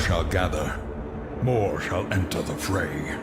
shall gather, more shall enter the fray.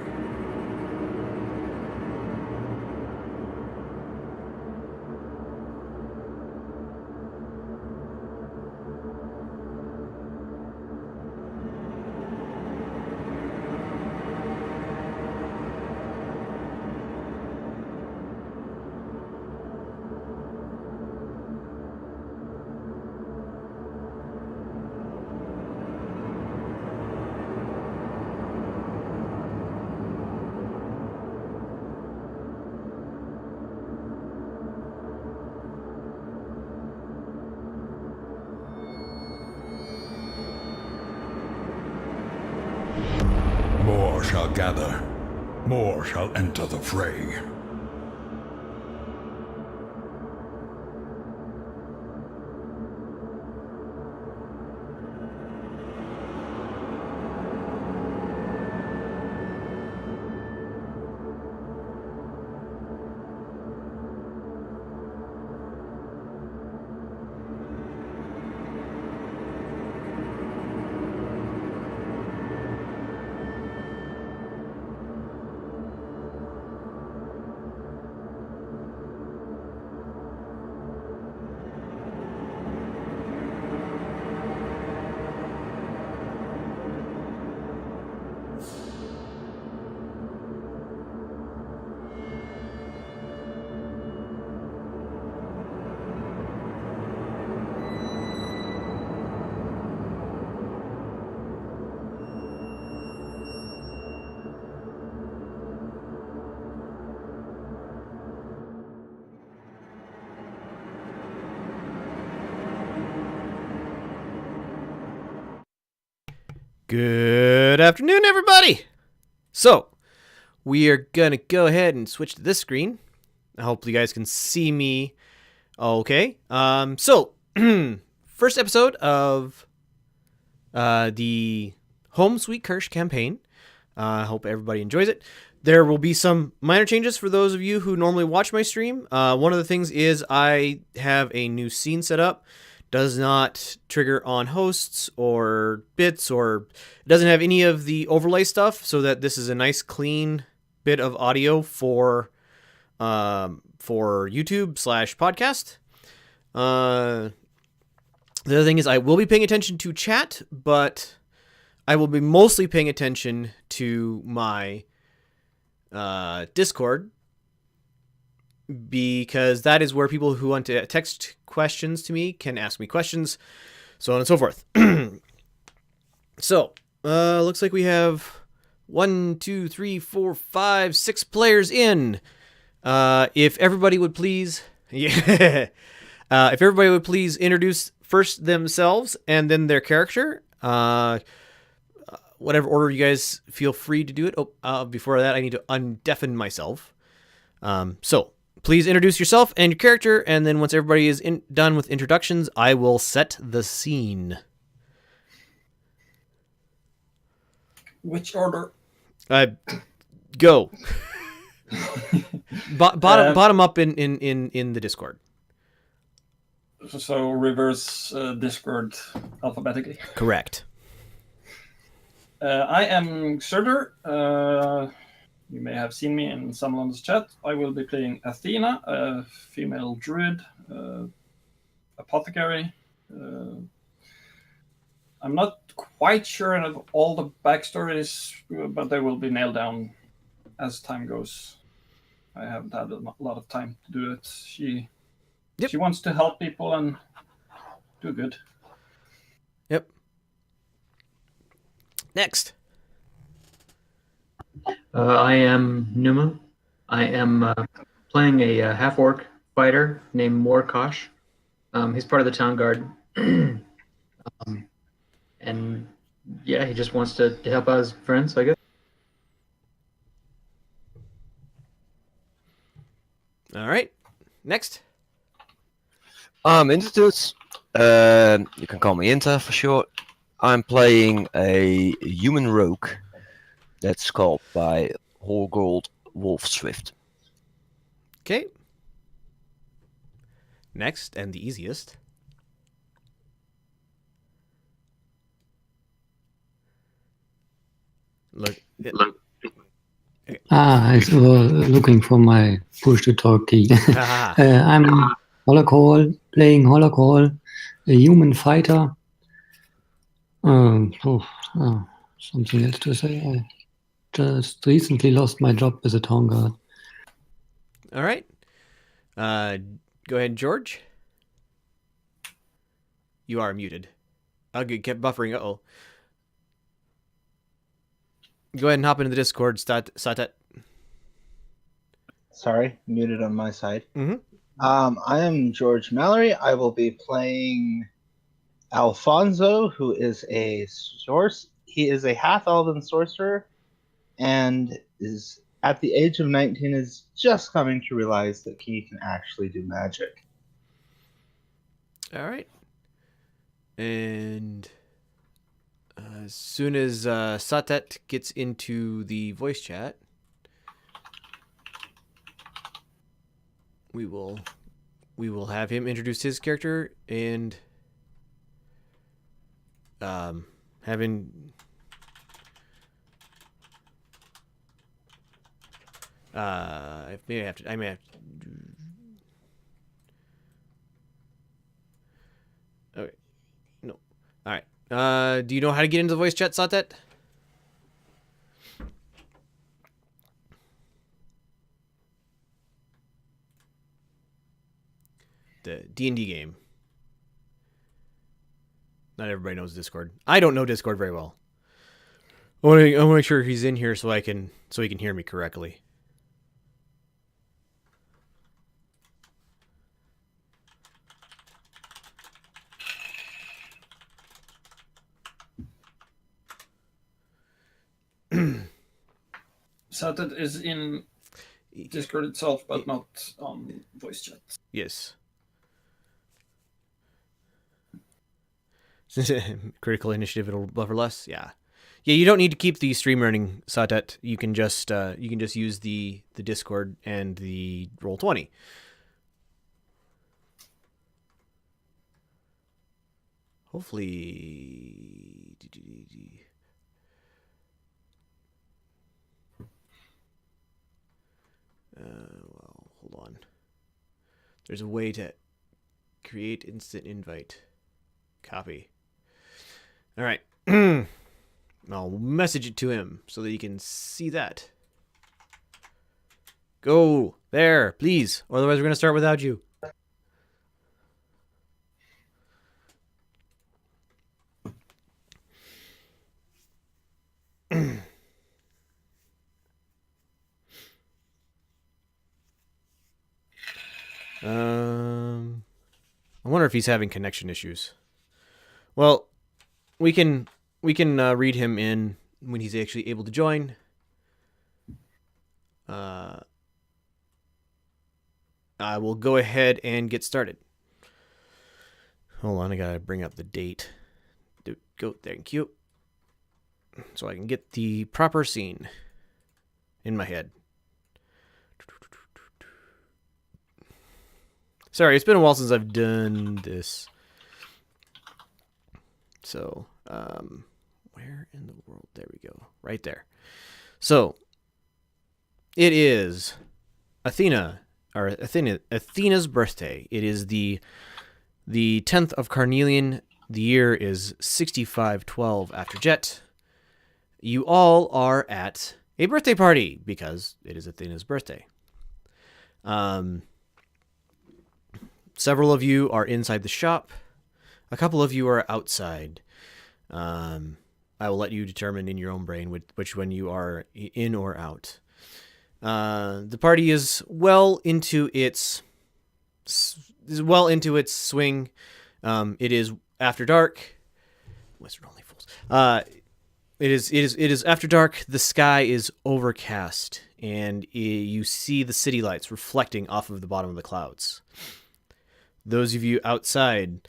More shall gather, more shall enter the fray. Good afternoon, everybody! So, we are going to go ahead and switch to this screen. I hope you guys can see me okay. First episode of the Home Sweet Kersh campaign. I hope everybody enjoys it. There will be some minor changes for those of you who normally watch my stream. One of the things is I have a new scene set up. Does not trigger on hosts or bits, or doesn't have any of the overlay stuff, so that this is a nice clean bit of audio for YouTube/podcast. The other thing is I will be paying attention to chat, but I will be mostly paying attention to my Discord, because that is where people who want to text questions to me can ask me questions, so on and so forth. So, looks like we have 1, 2, 3, 4, 5, 6 players in. If everybody would please, if everybody would please introduce first themselves and then their character. Whatever order you guys feel free to do it. Before that, I need to undeafen myself. So, please introduce yourself and your character, and then once everybody is done with introductions, I will set the scene. Which order? Go. Bottom up in the Discord. So reverse Discord alphabetically. Correct. I am Surtur. You may have seen me in someone's chat. I will be playing Athena, a female druid, apothecary. I'm not quite sure of all the backstories, but they will be nailed down as time goes. I haven't had a lot of time to do it. She wants to help people and do good. Yep. Next. I am Numa. I am playing a half-orc fighter named Morkosh. He's part of the town guard. And yeah, he just wants to help out his friends, I guess. All right. Next. Institutes. You can call me Inter for short. I'm playing a human rogue that's called by Horgold Wolfswift. Okay. Next, and the easiest. Look. I was looking for my push-to-talk key. Ah. I'm Holocall, playing Holocall, a human fighter. Something else to say. I just recently lost my job as a town guard. All right. Go ahead, George. You are muted. Oh, good. Kept buffering. Uh-oh. Go ahead and hop into the Discord, Satet. Sorry, muted on my side. Mm-hmm. I am George Mallory. I will be playing Alfonso, who is a source. He is a half-elven sorcerer, and is at the age of 19 is just coming to realize that he can actually do magic. All right. And as soon as Satet gets into the voice chat, we will have him introduce his character and having I may have to okay. No. All right. Do you know how to get into the voice chat, Satet? The D&D game. Not everybody knows Discord. I don't know Discord very well. I want to make sure he's in here so he can hear me correctly. Saturn is in Discord itself, but not on voice chat. Yes. Critical initiative, it'll buffer less. Yeah. You don't need to keep the stream running, Satet. You can just use the Discord and the Roll20. Hopefully. Well, hold on. There's a way to create instant invite. Copy. All right. I'll message it to him so that he can see that. Go there, please. Or otherwise, we're going to start without you. I wonder if he's having connection issues. Well, we can read him in when he's actually able to join. I will go ahead and get started. Hold on, I gotta bring up the date. Go, thank you. So I can get the proper scene in my head. Sorry, it's been a while since I've done this. So, where in the world? There we go. Right there. So, it is Athena's birthday. It is the 10th of Carnelian. The year is 6512 after Jet. You all are at a birthday party because it is Athena's birthday. Several of you are inside the shop. A couple of you are outside. I will let you determine in your own brain which one you are in or out. The party is well into its swing. It is after dark. Wizard only fools. It is after dark. The sky is overcast, and you see the city lights reflecting off of the bottom of the clouds. Those of you outside,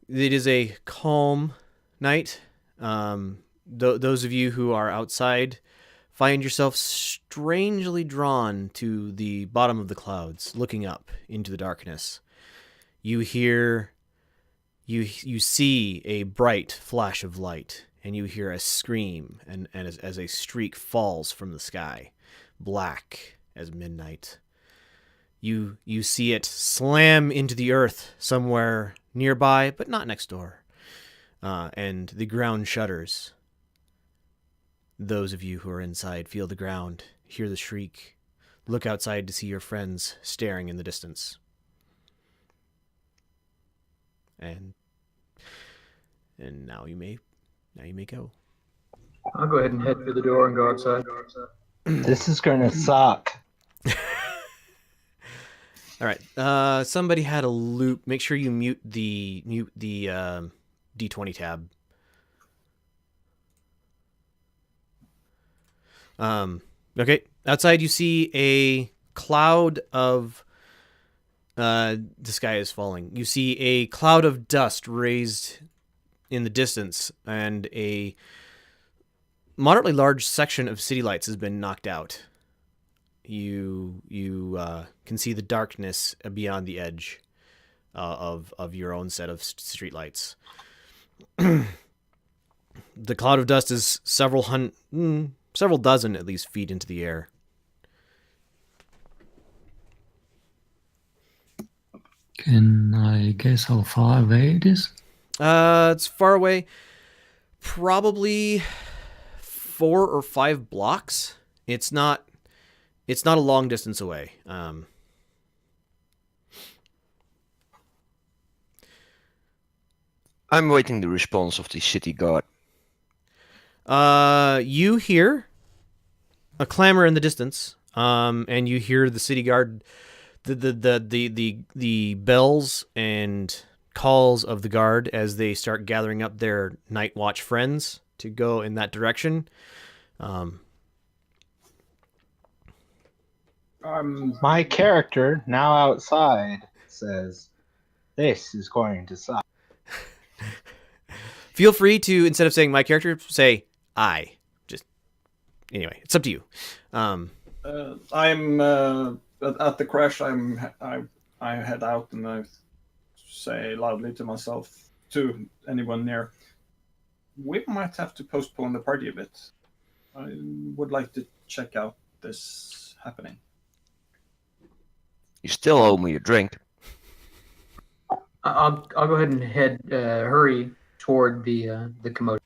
it is a calm night. Those of you who are outside find yourself strangely drawn to the bottom of the clouds, looking up into the darkness. You see a bright flash of light, and you hear a scream, and as a streak falls from the sky, black as midnight. You see it slam into the earth somewhere nearby, but not next door. And the ground shudders. Those of you who are inside feel the ground, hear the shriek, look outside to see your friends staring in the distance. And now you may go. I'll go ahead and head through the door and go outside. This is gonna suck. All right. Somebody had a loop. Make sure you mute the D20 tab. Okay. Outside, you see a cloud of. The sky is falling. You see a cloud of dust raised in the distance, and a moderately large section of city lights has been knocked out. You can see the darkness beyond the edge of your own set of street lights. The cloud of dust is several dozen at least feet into the air. Can I guess how far away it is? It's far away, probably 4 or 5 blocks. It's not a long distance away. I'm waiting the response of the city guard. You hear a clamor in the distance, and you hear the city guard, the bells and calls of the guard as they start gathering up their night watch friends to go in that direction. My character, now outside, says, "This is going to suck." Feel free to, instead of saying my character, say I. Just anyway, it's up to you. I'm at the crash. I head out and I say loudly to myself, to anyone near, we might have to postpone the party a bit. I would like to check out this happening. You still owe me a drink. I'll go ahead and hurry toward the commotion.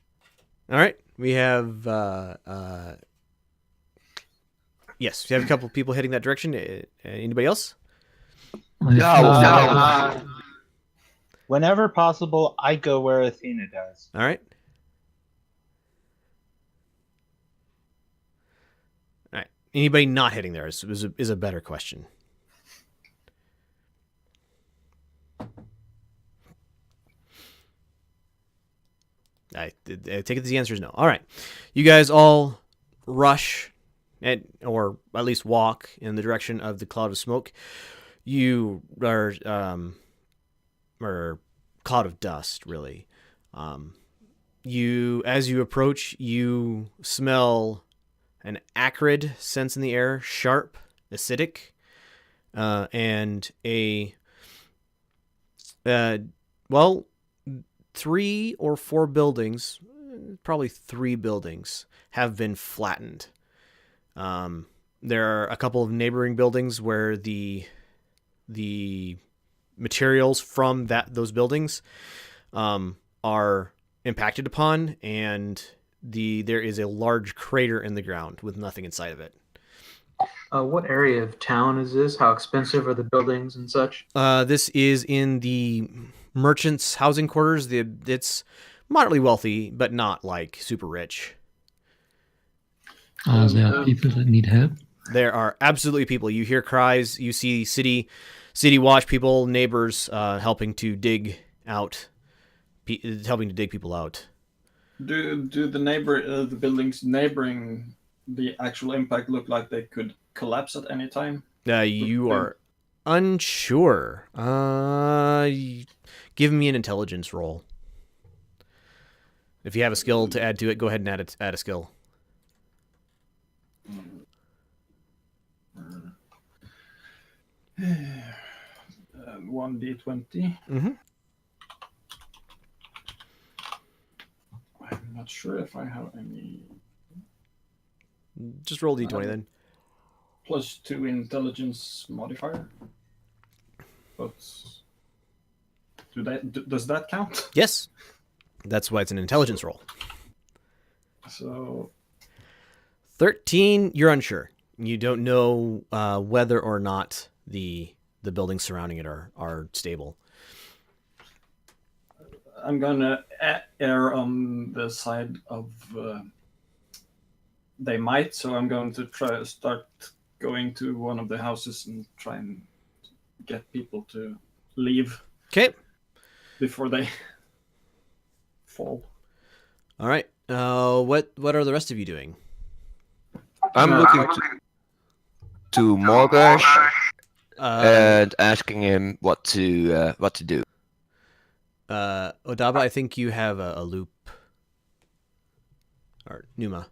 All right, we have yes, we have a couple of people heading that direction. Anybody else? Whenever possible, I go where Athena does. All right. All right. Anybody not heading there is a better question. I take it the answer is no. All right. You guys all rush or at least walk in the direction of the cloud of smoke. You are or cloud of dust, really. As you approach, you smell an acrid sense in the air, sharp, acidic, and a 3 or 4 buildings, probably 3 buildings, have been flattened. There are a couple of neighboring buildings where the materials from those buildings are impacted upon, and there is a large crater in the ground with nothing inside of it. What area of town is this? How expensive are the buildings and such? This is in the merchants' housing quarters. It's moderately wealthy, but not like super rich. Are there people that need help? There are absolutely people. You hear cries. You see city watch people, neighbors, helping to dig people out. Do the buildings neighboring the actual impact look like they could collapse at any time? You are unsure. Give me an intelligence roll. If you have a skill to add to it, go ahead and add a skill. 1d20. Mm-hmm. I'm not not sure if I have any Just roll d20 then. +2 intelligence modifier. But does that count? Yes. That's why it's an intelligence roll. So 13, you're unsure. You don't know whether or not the buildings surrounding it are stable. I'm gonna err on the side of they might. So I'm going to start going to one of the houses and try and get people to leave. Okay. Before they fall. All right. What are the rest of you doing? I'm looking to Morgosh and asking him what to do. Odaba, I think you have a loop. Or Numa.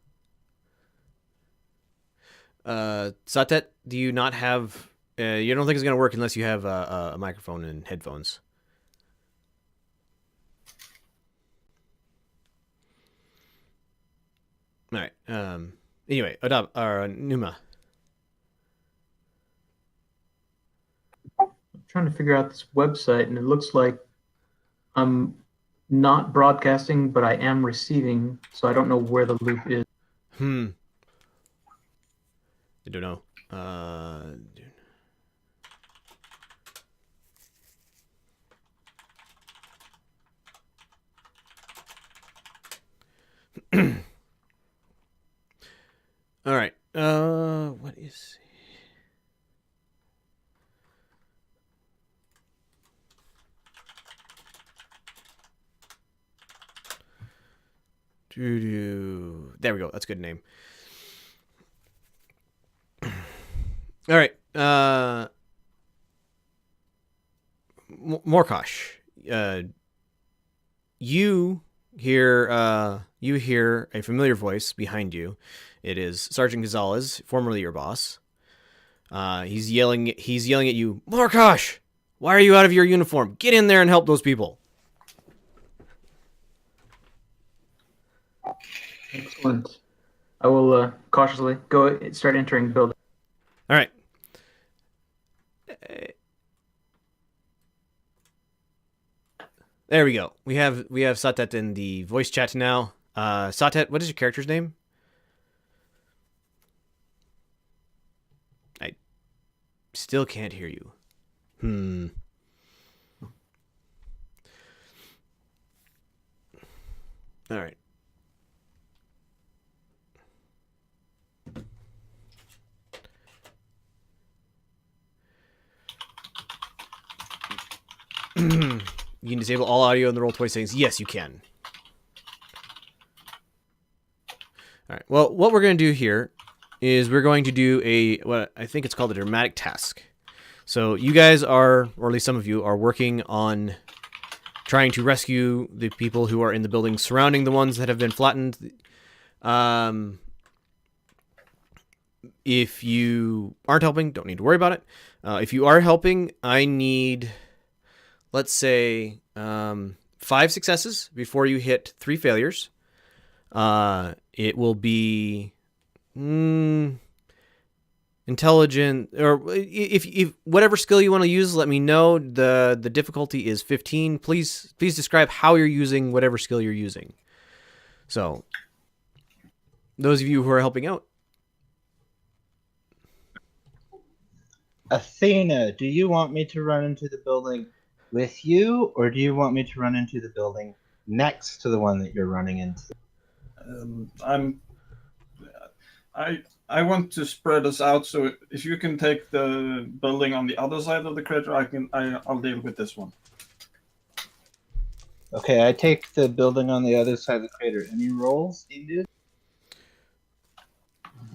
Satet, do you not have... you don't think it's going to work unless you have a microphone and headphones. All right. Anyway, Odaba, or Numa. I'm trying to figure out this website, and it looks like I'm not broadcasting, but I am receiving, so I don't know where the loop is. I don't know. All right. What is... There we go. That's a good name. All right. Morkosh. You hear a familiar voice behind you. It is Sergeant Gonzalez, formerly your boss. He's yelling at you, Morkosh! Why are you out of your uniform? Get in there and help those people. Excellent. I will cautiously start entering the building. All right. There we go. We have Satet in the voice chat now. Satet, what is your character's name? I still can't hear you. All right. You can disable all audio in the Roll20 settings. Yes, you can. All right. Well, what we're going to do here is we're going to do what I think it's called a dramatic task. So you guys are, or at least some of you, are working on trying to rescue the people who are in the buildings surrounding the ones that have been flattened. If you aren't helping, don't need to worry about it. If you are helping, I need... let's say 5 successes before you hit 3 failures. It will be intelligent, or if whatever skill you want to use, let me know. The difficulty is 15. Please describe how you're using whatever skill you're using. So those of you who are helping out. Athena, do you want me to run into the building with you, or do you want me to run into the building next to the one that you're running into? I want to spread us out, so if you can take the building on the other side of the crater, I'll deal with this one. Okay, I take the building on the other side of the crater. Any rolls needed?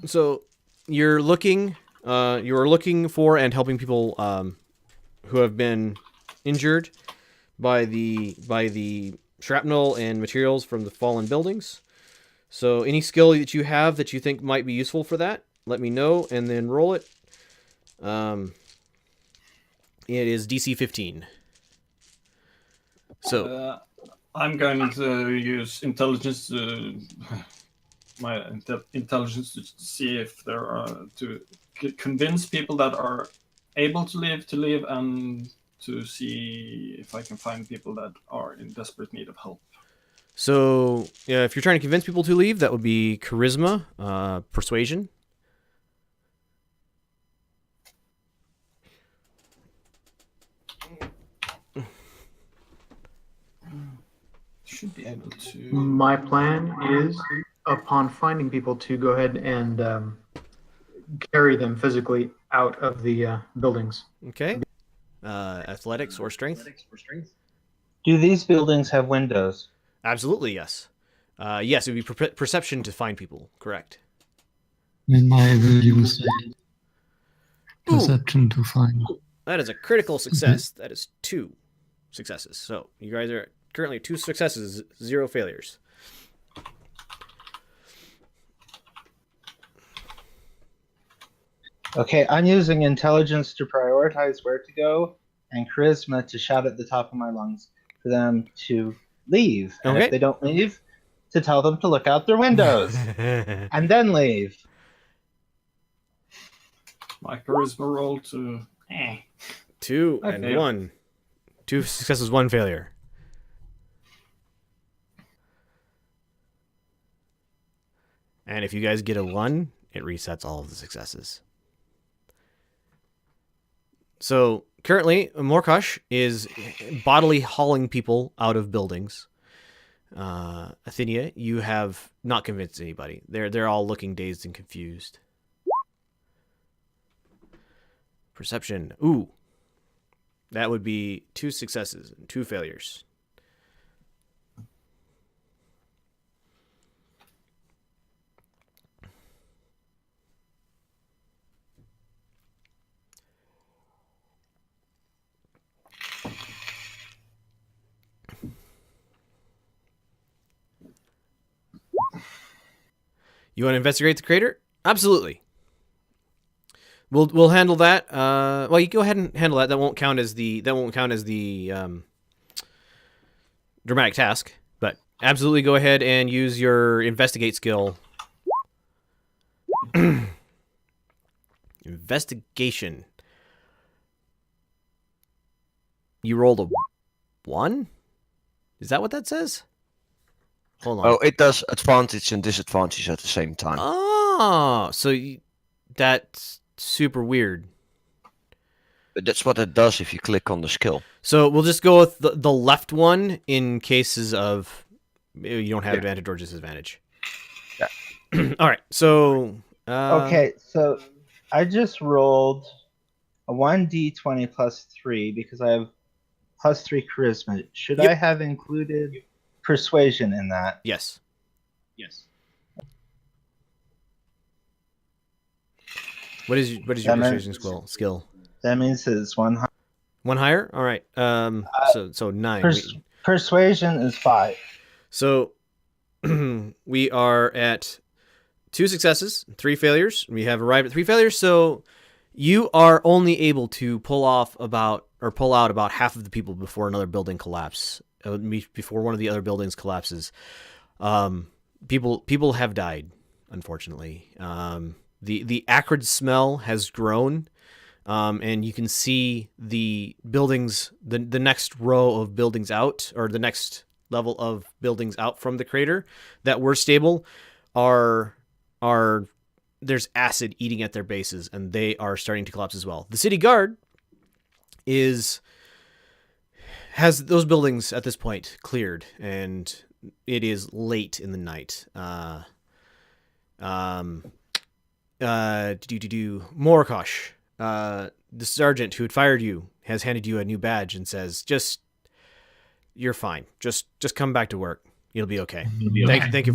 So you're looking for and helping people who have been injured by the shrapnel and materials from the fallen buildings. So any skill that you have that you think might be useful for that, let me know and then roll it. It is DC 15. So I'm going to use intelligence intelligence to see if there are to convince people that are able to leave, and to see if I can find people that are in desperate need of help. So if you're trying to convince people to leave, that would be charisma, persuasion. Should be able to. My plan is, upon finding people, to go ahead and carry them physically out of the buildings. Okay. Athletics or strength? Do these buildings have windows? Absolutely, yes. Yes, it would be perception to find people. Correct. Then I will use perception to find. That is a critical success. That is 2 successes. So you guys are currently 2 successes, 0 failures. Okay, I'm using intelligence to prioritize where to go, and charisma to shout at the top of my lungs for them to leave. And Okay. if they don't leave, to tell them to look out their windows and then leave. My charisma roll to 2 and failed. 1. 2 successes, 1 failure. And if you guys get a 1, it resets all of the successes. So currently, Morkosh is bodily hauling people out of buildings. Athenia, you have not convinced anybody. They're all looking dazed and confused. Perception. Ooh. That would be 2 successes and 2 failures. You want to investigate the crater? Absolutely. We'll handle that. Well, you go ahead and handle that. That won't count as the dramatic task. But absolutely, go ahead and use your investigate skill. Investigation. You rolled a 1? Is that what that says? Hold on. Oh, it does advantage and disadvantage at the same time. Oh, so that's super weird. But that's what it does if you click on the skill. So we'll just go with the left one in cases of you don't have advantage or disadvantage. Yeah. All right. So Okay, so I just rolled a 1d20 plus 3 because I have plus 3 charisma. Should Yep. I have included persuasion in that? Yes. What is your That meant- persuasion skill? That means it's 100. 1 higher? All right. So 9. Persuasion is 5. So we are at 2 successes, 3 failures. We have arrived at 3 failures. So you are only able to pull out about half of the people before another building collapses. Before one of the other buildings collapses. People have died, unfortunately. The acrid smell has grown. And you can see the buildings, the next row of buildings out, or the next level of buildings out from the crater that were stable are there's acid eating at their bases, and they are starting to collapse as well. The city guard has those buildings at this point cleared, and it is late in the night. Morkosh, the sergeant who had fired you has handed you a new badge and says, you're fine. Just come back to work. You'll be okay. Thank you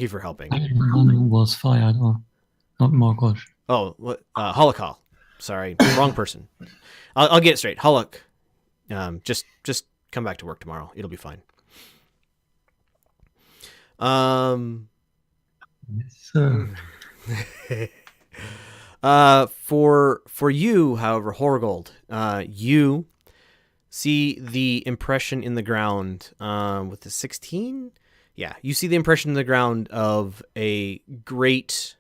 for helping. The one who was fired, or not Morgosh. Oh, what? Holokal. Sorry, wrong person. I'll get it straight. Holok. Just come back to work tomorrow. It'll be fine. Yes, sir. For you, however, Horgold, you see the impression in the ground with the 16. Yeah, you see the impression in the ground of a great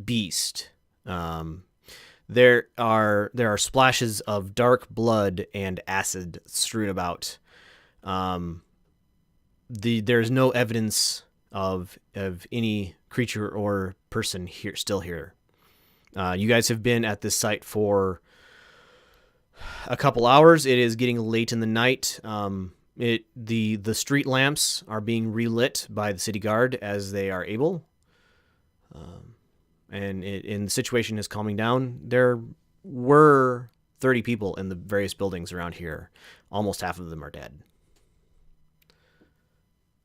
beast. There are splashes of dark blood and acid strewn about. There's no evidence of any creature or person still here. You guys have been at this site for a couple hours. It is getting late in the night. The street lamps are being relit by the city guard as they are able. And the situation is calming down. There were 30 people in the various buildings around here. Almost half of them are dead.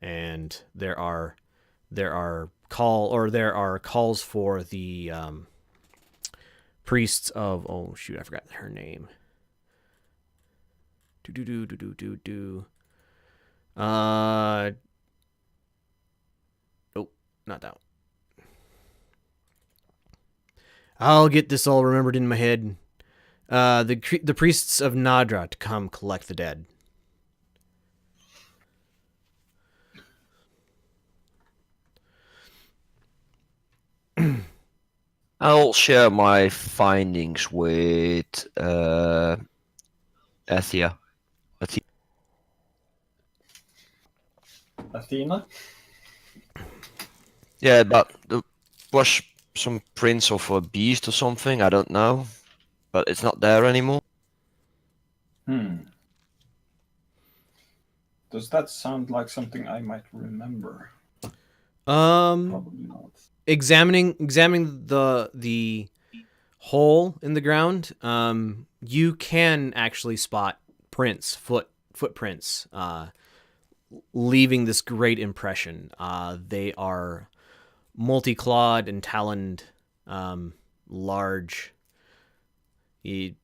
And there are calls for the priests of, oh shoot, I forgot her name. Nope, not that one. I'll get this all remembered in my head. The priests of Nadra to come collect the dead. I'll share my findings with Athea. Athena? Yeah, but there was some prints of a beast or something, I don't know. But it's not there anymore. Does that sound like something I might remember? Probably not. Examining the hole in the ground, you can actually spot footprints leaving this great impression. They are multi-clawed and taloned, large. The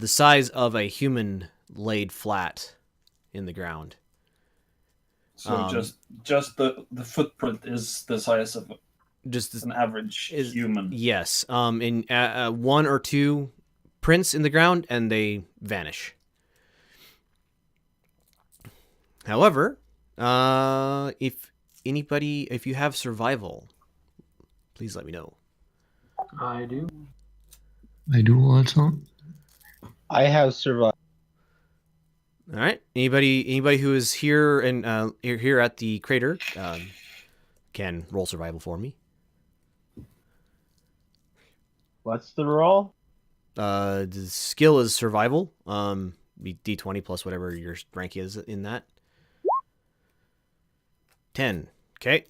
size of a human laid flat in the ground. So just the footprint is the size of just an average human. Yes. In one or two prints in the ground, and they vanish. However, if you have survival, please let me know. I do. I do also. I have survived. All right. Anybody who is here and here at the crater can roll survival for me. What's the roll? The skill is survival. Be D20 plus whatever your rank is in that. 10. Okay.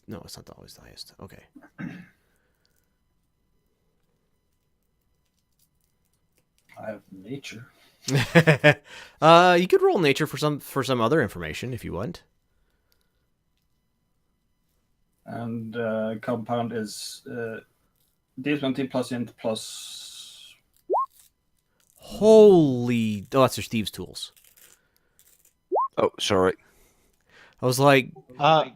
No, it's not always the highest. Okay. I have nature. You could roll nature for some other information if you want. And compound is D20 plus int plus. Holy! Oh, that's your thieves' tools. Oh, sorry. I was like, I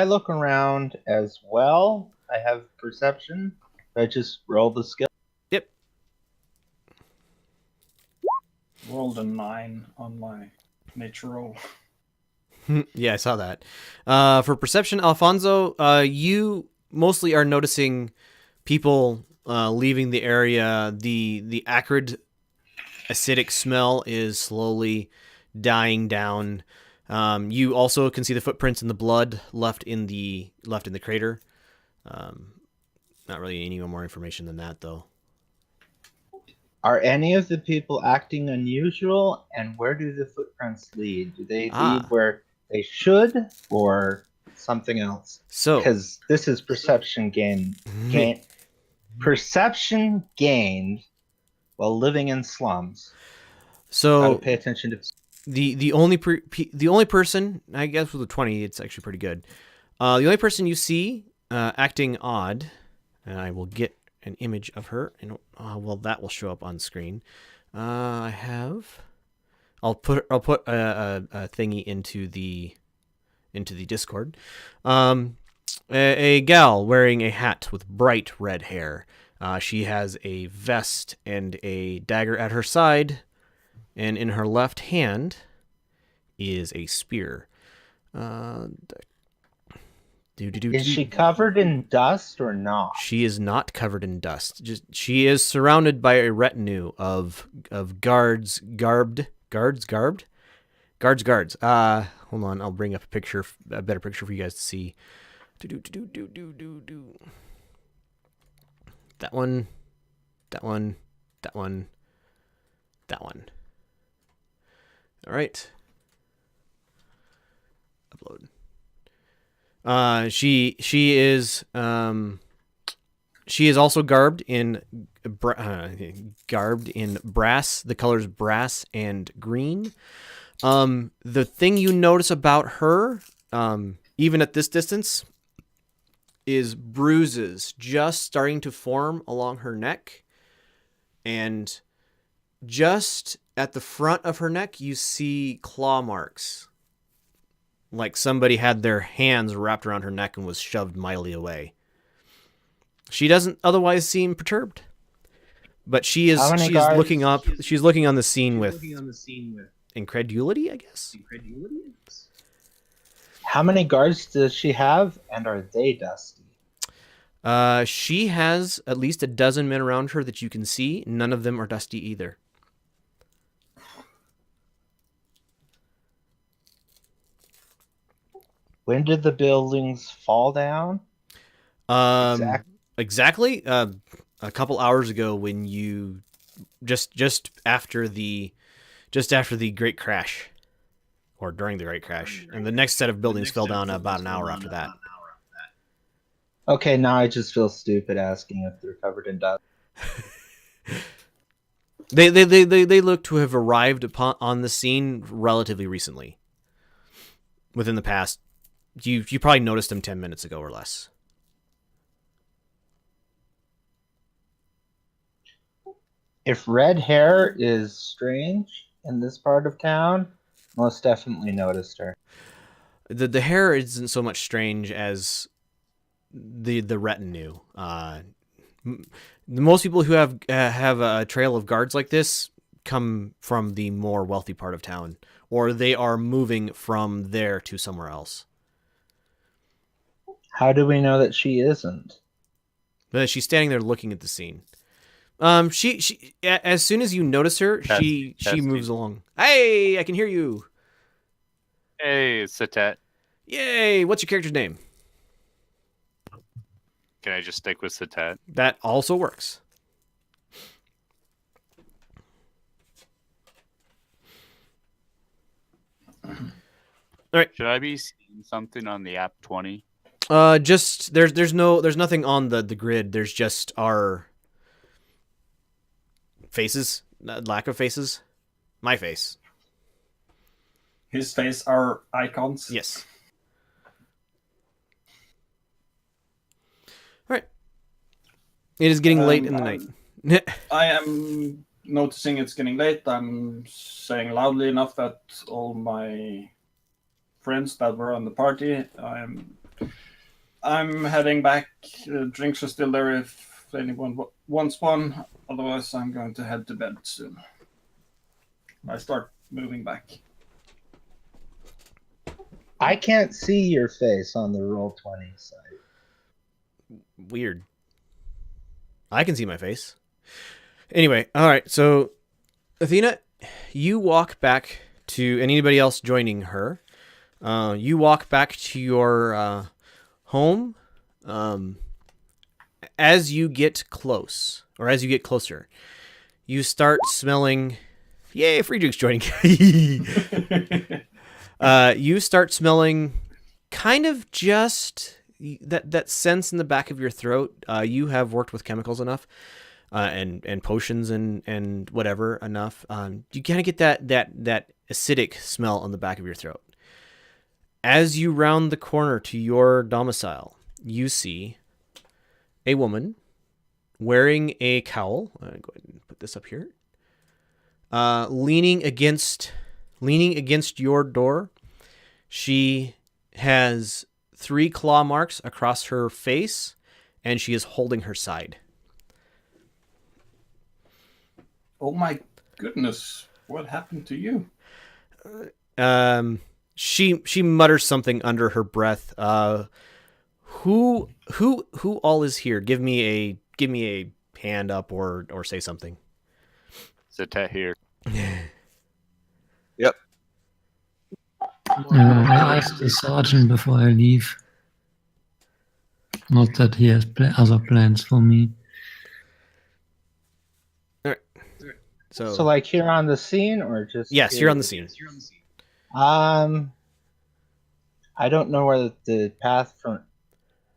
look around as well. I have perception. I just roll the skill. yep. Rolled a 9 on my nature roll. Yeah, I saw that. For perception, Alfonso, you mostly are noticing people leaving the area. The acrid, acidic smell is slowly dying down. You also can see the footprints in the blood left in the crater. Not really any more information than that, though. Are any of the people acting unusual, and where do the footprints lead? Do they lead where they should, or something else? So, because this is perception gained while living in slums. So Gotta pay attention to the only person, I guess with a 20, it's actually pretty good. The only person you see acting odd, and I will get an image of her, and well, that will show up on screen. I have. I'll put a thingy into the Discord. A gal wearing a hat with bright red hair. She has a vest and a dagger at her side, and in her left hand is a spear. Is she covered in dust or not? She is not covered in dust. She is surrounded by a retinue of guards, garbed. Hold on, I'll bring up a better picture for you guys to see. That one. All right. Upload. She is also garbed in brass, the colors brass and green. The thing you notice about her, even at this distance, is bruises just starting to form along her neck, and just at the front of her neck you see claw marks, like somebody had their hands wrapped around her neck and was shoved mildly away. She doesn't otherwise seem perturbed, but she's looking up. She's looking on the scene with incredulity, I guess. How many guards does she have, and are they dusty? She has at least a dozen men around her that you can see. None of them are dusty either. When did the buildings fall down? Exactly. A couple hours ago, when you just after the Great Crash, or during the Great Crash, and the next set of buildings fell down about an hour after that. Okay, now I just feel stupid asking if they're covered in dust. They look to have arrived on the scene relatively recently. Within the past, you probably noticed them 10 minutes ago or less. If red hair is strange in this part of town, most definitely noticed her. The hair isn't so much strange as the retinue. Most people who have a trail of guards like this come from the more wealthy part of town, or they are moving from there to somewhere else. How do we know that she isn't? But she's standing there looking at the scene. She as soon as you notice her, she moves along. Hey, I can hear you. Hey, it's Satet. Yay! What's your character's name? Can I just stick with Satet? That also works. All right. Should I be seeing something on the app 20? Just there's nothing on the grid. There's just our faces, lack of faces. My face. His face are icons. Yes. All right. It is getting late in the night. I am noticing it's getting late. I'm saying loudly enough that all my friends that were on the party, I'm heading back. Drinks are still there if anyone wants one. Otherwise, I'm going to head to bed soon. I start moving back. I can't see your face on the Roll20 site. Weird. I can see my face. Anyway, all right. So, Athena, you walk back to, and anybody else joining her, you walk back to your home. As you get close, or as you get closer, you start smelling. Yay, Friedrich's joining. You start smelling kind of just that sense in the back of your throat. You have worked with chemicals enough, and potions and whatever enough. You kind of get that acidic smell on the back of your throat. As you round the corner to your domicile, you see a woman wearing a cowl. I'll go ahead and put this up here. leaning against your door. She has 3 claw marks across her face, and she is holding her side. Oh my goodness! What happened to you? She mutters something under her breath. Who all is here? Give me a hand up or say something. Zatet here. Yep. I asked the sergeant before I leave. Not that he has other plans for me. So like here on the scene, or just yes, here? you're on the scene. I don't know where the path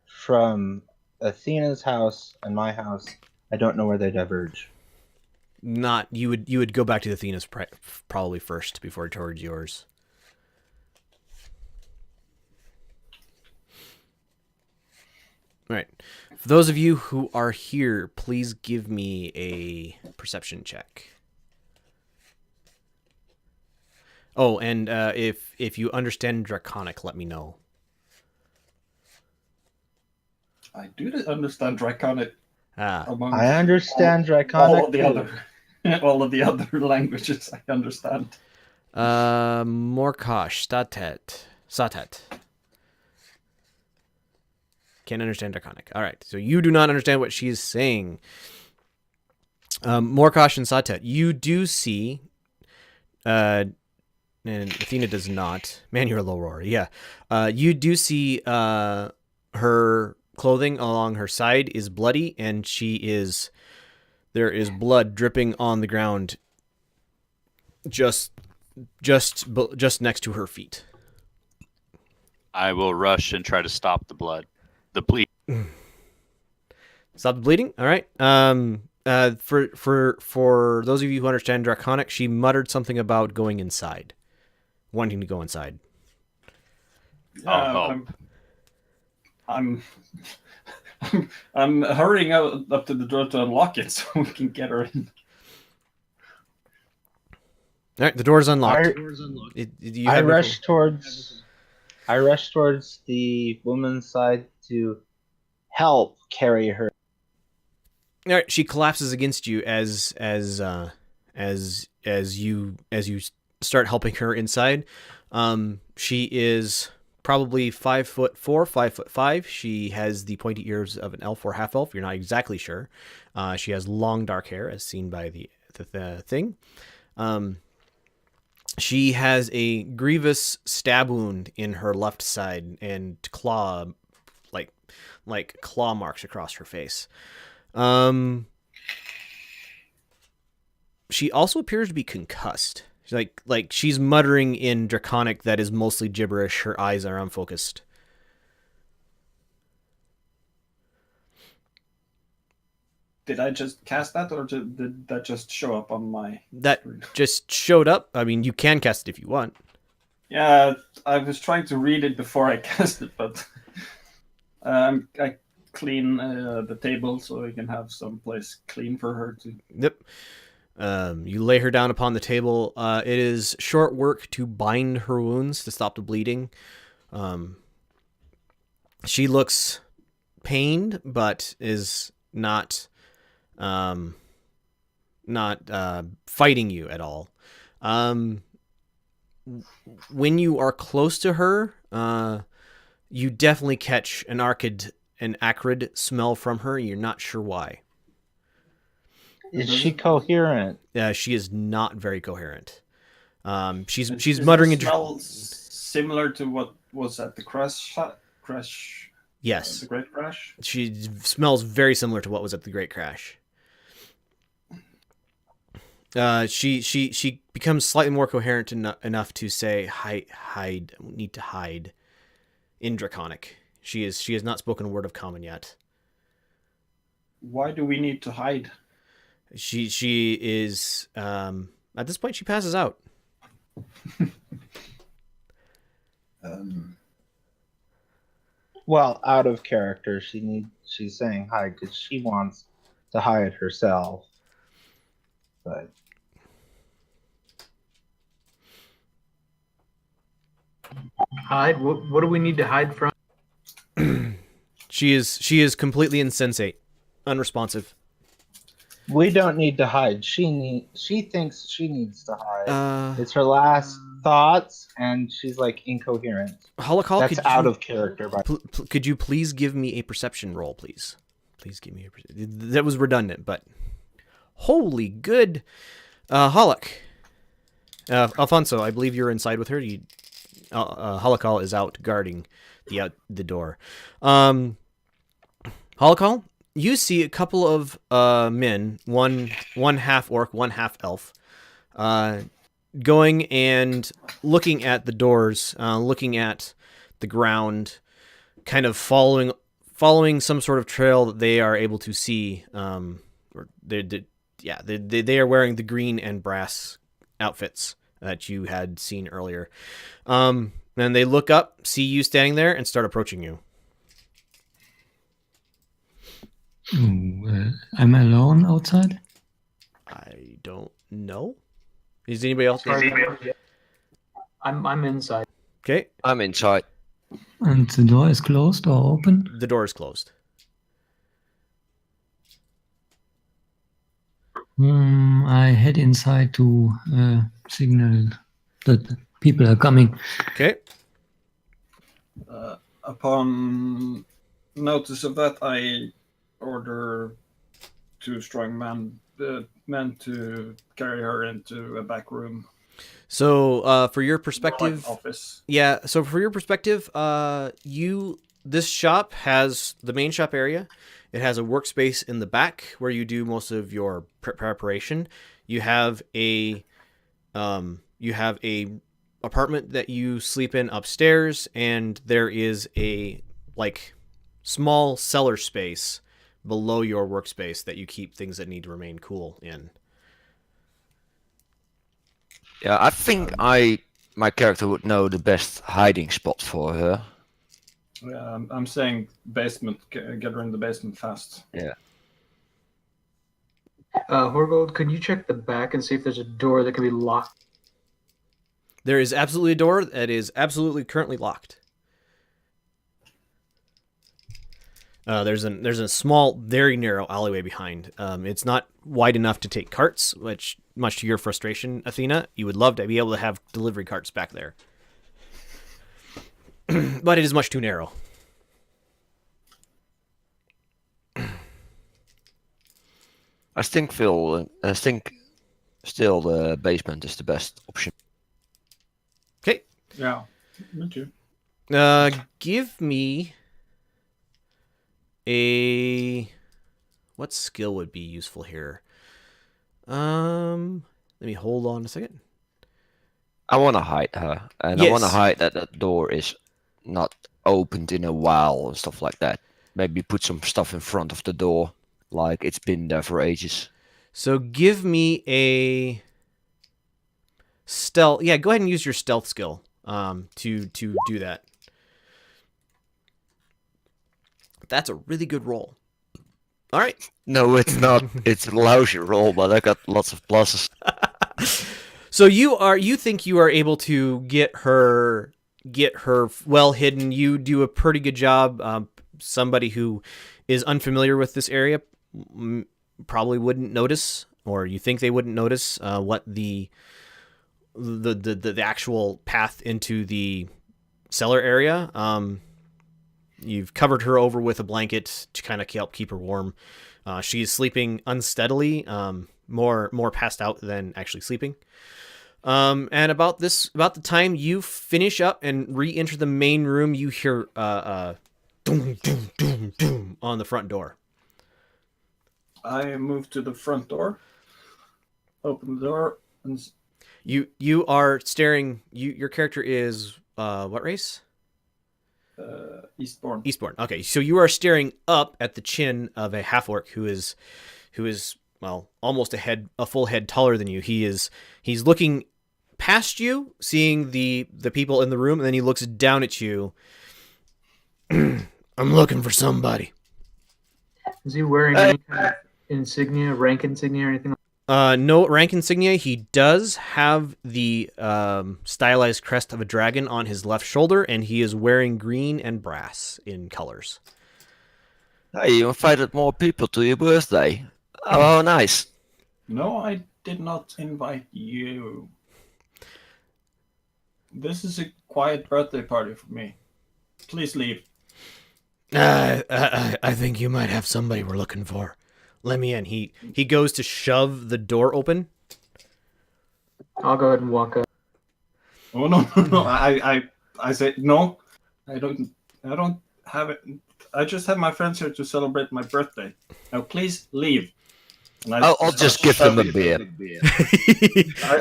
from Athena's house and my house. I don't know where they diverge. Not you would go back to Athena's probably first before towards yours. All right. For those of you who are here, please give me a perception check. Oh, and if you understand Draconic, let me know. I do understand Draconic. Among I understand Draconic. All of the other languages I understand. Morkosh, Satet. Can't understand Draconic. All right, so you do not understand what she is saying. Morkosh and Satet, you do see, and Athena does not. Man, you're a low roar. Yeah, you do see her clothing along her side is bloody, and there is blood dripping on the ground, just next to her feet. I will rush and try to stop the bleed. Stop the bleeding. All right. For those of you who understand Draconic, she muttered something about going inside, wanting to go inside. I'm hurrying up to the door to unlock it so we can get her in. All right, the door's unlocked. I rush towards the woman's side to help carry her. All right, she collapses against you as you start helping her inside. She is probably 5'4", 5'5". She has the pointy ears of an elf or half elf. You're not exactly sure. She has long dark hair, as seen by the thing. She has a grievous stab wound in her left side and claw marks across her face. She also appears to be concussed. Like she's muttering in Draconic that is mostly gibberish. Her eyes are unfocused. Did I just cast that, or did that just show up on my That screen? just showed up. I mean, you can cast it if you want. Yeah, I was trying to read it before I cast it, but I clean the table so we can have some place clean for her to. Yep. You lay her down upon the table. It is short work to bind her wounds to stop the bleeding. She looks pained, but is not fighting you at all. When you are close to her, you definitely catch an acrid smell from her. You're not sure why. Is she coherent? She is not very coherent. She's muttering. It smells similar to what was at the crash. Yes, the Great Crash. She smells very similar to what was at the Great Crash. She becomes slightly more coherent enough to say hide. Need to hide. In Draconic, she has not spoken a word of common yet. Why do we need to hide? She is at this point she passes out. Well, out of character, she's saying hide because she wants to hide herself. But Hide? What do we need to hide from? She is completely insensate, unresponsive. We don't need to hide. She thinks she needs to hide. It's her last thoughts, and she's like incoherent. Holocall, That's out of character. Could you please give me a perception roll, please? Please give me that was redundant, but holy good. Holoc. Alfonso, I believe you're inside with her. Holocall is out guarding the door. Holocall, you see a couple of men, one half orc, one half elf, going and looking at the doors, looking at the ground, kind of following some sort of trail that they are able to see. They are wearing the green and brass outfits that you had seen earlier. And they look up, see you standing there, and start approaching you. I'm alone outside? I don't know. Is anybody else? I'm inside. Okay. I'm inside. And the door is closed or open? The door is closed. I head inside to signal that people are coming. Okay. Upon notice of that, I order 2 strong men to carry her into a back room. So, for your perspective, Office. Yeah. So for your perspective, this shop has the main shop area. It has a workspace in the back where you do most of your preparation. You have a apartment that you sleep in upstairs, and there is a small cellar space below your workspace that you keep things that need to remain cool in. Yeah, I think my character would know the best hiding spot for her. Yeah, I'm saying basement. Get her in the basement fast. Yeah. Horgold, could you check the back and see if there's a door that can be locked? There is absolutely a door that is absolutely currently locked. There's a small, very narrow alleyway behind. It's not wide enough to take carts, which, much to your frustration, Athena, you would love to be able to have delivery carts back there. But it is much too narrow. I think still the basement is the best option. Okay. Yeah, me too. Give me what skill would be useful here? Let me hold on a second. I want to hide her, and Yes. I want to hide that the door is not opened in a while and stuff like that. Maybe put some stuff in front of the door, like it's been there for ages. So give me a stealth. Yeah, go ahead and use your stealth skill to do that. That's a really good roll. All right. No, it's not. It's a lousy roll, but I got lots of pluses. So you think you are able to get her well hidden. You do a pretty good job. Somebody who is unfamiliar with this area probably wouldn't notice, or you think they wouldn't notice what the actual path into the cellar area. You've covered her over with a blanket to kind of help keep her warm. She is sleeping unsteadily, more passed out than actually sleeping. And about the time you finish up and re-enter the main room, you hear doom, doom, doom, doom on the front door. I move to the front door, open the door, and You are staring. Your character is what race? Eastbourne. Eastbourne. Okay, so you are staring up at the chin of a half orc who is well almost a full head taller than you. He's looking past you, seeing the people in the room, and then he looks down at you. I'm looking for somebody. Is he wearing any kind of insignia, rank insignia, or anything? No rank insignia. He does have the stylized crest of a dragon on his left shoulder, and he is wearing green and brass in colors. Hey, you invited more people to your birthday. Oh, nice. No, I did not invite you. This is a quiet birthday party for me. Please leave. I think you might have somebody we're looking for. Let me in. He goes to shove the door open. I'll go ahead and walk up. Oh no, no! I said no. I don't have it. I just have my friends here to celebrate my birthday. Now please leave. And I'll just give them a beer.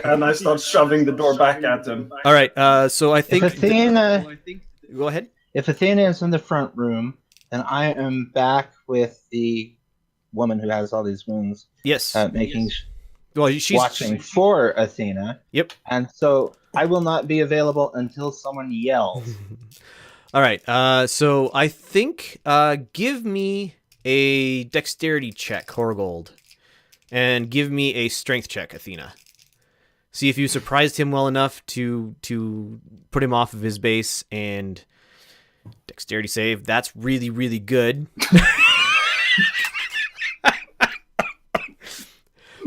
And I start shoving the door back at him. All right. So I think. If Athena, Go ahead. if Athena is in the front room, then I am back with the woman who has all these wounds, Yes. making Well, she's watching for Athena. Yep. And so I will not be available until someone yells. All right. So I think give me a dexterity check, Horgold, and give me a strength check, Athena. See if you surprised him well enough to put him off of his base. And dexterity save. That's really, really good.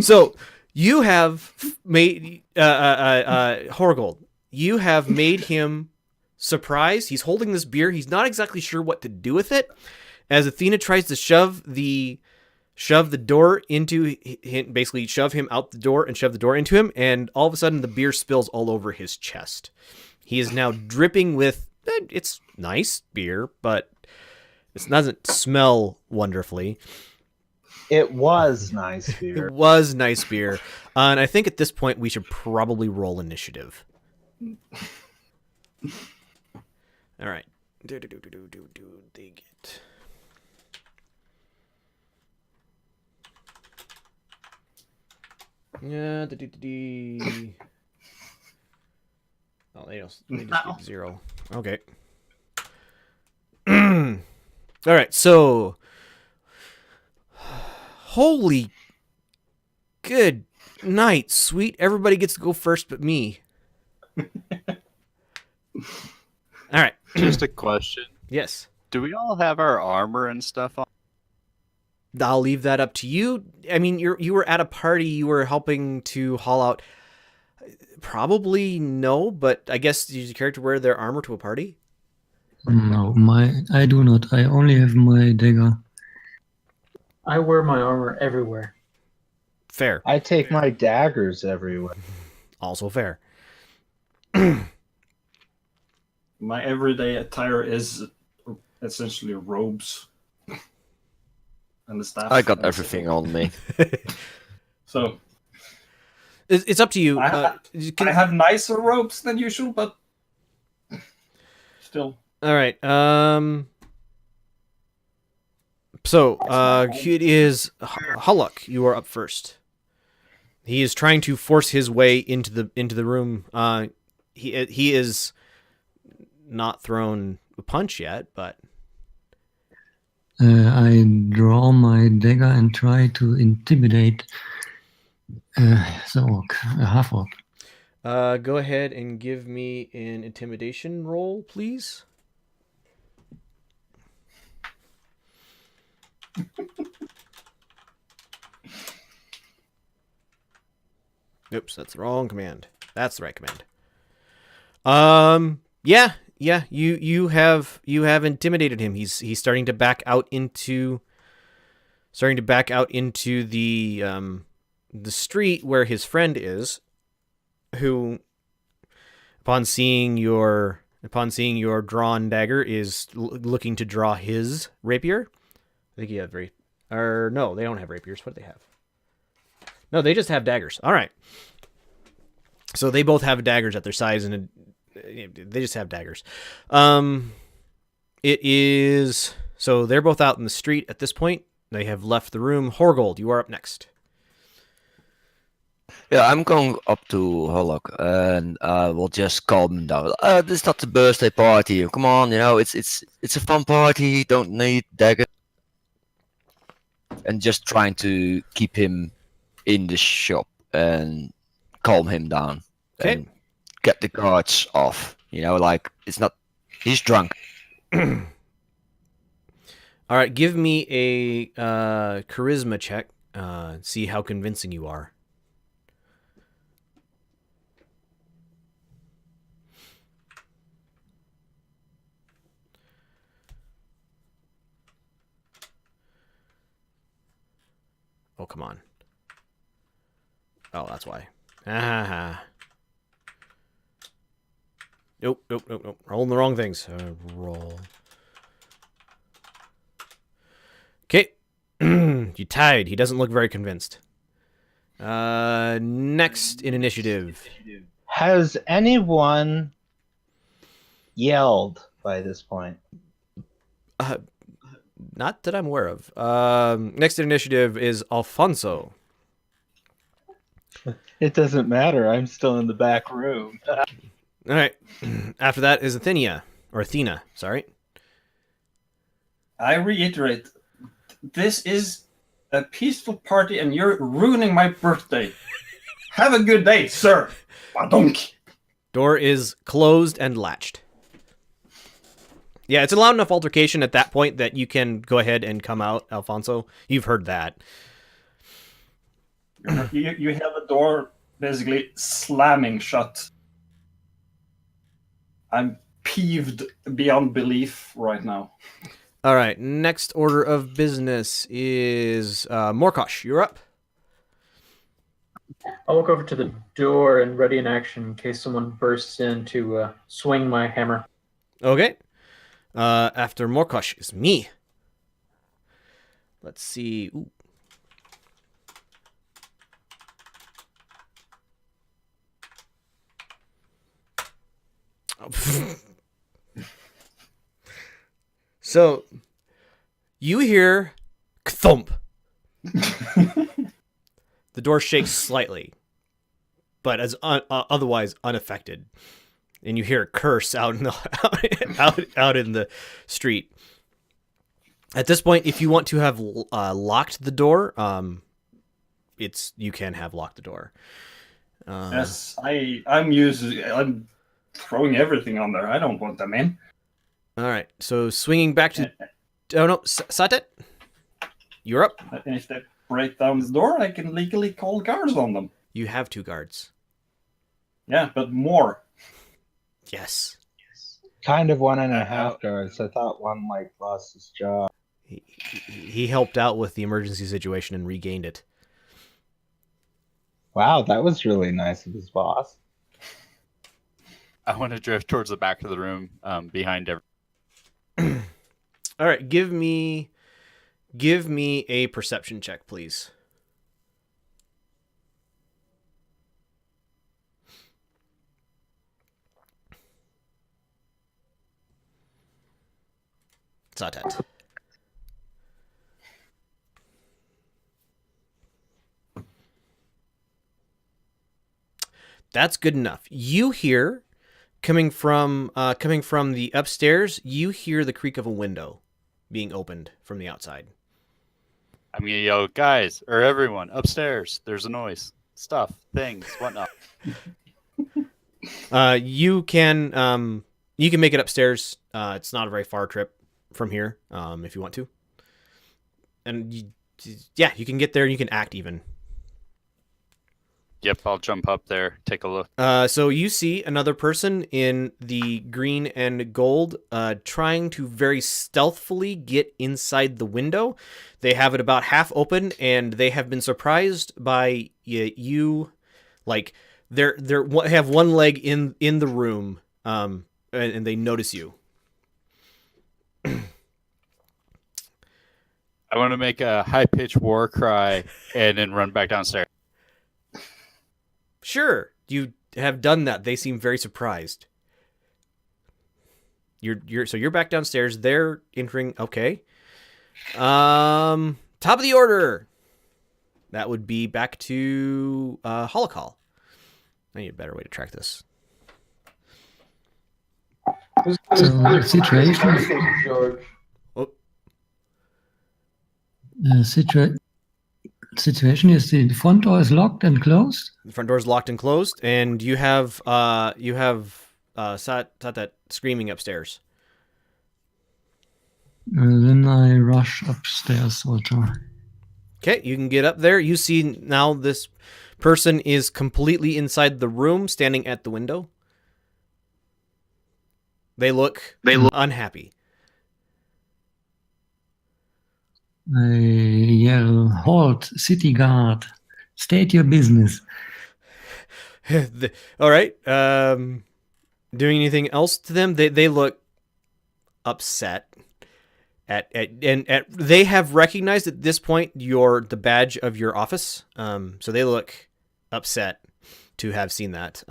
So you have made Horgold. You have made him surprised. He's holding this beer. He's not exactly sure what to do with it. As Athena tries to shove the door into him, basically shove him out the door and shove the door into him, and all of a sudden the beer spills all over his chest. He is now dripping with. It's nice beer, but it doesn't smell wonderfully. It was nice beer. It was nice beer. And I think at this point we should probably roll initiative. All right. They get. Yeah. Oh, they just get 0. Okay. All right. So. Holy good night, sweet. Everybody gets to go first but me. All right. Just a question. Yes. Do we all have our armor and stuff on? I'll leave that up to you. I mean, you were at a party. You were helping to haul out. Probably no, but I guess does your character wear their armor to a party? No, I do not. I only have my dagger. I wear my armor everywhere. Fair. I take my daggers everywhere. Also fair. My everyday attire is essentially robes. And the staff. I got everything on me. So It's up to you. I have nicer robes than usual, but still. All right. So, it is Hullock. You are up first. He is trying to force his way into the room. He is not thrown a punch yet, but I draw my dagger and try to intimidate the orc, a half orc. go ahead and give me an intimidation roll, please. Oops, that's the wrong command. That's the right command. Yeah. You have intimidated him. He's starting to back out into the street where his friend is, who, upon seeing your drawn dagger, is looking to draw his rapier. I think you have no, they don't have rapiers. What do they have? No, they just have daggers. All right. So they both have daggers at their sides, and they just have daggers. It is so they're both out in the street at this point. They have left the room. Horgold, you are up next. Yeah, I'm going up to Hollock and we'll just calm him down. This is not the birthday party. Come on, it's a fun party. Don't need daggers. And just trying to keep him in the shop and calm him down. Okay. And get the guards off. You know, like it's not. He's drunk. All right, give me a charisma check. See how convincing you are. Oh, come on. Oh, that's why. Ah. Nope. Rolling the wrong things. Roll. Okay. You tied. He doesn't look very convinced. Next in initiative. Has anyone yelled by this point? Not that I'm aware of. Next in initiative is Alfonso. It doesn't matter. I'm still in the back room. All right. After that is Athena. Or Athena, sorry. I reiterate, this is a peaceful party and you're ruining my birthday. Have a good day, sir. Badunk. Door is closed and latched. Yeah, it's a loud enough altercation at that point that you can go ahead and come out, Alfonso. You've heard that. You have the door basically slamming shut. I'm peeved beyond belief right now. All right, next order of business is Morkosh. You're up. I'll walk over to the door and ready in action in case someone bursts in to swing my hammer. Okay. After Morkosh is me. Let's see. Ooh. So, you hear thump. The door shakes slightly, but as otherwise unaffected. And you hear a curse out in the out in the street. At this point, if you want to have locked the door, you can have locked the door. Yes, I'm throwing everything on there. I don't want them in. All right, so swinging back to... Oh, no, Satet, you're up. And if they break down the door, I can legally call guards on them. You have 2 guards. Yeah, but more. Yes. Kind of 1.5 guards. I thought one lost his job. He helped out with the emergency situation and regained it. Wow, that was really nice of his boss. I want to drift towards the back of the room, behind everyone. All right, give me a perception check, please. Satet. That's good enough. You hear coming from the upstairs, you hear the creak of a window being opened from the outside. I'm gonna yell, guys, or everyone upstairs. There's a noise, stuff, things, whatnot. You can make it upstairs. It's not a very far trip from here, if you want to. And you can get there and you can act even. Yep, I'll jump up there, take a look. So you see another person in the green and gold trying to very stealthily get inside the window. They have it about half open, and they have been surprised by you. Like, they have one leg in the room, and they notice you. I want to make a high-pitched war cry and then run back downstairs. Sure, you have done that. They seem very surprised. You're back downstairs. They're entering. Okay. Top of the order. That would be back to Holocall. I need a better way to track this. So situation. George. Oh. situation is the front door is locked and closed. The front door is locked and closed, and you have Sat screaming upstairs. Then I rush upstairs also. Okay, you can get up there. You see now this person is completely inside the room, standing at the window. They look unhappy. I yell, "Halt, city guard! State your business." All right. Doing anything else to them? They look upset. They have recognized at this point the badge of your office. So they look upset to have seen that.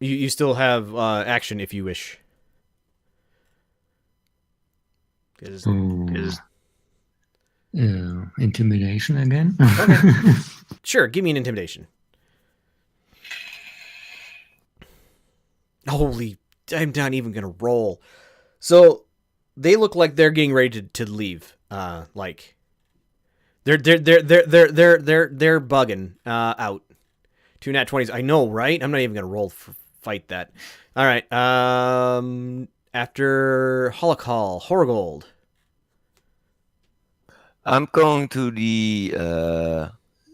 You still have action if you wish. Intimidation again. Okay. Sure, give me an intimidation. Holy, I'm not even gonna roll. So they look like they're getting ready to leave. Like they're bugging out. 2 nat 20s. I know, right? I'm not even gonna roll for fight that. All right. After Holocall, Horgold. I'm going to the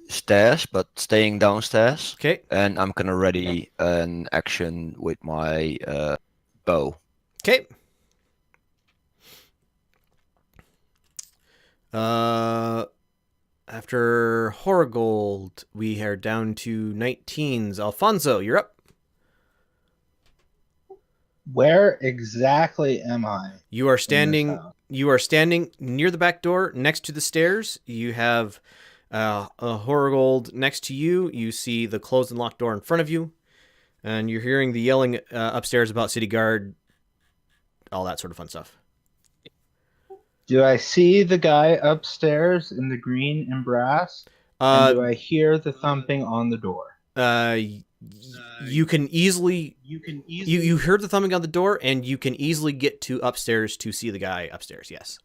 stairs, but staying downstairs. Okay. And I'm gonna ready an action with my bow. Okay. After Horgold, we are down to 19s. Alfonso, you're up. Where exactly am I? You are standing. You are standing near the back door, next to the stairs. You have a Horgold next to you. You see the closed and locked door in front of you, and you're hearing the yelling upstairs about city guard, all that sort of fun stuff. Do I see the guy upstairs in the green and brass? And do I hear the thumping on the door? You can easily you heard the thumping on the door, and you can easily get to upstairs to see the guy upstairs. Yes.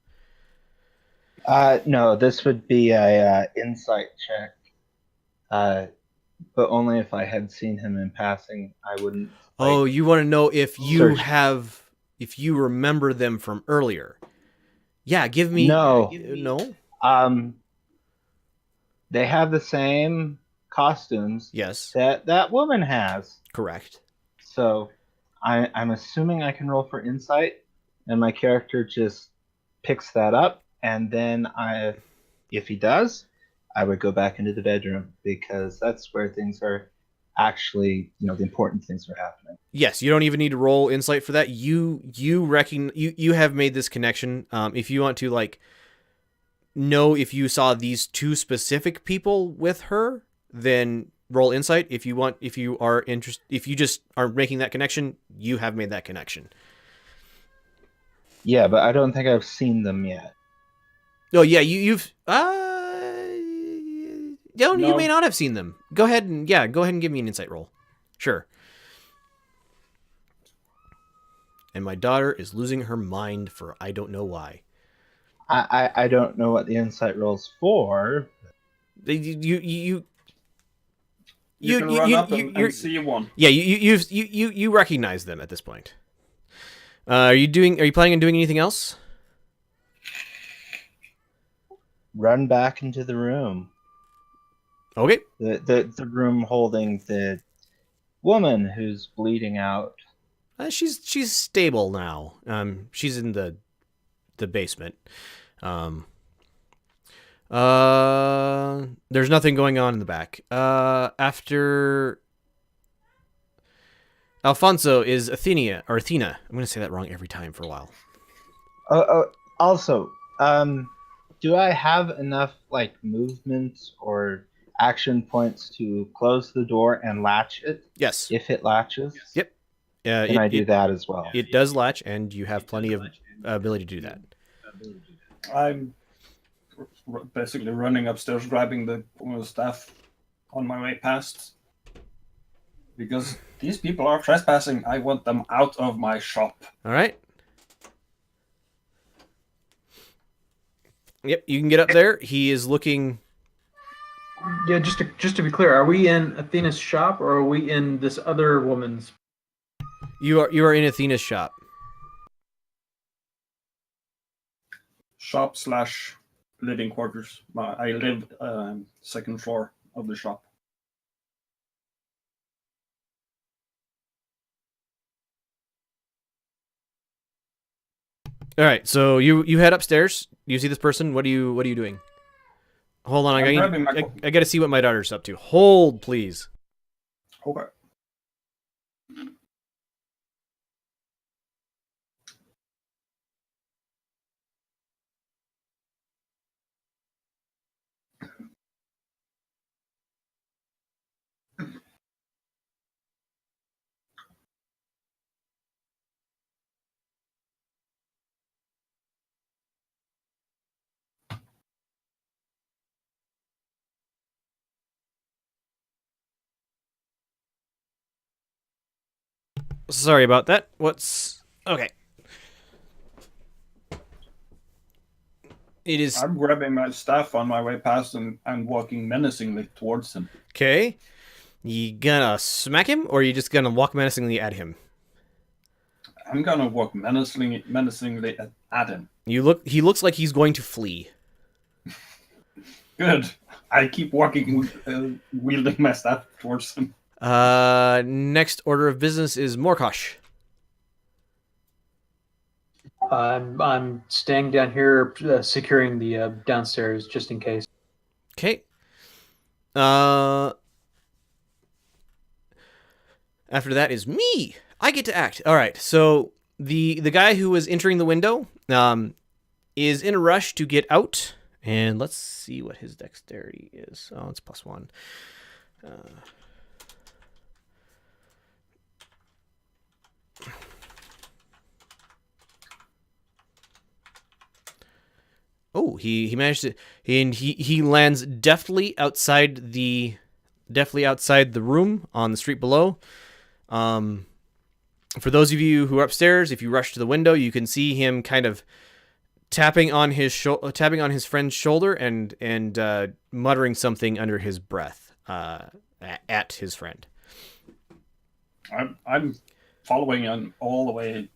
No, this would be a insight check. But only if I had seen him in passing. I wouldn't. Oh, you want to know if you remember them from earlier? Yeah, give me no. They have the same costumes. Yes. That woman has. Correct. So I'm assuming I can roll for insight, and my character just picks that up, and then if he does, I would go back into the bedroom, because that's where things are actually, the important things are happening. Yes, you don't even need to roll insight for that. You have made this connection. If you want to know if you saw these two specific people with her, then roll insight. If you are interested, if you just are making that connection, you have made that connection. Yeah, but I don't think I've seen them yet. Oh yeah, you've no, you may not have seen them. Go ahead and give me an insight roll. Sure. And my daughter is losing her mind for I don't know why. I don't know what the insight roll's for. You can run up and see one. Yeah, you recognize them at this point. Are you planning on doing anything else? Run back into the room. Okay. The room holding the woman who's bleeding out. She's stable now. She's in the basement. There's nothing going on in the back. After Alfonso is Athena. I'm going to say that wrong every time for a while. Also, do I have enough movement or action points to close the door and latch it? Yes. If it latches? Yep. Can I do that as well? It does latch, and you have plenty of ability to do that. I'm basically running upstairs, grabbing the staff on my way past. Because these people are trespassing. I want them out of my shop. All right. Yep, you can get up there. He is looking. Yeah, just to be clear, are we in Athena's shop or are we in this other woman's? You are in Athena's shop. Shop / living quarters. I live second floor of the shop. All right, so you head upstairs. You see this person. What are you doing? Hold on, I got to see what my daughter's up to. Hold, please. Okay. Sorry about that. What's okay? It is I'm grabbing my staff on my way past and walking menacingly towards him. okay. You gonna smack him, or you just gonna walk menacingly at him? I'm gonna walk menacingly at him. He looks like he's going to flee. Good. I keep walking, wielding my staff towards him. Next order of business is Morkosh. I'm staying down here, securing the downstairs just in case. Okay. After that is me. I get to act. All right. So the guy who was entering the window is in a rush to get out, and let's see what his dexterity is. Oh, it's +1. Oh, he managed to, and he lands deftly outside the room on the street below. For those of you who are upstairs, if you rush to the window, you can see him kind of tapping on his friend's shoulder and muttering something under his breath at his friend. I'm following him all the way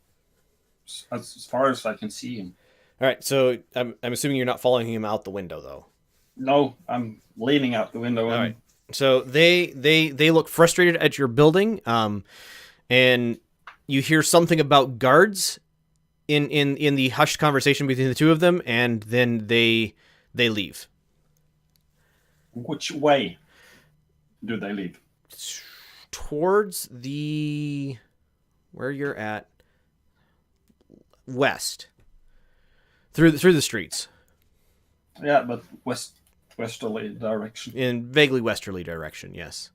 as far as I can see him. All right, so I'm assuming you're not following him out the window, though. No, I'm leaning out the window. All right. So they look frustrated at your building, and you hear something about guards in the hushed conversation between the two of them, and then they leave. Which way do they leave? Towards the where you're at, west. Through the streets. Yeah, but westerly direction. In vaguely westerly direction, yes.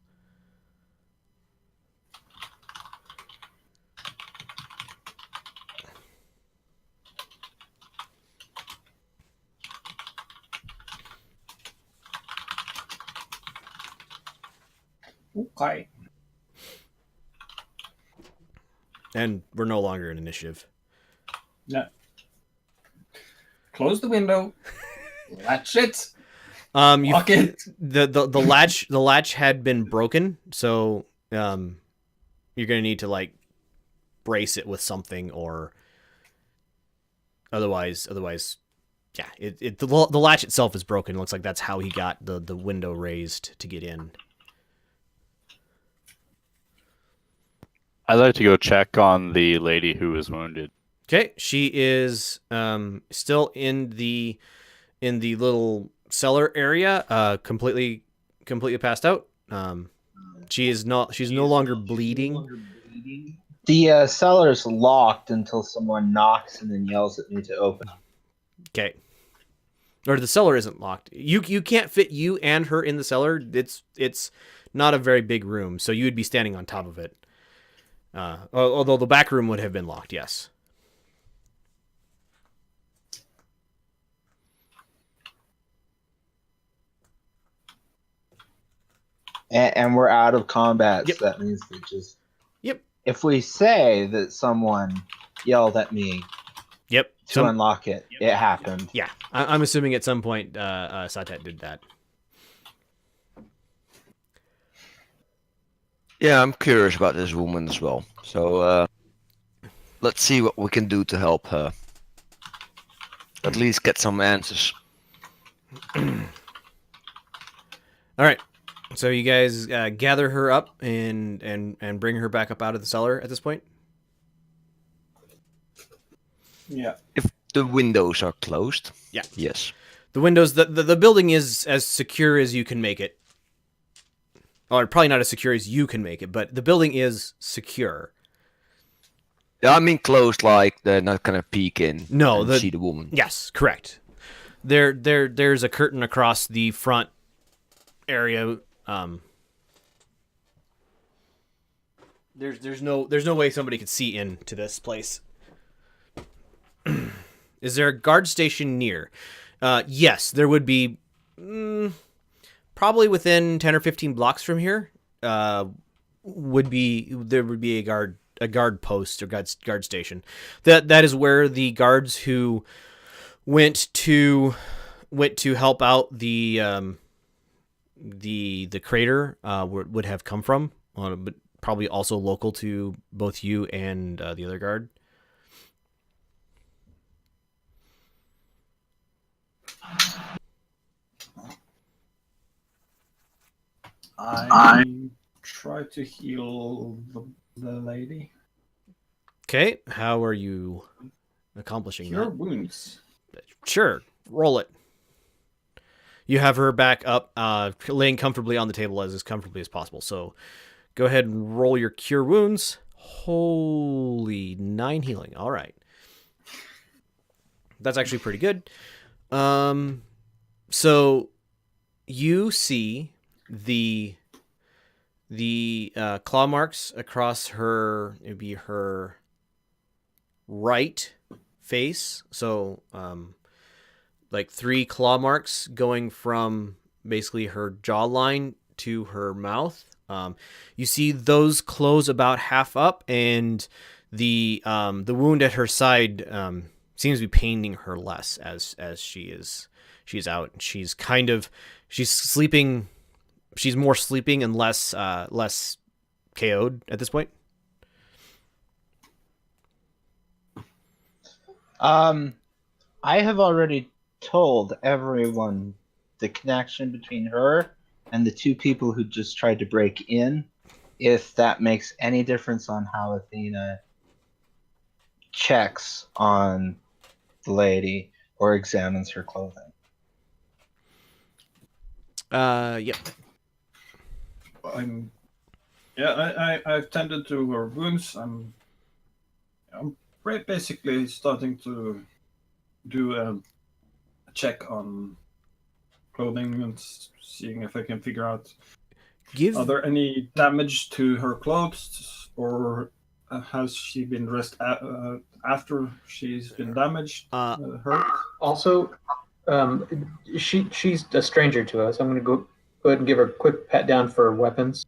Okay. And we're no longer in initiative. Yeah. Close the window. Latch it. Lock it. The latch had been broken, so you're gonna need to like brace it with something, or otherwise, yeah. The latch itself is broken. It looks like that's how he got the window raised to get in. I'd like to go check on the lady who was wounded. Okay, she is still in the little cellar area, completely passed out. She's no longer bleeding. The cellar's locked until someone knocks and then yells at me to open. Okay. Or the cellar isn't locked. You can't fit you and her in the cellar. It's not a very big room, so you would be standing on top of it. Although the back room would have been locked, yes. And we're out of combat, Yep. so that means that just... Yep. If we say that someone yelled at me Yep. to unlock it, it happened. Yeah. I'm assuming at some point Satet did that. Yeah, I'm curious about this woman as well. So let's see what we can do to help her. At least get some answers. All right. So you guys gather her up and bring her back up out of the cellar at this point? Yeah. If the windows are closed. Yeah. Yes. The windows, the building is as secure as you can make it. Or probably not as secure as you can make it, but the building is secure. Yeah, I mean closed, like they're not gonna peek in. No, and see the woman. Yes, correct. There's a curtain across the front area. There's no way somebody could see into this place. Is there a guard station near? Yes, there would be. Probably within 10 or 15 blocks from here. There would be a guard post or guard station. That is where the guards who went to help out the crater would have come from, but probably also local to both you and the other guard. I try to heal the lady. Okay, how are you accomplishing Cure that? wounds. Sure, roll it. You have her back up, laying comfortably on the table as comfortably as possible. So go ahead and roll your cure wounds. Holy, 9 healing. All right. That's actually pretty good. So you see the claw marks across her, it'd be her right face. So like 3 claw marks going from basically her jawline to her mouth. You see those close about half up, and the wound at her side seems to be paining her less as she's out. She's sleeping. She's more sleeping and less KO'd at this point. I have already told everyone the connection between her and the 2 people who just tried to break in, if that makes any difference on how Athena checks on the lady or examines her clothing. Yep. I've tended to her wounds. I'm basically starting to do a check on clothing and seeing if I can figure out are there any damage to her clothes, or has she been dressed after she's been damaged, hurt? Also, she's a stranger to us. I'm going to go ahead and give her a quick pat down for weapons.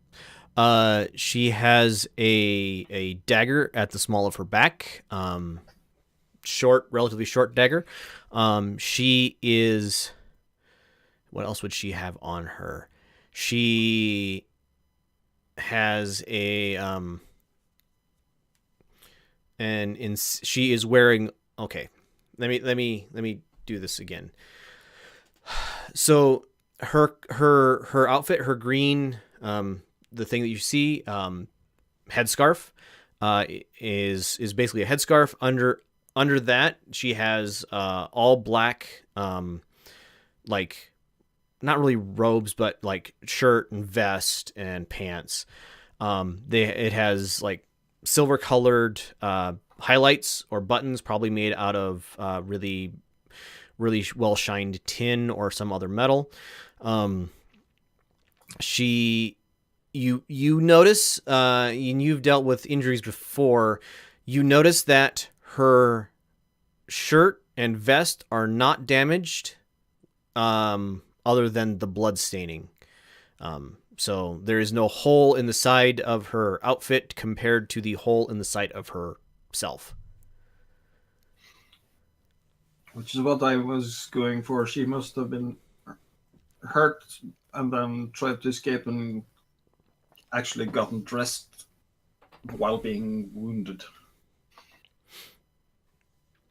She has a dagger at the small of her back. Relatively short dagger. She is. What else would she have on her? She has a she is wearing. Okay, let me do this again. So her outfit, her green, the thing that you see, headscarf, is basically a headscarf. Under that, she has all black, like not really robes, but like shirt and vest and pants. It has like silver colored highlights or buttons, probably made out of really well shined tin or some other metal. You notice, and you've dealt with injuries before, you notice that her shirt and vest are not damaged, other than the blood staining. So there is no hole in the side of her outfit compared to the hole in the side of herself. Which is what I was going for. She must have been hurt and then tried to escape and actually gotten dressed while being wounded.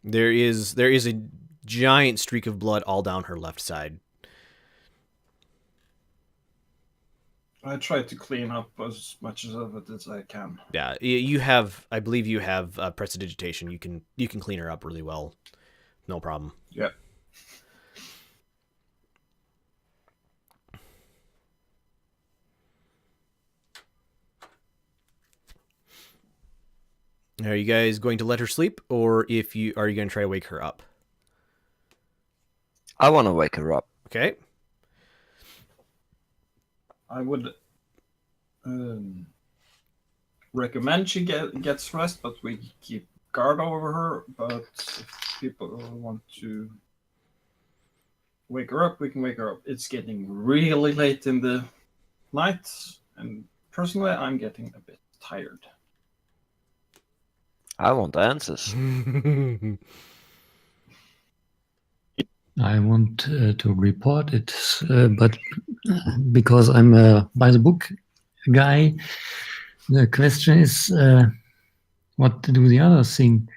There is a giant streak of blood all down her left side. I tried to clean up as much of it as I can. Yeah, you have. I believe you have prestidigitation. You can clean her up really well. No problem. Yeah. Are you guys going to let her sleep, or are you going to try to wake her up? I want to wake her up. Okay. I would recommend she gets rest, but we keep guard over her. But if people want to wake her up, we can wake her up. It's getting really late in the night, and personally, I'm getting a bit tired. I want answers. I want to report it, but because I'm a by the book guy, the question is what do the others think?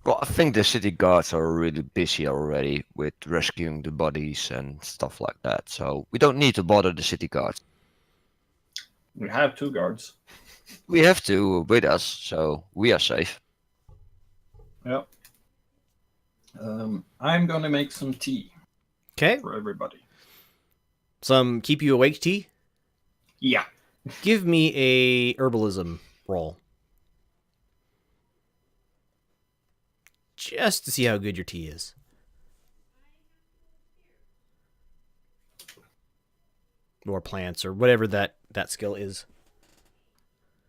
Well, I think the city guards are really busy already with rescuing the bodies and stuff like that, so we don't need to bother the city guards. We have 2 guards. We have to with us, so we are safe. Yep. I'm gonna make some tea Okay. for everybody. Some keep you awake tea. Yeah. Give me a herbalism roll. Just to see how good your tea is. Or plants, or whatever that skill is.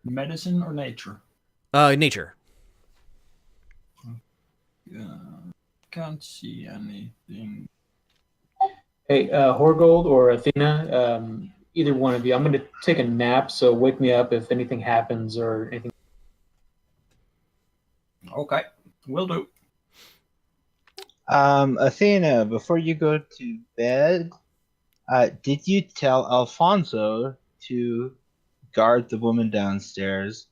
Medicine or nature? Nature. Can't see anything. Hey, Horgold or Athena, either one of you. I'm going to take a nap, so wake me up if anything happens or anything. Okay, will do. Athena, before you go to bed, did you tell Alfonso to guard the woman downstairs?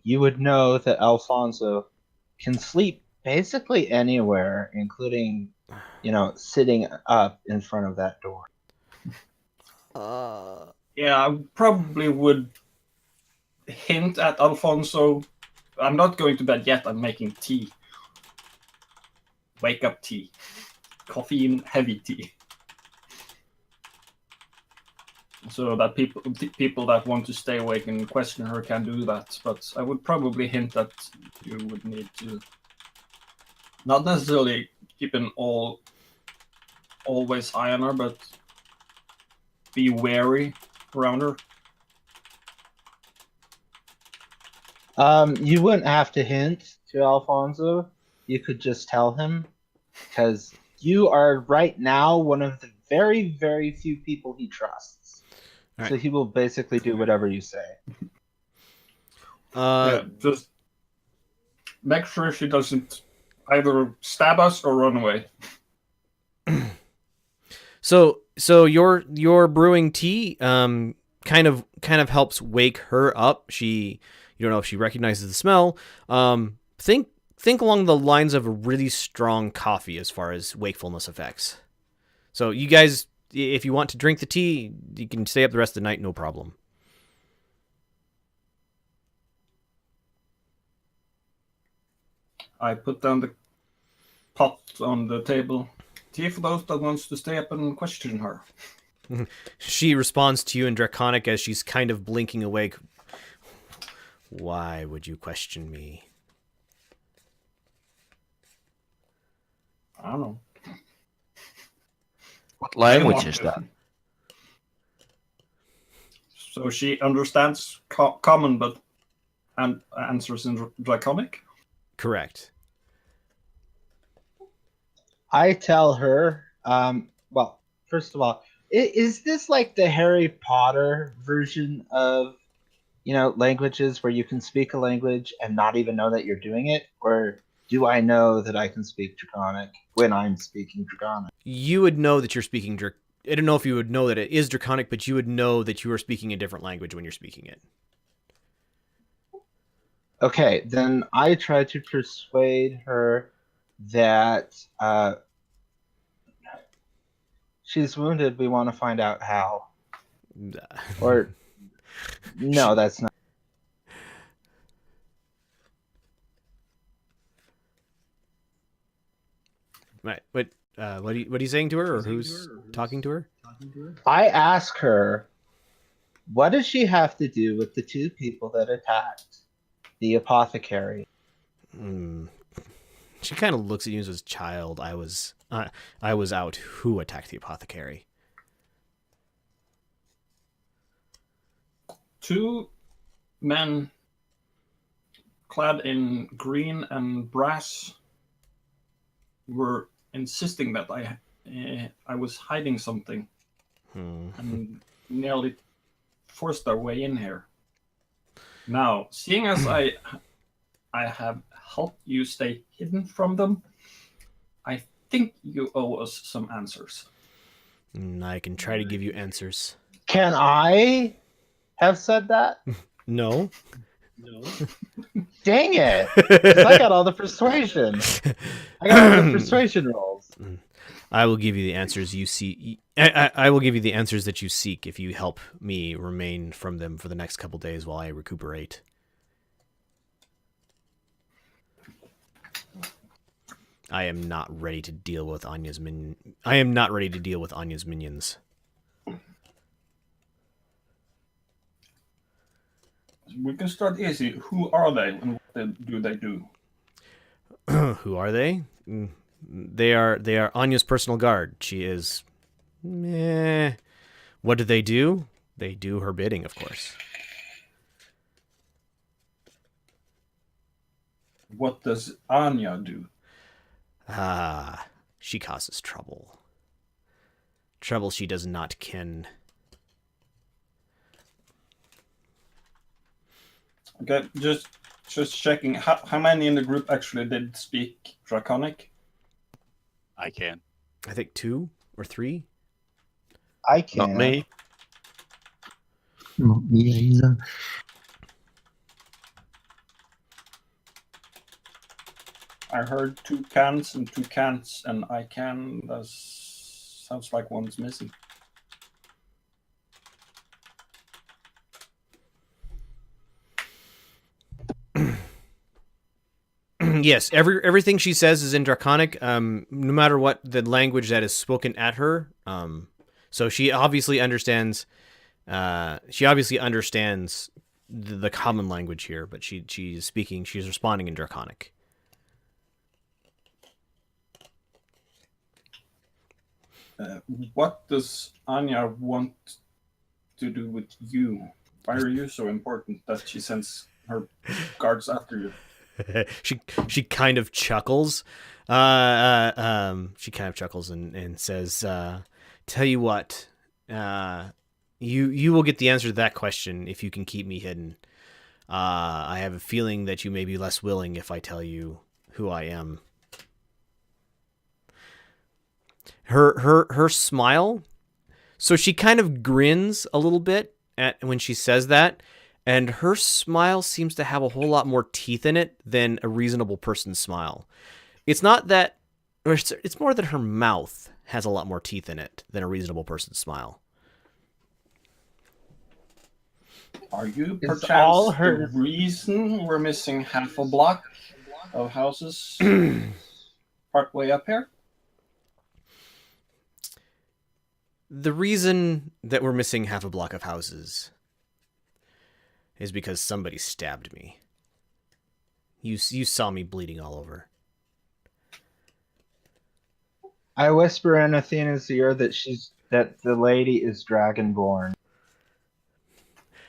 You would know that Alfonso can sleep basically anywhere, including, sitting up in front of that door. Yeah, I probably would hint at Alfonso. I'm not going to bed yet. I'm making tea. Wake up tea. Caffeine heavy tea. So that people that want to stay awake and question her can do that. But I would probably hint that you would need to not necessarily keep an always eye on her, but be wary around her. You wouldn't have to hint to Alfonso. You could just tell him, because you are right now one of the very, very few people he trusts. All So right. he will basically do whatever you say. Just make sure she doesn't either stab us or run away. So your brewing tea kind of helps wake her up. You don't know if she recognizes the smell. Think along the lines of a really strong coffee as far as wakefulness effects. So you guys, if you want to drink the tea, you can stay up the rest of the night, no problem. I put down the pot on the table. Tea for those that wants to stay up and question her. She responds to you in Draconic as she's kind of blinking awake. Why would you question me? I don't know. What language is that? So she understands common, but answers in Draconic? Correct. I tell her, well, first of all, Is this like the Harry Potter version of, languages where you can speak a language and not even know that you're doing it? Or do I know that I can speak Draconic when I'm speaking Draconic? You would know that you're speaking I don't know if you would know that it is Draconic, but you would know that you are speaking a different language when you're speaking it. Okay, then I try to persuade her that she's wounded. We want to find out how. Or no, that's not. Right. What are you saying to her, or who's talking to her? I ask her, what does she have to do with the two people that attacked the apothecary? She kind of looks at you as a child. I was out. Who attacked the apothecary? Two men clad in green and brass were insisting that I was hiding something, and nearly forced their way in here. Now, seeing as I have helped you stay hidden from them, I think you owe us some answers. I can try to give you answers. Can I have said that? No. Dang it! 'Cause I got all the persuasion. I got all the persuasion rolls. I will give you the answers you see. I will give you the answers that you seek if you help me remain from them for the next couple days while I recuperate. I am not ready to deal with Anya's I am not ready to deal with Anya's minions. We can start easy. Who are they, and what do they do? Who are they? They are Anya's personal guard. She is. What do? They do her bidding, of course. What does Anya do? She causes trouble. Trouble she does not ken. Okay, just checking. How many in the group actually did speak Draconic? I can. I think 2 or 3. I can't. Not me. Not me either. I heard 2 cans and 2 cans, and I can. That sounds like one's missing. Yes, everything she says is in Draconic, no matter what the language that is spoken at her. So she obviously understands. She obviously understands the common language here, but she's speaking. She's responding in Draconic. What does Anya want to do with you? Why are you so important that she sends her guards after you? She kind of chuckles. She kind of chuckles and says, "Tell you what, you will get the answer to that question if you can keep me hidden. I have a feeling that you may be less willing if I tell you who I am." Her smile. So she kind of grins a little bit when she says that. And her smile seems to have a whole lot more teeth in it than a reasonable person's smile. It's not that, or it's more that her mouth has a lot more teeth in it than a reasonable person's smile. Are you It's perchance all her- the reason we're missing half a block of houses partway up here? The reason that we're missing half a block of houses is because somebody stabbed me. You saw me bleeding all over. I whisper in Athena's ear that the lady is dragonborn.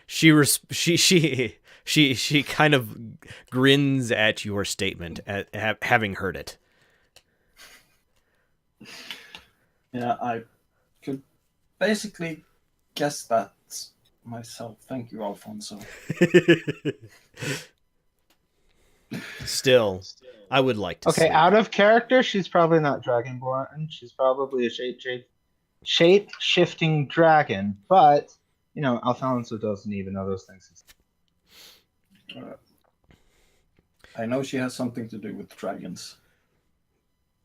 She kind of grins at your statement at having heard it. Yeah, I could basically guessed that myself. Thank you, Alfonso. Still, I would like to Okay, sleep. out of character, she's probably not Dragonborn. She's probably a shape-shifting dragon. But, you know, Alfonso doesn't even know those things. I know she has something to do with dragons.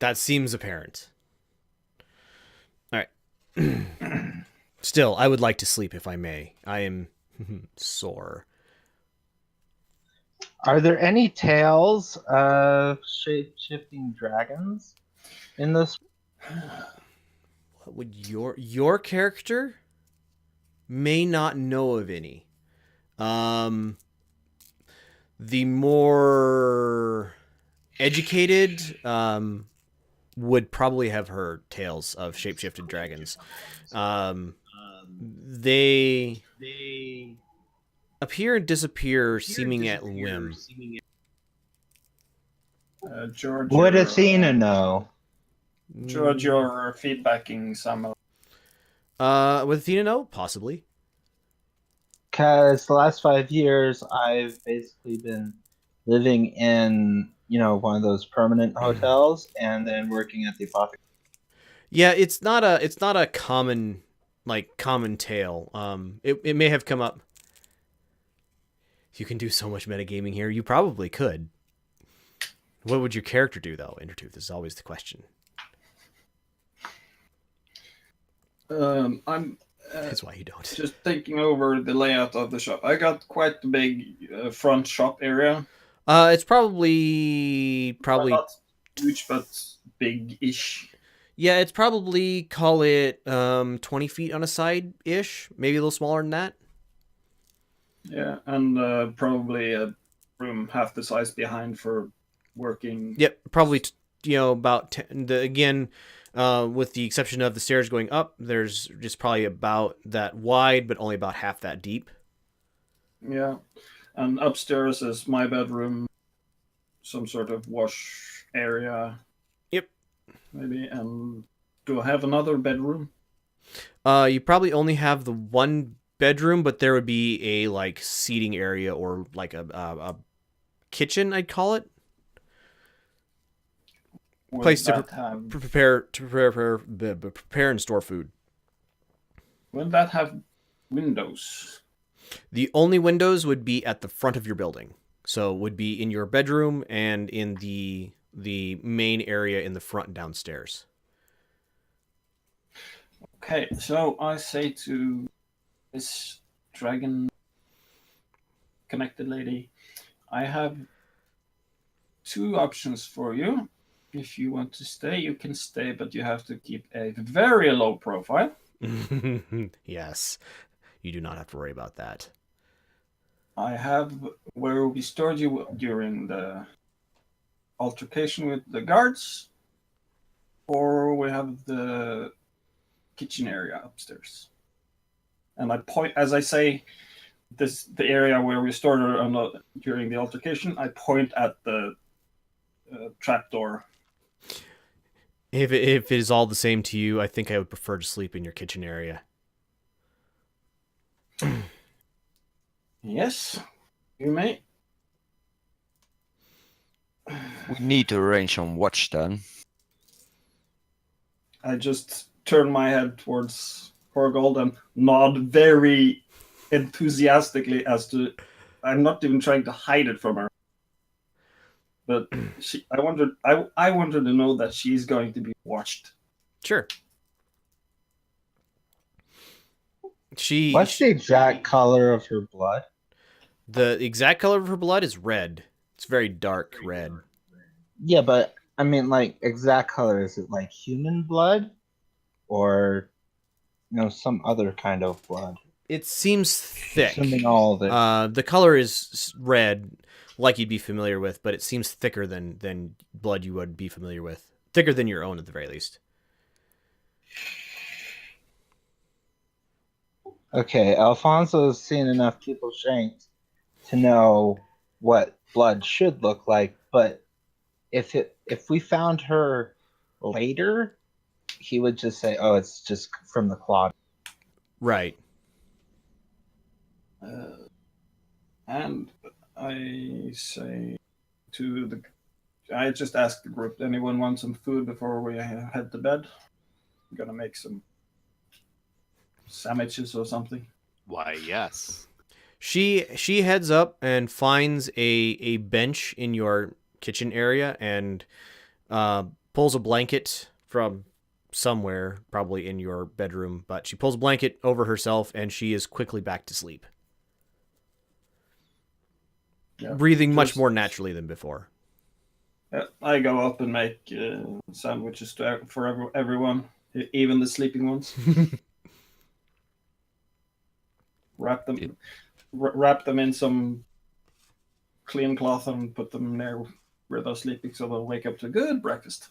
That seems apparent. All right. Still, I would like to sleep if I may. I am sore. Are there any tales of shape-shifting dragons in this? What would your character may not know of any? The more educated would probably have heard tales of shapeshifted dragons. They appear and disappear seeming at whim. George, Would Athena know? George, you're feedbacking some of. With Athena, no, possibly. Because the last 5 years, I've basically been living in, you know, one of those permanent hotels, and then working at the apothecary. Yeah, it's not a common tale. It may have come up. You can do so much metagaming here. You probably could. What would your character do, though? Intertooth is always the question. I'm That's why you don't. just thinking over the layout of the shop. I got quite a big front shop area. It's probably Not huge, but big-ish. yeah. It's probably, call it 20 feet on a side ish, maybe a little smaller than that. Yeah, and probably a room half the size behind for working. Yep, probably about 10, again. With the exception of the stairs going up, there's just probably about that wide, but only about half that deep. Yeah, and upstairs is my bedroom, some sort of wash area. Yep. Maybe, and do I have another bedroom? You probably only have the one bedroom, but there would be a seating area or like a kitchen, I'd call it. Place to prepare and store food. Will that have windows? The only windows would be at the front of your building, so would be in your bedroom and in the main area in the front downstairs. Okay, so I say to this dragon connected lady, I have 2 options for you. If you want to stay, you can stay, but you have to keep a very low profile. Yes, you do not have to worry about that. I have where we stored you during the altercation with the guards, or we have the kitchen area upstairs. And I point, as I say, the area where we stored her during the altercation, I point at the trapdoor. If it is all the same to you, I think I would prefer to sleep in your kitchen area. Yes, you may. We need to arrange some watch then. I just turn my head towards Horgold and nod very enthusiastically as to I'm not even trying to hide it from her. But I wanted to know that she's going to be watched. Sure. What's the exact color of her blood? The exact color of her blood is red. It's very dark red. Yeah, but I mean, like, exact color. Is it like human blood, or some other kind of blood? It seems thick. Assuming all of it. The color is red, like you'd be familiar with, but it seems thicker than blood you would be familiar with. Thicker than your own, at the very least. Okay, Alfonso's seen enough people shanked to know what blood should look like, but if we found her later, he would just say, "Oh, it's just from the clot." Right. And I say I just ask the group, anyone want some food before we head to bed? I'm gonna make some sandwiches or something. Why, yes. She heads up and finds a bench in your kitchen area and pulls a blanket from somewhere, probably in your bedroom, but she pulls a blanket over herself and she is quickly back to sleep. Yeah, Breathing much more naturally than before. I go up and make sandwiches for everyone, even the sleeping ones. Wrap them in some clean cloth and put them near where they're sleeping so they'll wake up to a good breakfast.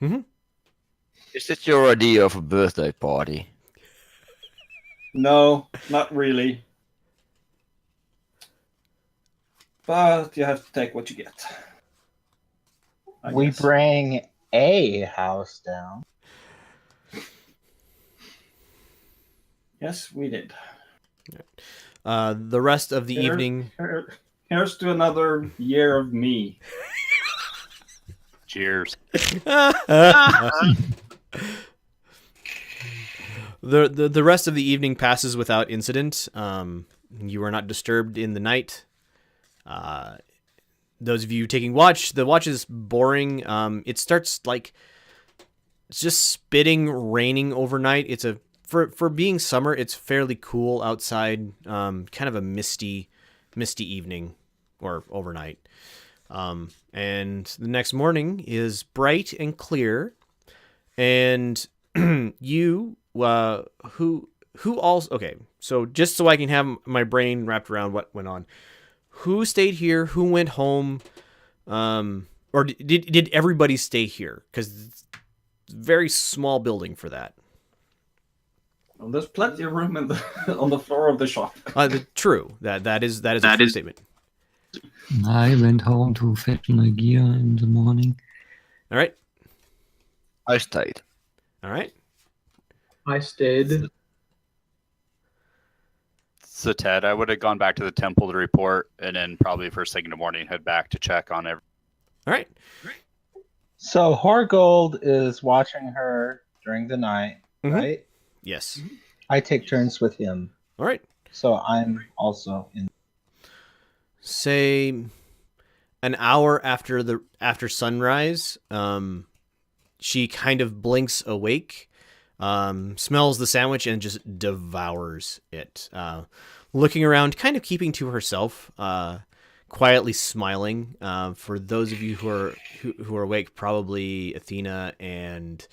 Mm-hmm. Is it your idea of a birthday party? No, not really. But you have to take what you get. We guess. bring a house down. Yes, we did. The rest of the evening... Here's to another year of me. Cheers. The rest of the evening passes without incident. You are not disturbed in the night. Those of you taking watch, the watch is boring. It starts like it's just spitting, raining overnight. It's for being summer, it's fairly cool outside. Kind of a misty evening or overnight. And the next morning is bright and clear, and you who also okay. So just so I can have my brain wrapped around what went on. Who stayed here? Who went home? Or did everybody stay here? Because it's a very small building for that. Well, there's plenty of room on the floor of the shop. True. That is a true statement. I went home to fetch my gear in the morning. All right. I stayed. All right. I stayed. So Ted, I would have gone back to the temple to report, and then probably first thing in the morning head back to check on everything. All right. So Horgold is watching her during the night, Mhm. right? Yes. I take turns with him. All right. So I'm also in. Say an hour after sunrise, she kind of blinks awake, smells the sandwich and just devours it. Looking around, kind of keeping to herself, quietly smiling. For those of you who are awake, probably Athena and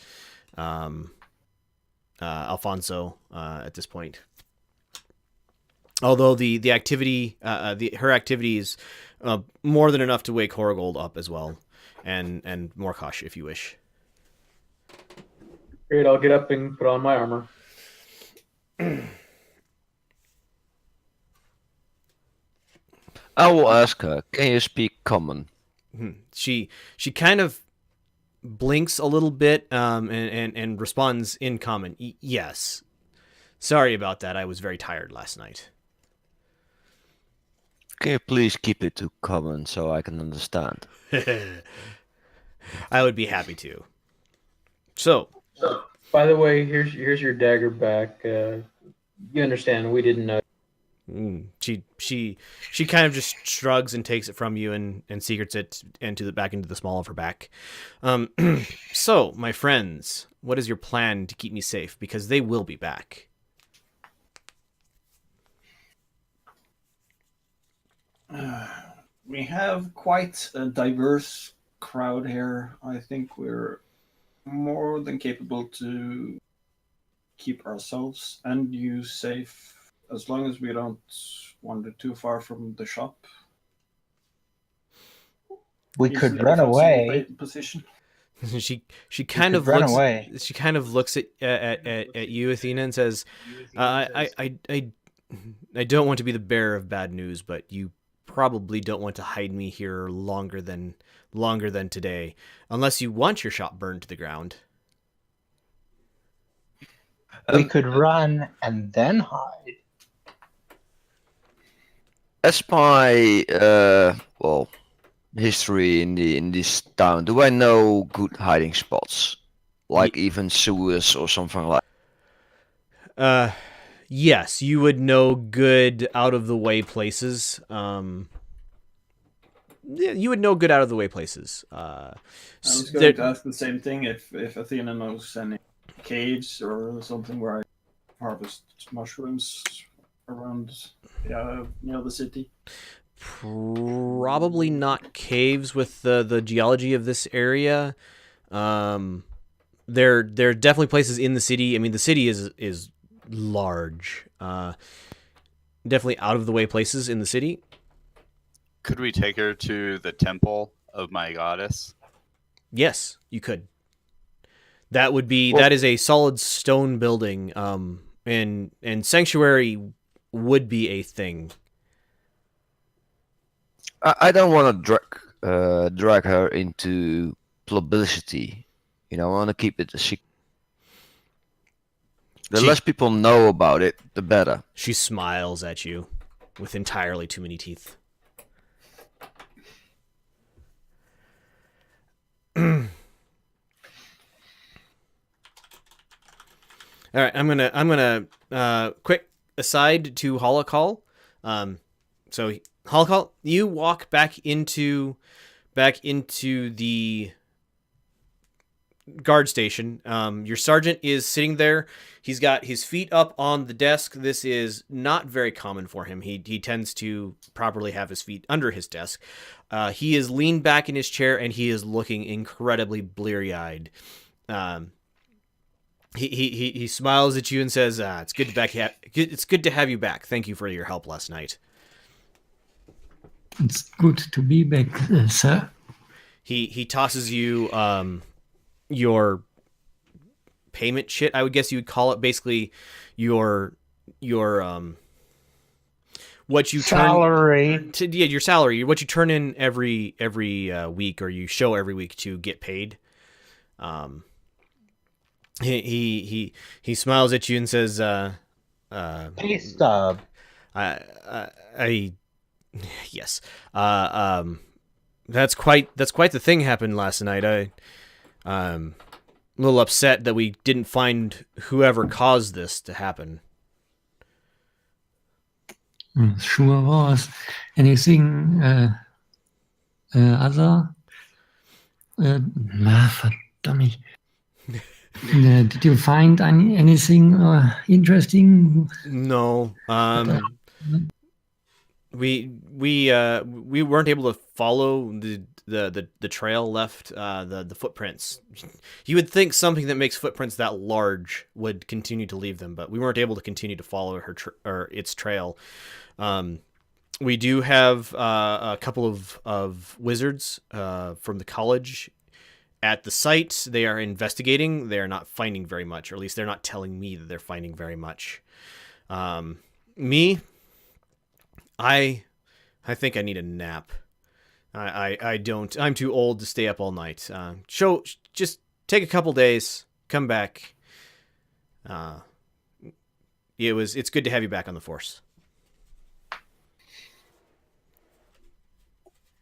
Alfonso at this point. Although the activity, her activity is more than enough to wake Horgold up as well, and Morkosh if you wish. Great, I'll get up and put on my armor. I will ask her, can you speak common? She kind of blinks a little bit and responds in common. Yes. Sorry about that. I was very tired last night. Can you please keep it to common so I can understand? I would be happy to. So, By the way, here's your dagger back. You understand? We didn't know. she kind of just shrugs and takes it from you and secrets it back into the small of her back. So, my friends, what is your plan to keep me safe? Because they will be back. We have quite a diverse crowd here. I think we're more than capable to keep ourselves and you safe as long as we don't wander too far from the shop. We could Easily run defensible away. Position. She kind of run looks away. She kind of looks at you, Athena, and says, I don't want to be the bearer of bad news, but you probably don't want to hide me here longer than today, unless you want your shop burned to the ground. We could run and then hide. As my history in this town, do I know good hiding spots, like even sewers or something like? Yes, you would know good out of the way places. Yeah, you would know good out of the way places. I was going to ask the same thing if Athena knows any caves or something where I harvest mushrooms around near the city. Probably not caves with the geology of this area. There are definitely places in the city. I mean, the city is large. Definitely out of the way places in the city. Could we take her to the temple of my goddess? Yes, you could. That is a solid stone building. And sanctuary would be a thing. I don't want to drag her into publicity. I want to keep it a secret. The less people know about it, the better. She smiles at you with entirely too many teeth. All right, I'm gonna quick aside to Holocall. So Holocall, you walk back into the guard station. Your sergeant is sitting there. He's got his feet up on the desk. This is not very common for him. He tends to properly have his feet under his desk. He is leaned back in his chair and he is looking incredibly bleary-eyed. He smiles at you and says, "It's good to have you back. Thank you for your help last night." It's good to be back, sir. He tosses you your payment shit. I would guess you would call it basically your what you salary. Your salary, what you turn in every week, or you show every week to get paid. He smiles at you and says, "Pay stub." Yes. That's quite the thing happened last night. I'm a little upset that we didn't find whoever caused this to happen. Sure was. Anything other? Verdammt. Did you find anything interesting? No. We weren't able to follow the trail left, the footprints. You would think something that makes footprints that large would continue to leave them, but we weren't able to continue to follow its trail. We do have a couple of wizards from the college at the site. They are investigating. They are not finding very much, or at least they're not telling me that they're finding very much. Me, I think I need a nap. I don't. I'm too old to stay up all night. Just take a couple days, come back. It's good to have you back on the force.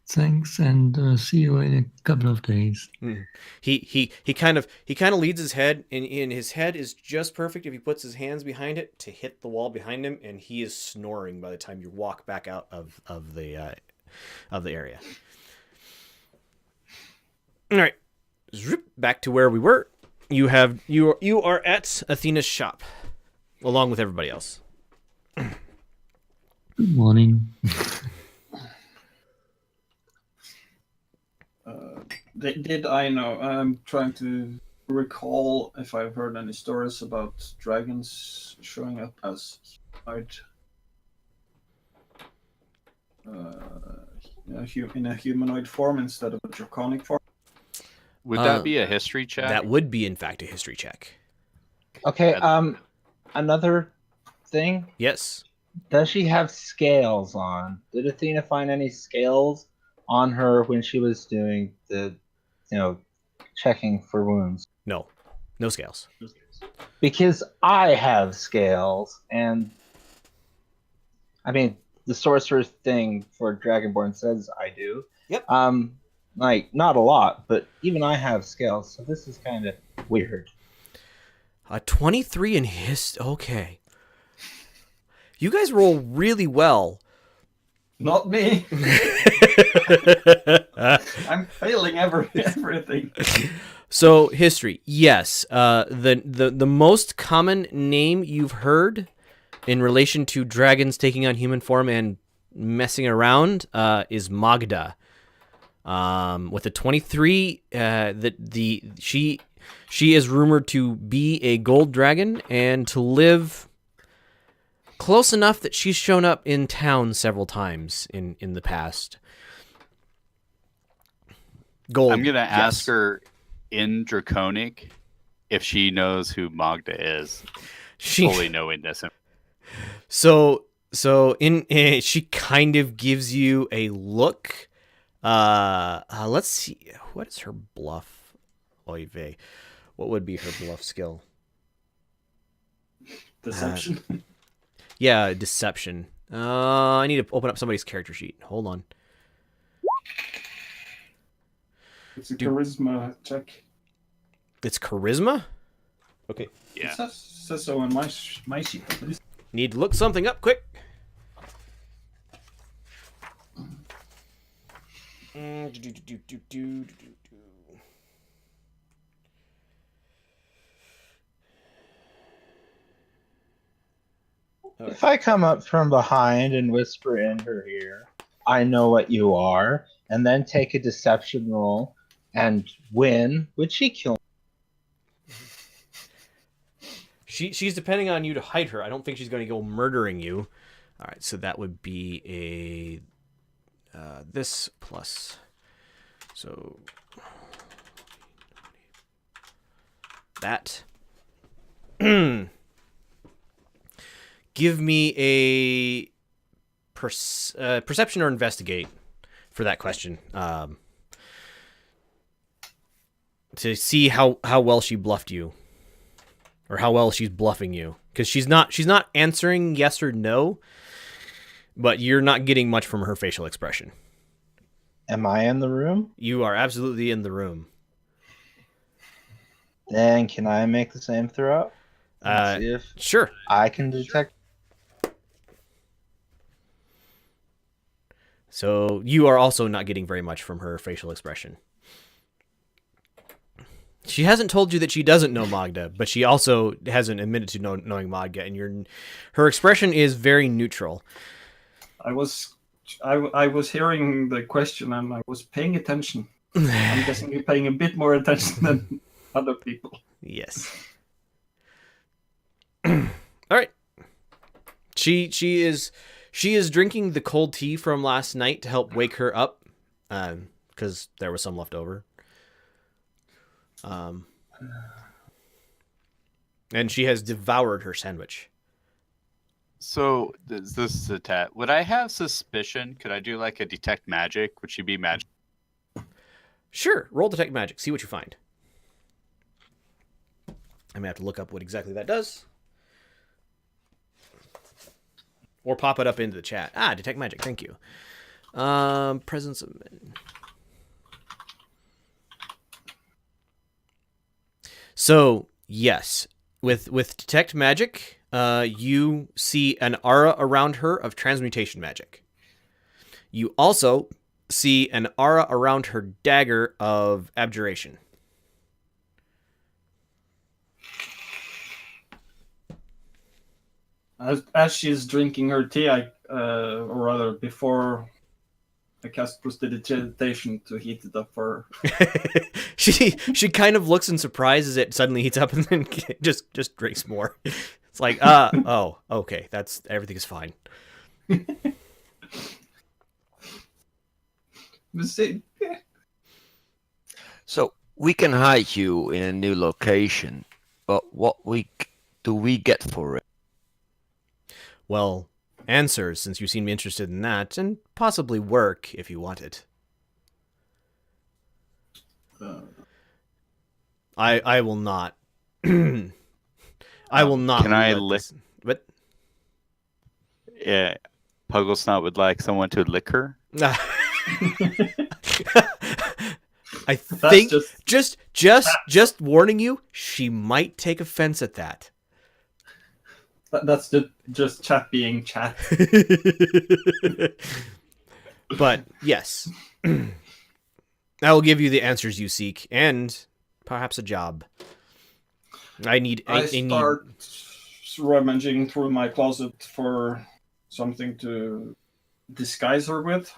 Thanks, and see you in a couple of days. He kind of leads his head, and his head is just perfect if he puts his hands behind it to hit the wall behind him, and he is snoring by the time you walk back out of the area. All right, back to where we were. You are at Athena's shop, along with everybody else. Good morning. Did I know? I'm trying to recall if I've heard any stories about dragons showing up as in a humanoid form instead of a draconic form. Would that be a history check? That would be, in fact, a history check. Okay. Another thing. Yes. Does she have scales on? Did Athena find any scales on her when she was doing the, checking for wounds? No scales. Because I have scales, and I mean the sorcerer thing for Dragonborn says I do. Yep. Like not a lot, but even I have scales, so this is kind of weird. 23 in okay. You guys roll really well. Not me. I'm failing everything. So history, yes. The most common name you've heard in relation to dragons taking on human form and messing around is Magda. With a 23, she is rumored to be a gold dragon and to live close enough that she's shown up in town several times in the past. Gold. I'm gonna ask yes. her in Draconic if she knows who Magda is, She fully knowing this. so she kind of gives you a look. Let's see. What is her bluff? Oy vey. What would be her bluff skill? Deception. Yeah, deception. I need to open up somebody's character sheet. Hold on. It's a charisma check. It's charisma? Okay. Yeah. It says so on my sheet at least. Need to look something up quick. If I come up from behind and whisper in her ear, I know what you are, and then take a deception roll and win, would she kill me? She's depending on you to hide her. I don't think she's going to go murdering you. All right, so that would be a this plus. So that. Give me a perception or investigate for that question. To see how well she bluffed you. Or how well she's bluffing you, because she's not answering yes or no, but you're not getting much from her facial expression. Am I in the room? You are absolutely in the room. Then can I make the same throw? See if Sure. I can detect. So you are also not getting very much from her facial expression. She hasn't told you that she doesn't know Magda, but she also hasn't admitted to knowing Magda, and her expression is very neutral. I was hearing the question and I was paying attention. I'm guessing you're paying a bit more attention than other people. Yes. All right. She is drinking the cold tea from last night to help wake her up, because there was some left over. And she has devoured her sandwich. So this is a tat. Would I have suspicion? Could I do like a detect magic? Would she be magic? Sure. Roll detect magic. See what you find. I'm gonna have to look up what exactly that does. Or pop it up into the chat. Detect magic. Thank you. Presence of... So, yes. With detect magic, you see an aura around her of transmutation magic. You also see an aura around her dagger of abjuration. As she's drinking her tea, or rather before I cast prestidigitation to heat it up for her. She kind of looks in surprise as it suddenly heats up and then just drinks more. It's like, oh, okay, everything is fine. So we can hide you in a new location, but what do we get for it? Well, answers, since you seem interested in that, and possibly work if you want it. I will not I will not. Can I let lick? this- But Yeah, Pugglesnot would like someone to lick her. I think just- just warning you, she might take offense at that. That's just chat being chat. But yes, I will give you the answers you seek and perhaps a job. I need. I start rummaging through my closet for something to disguise her with.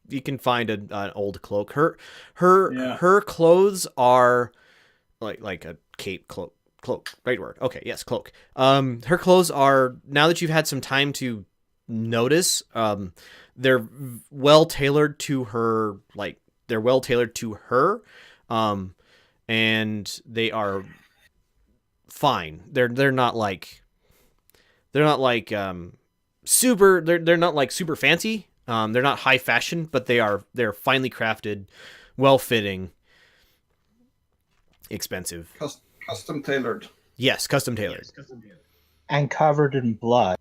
You can find an old cloak. Her Yeah. her clothes are like a cape cloak. Right word. Okay, yes, cloak. Her clothes are, now that you've had some time to notice, they're well tailored to her. Like, they're well tailored to her, and they are fine. They're not like super. They're not like super fancy. They're not high fashion, but they're finely crafted, well fitting, expensive. Custom tailored. Yes, custom tailored. And covered in blood.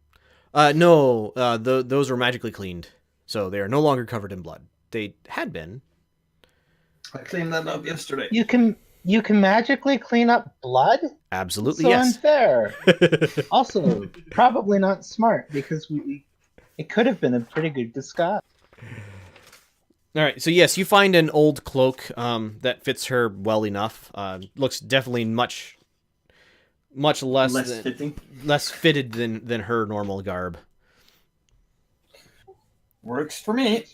No, those were magically cleaned, so they are no longer covered in blood. They had been. I cleaned that up yesterday. You can magically clean up blood? Absolutely, So yes. unfair. Also, probably not smart because it could have been a pretty good disguise. All right, so yes, you find an old cloak that fits her well enough. Looks definitely much less fitted than her normal garb. Works for me.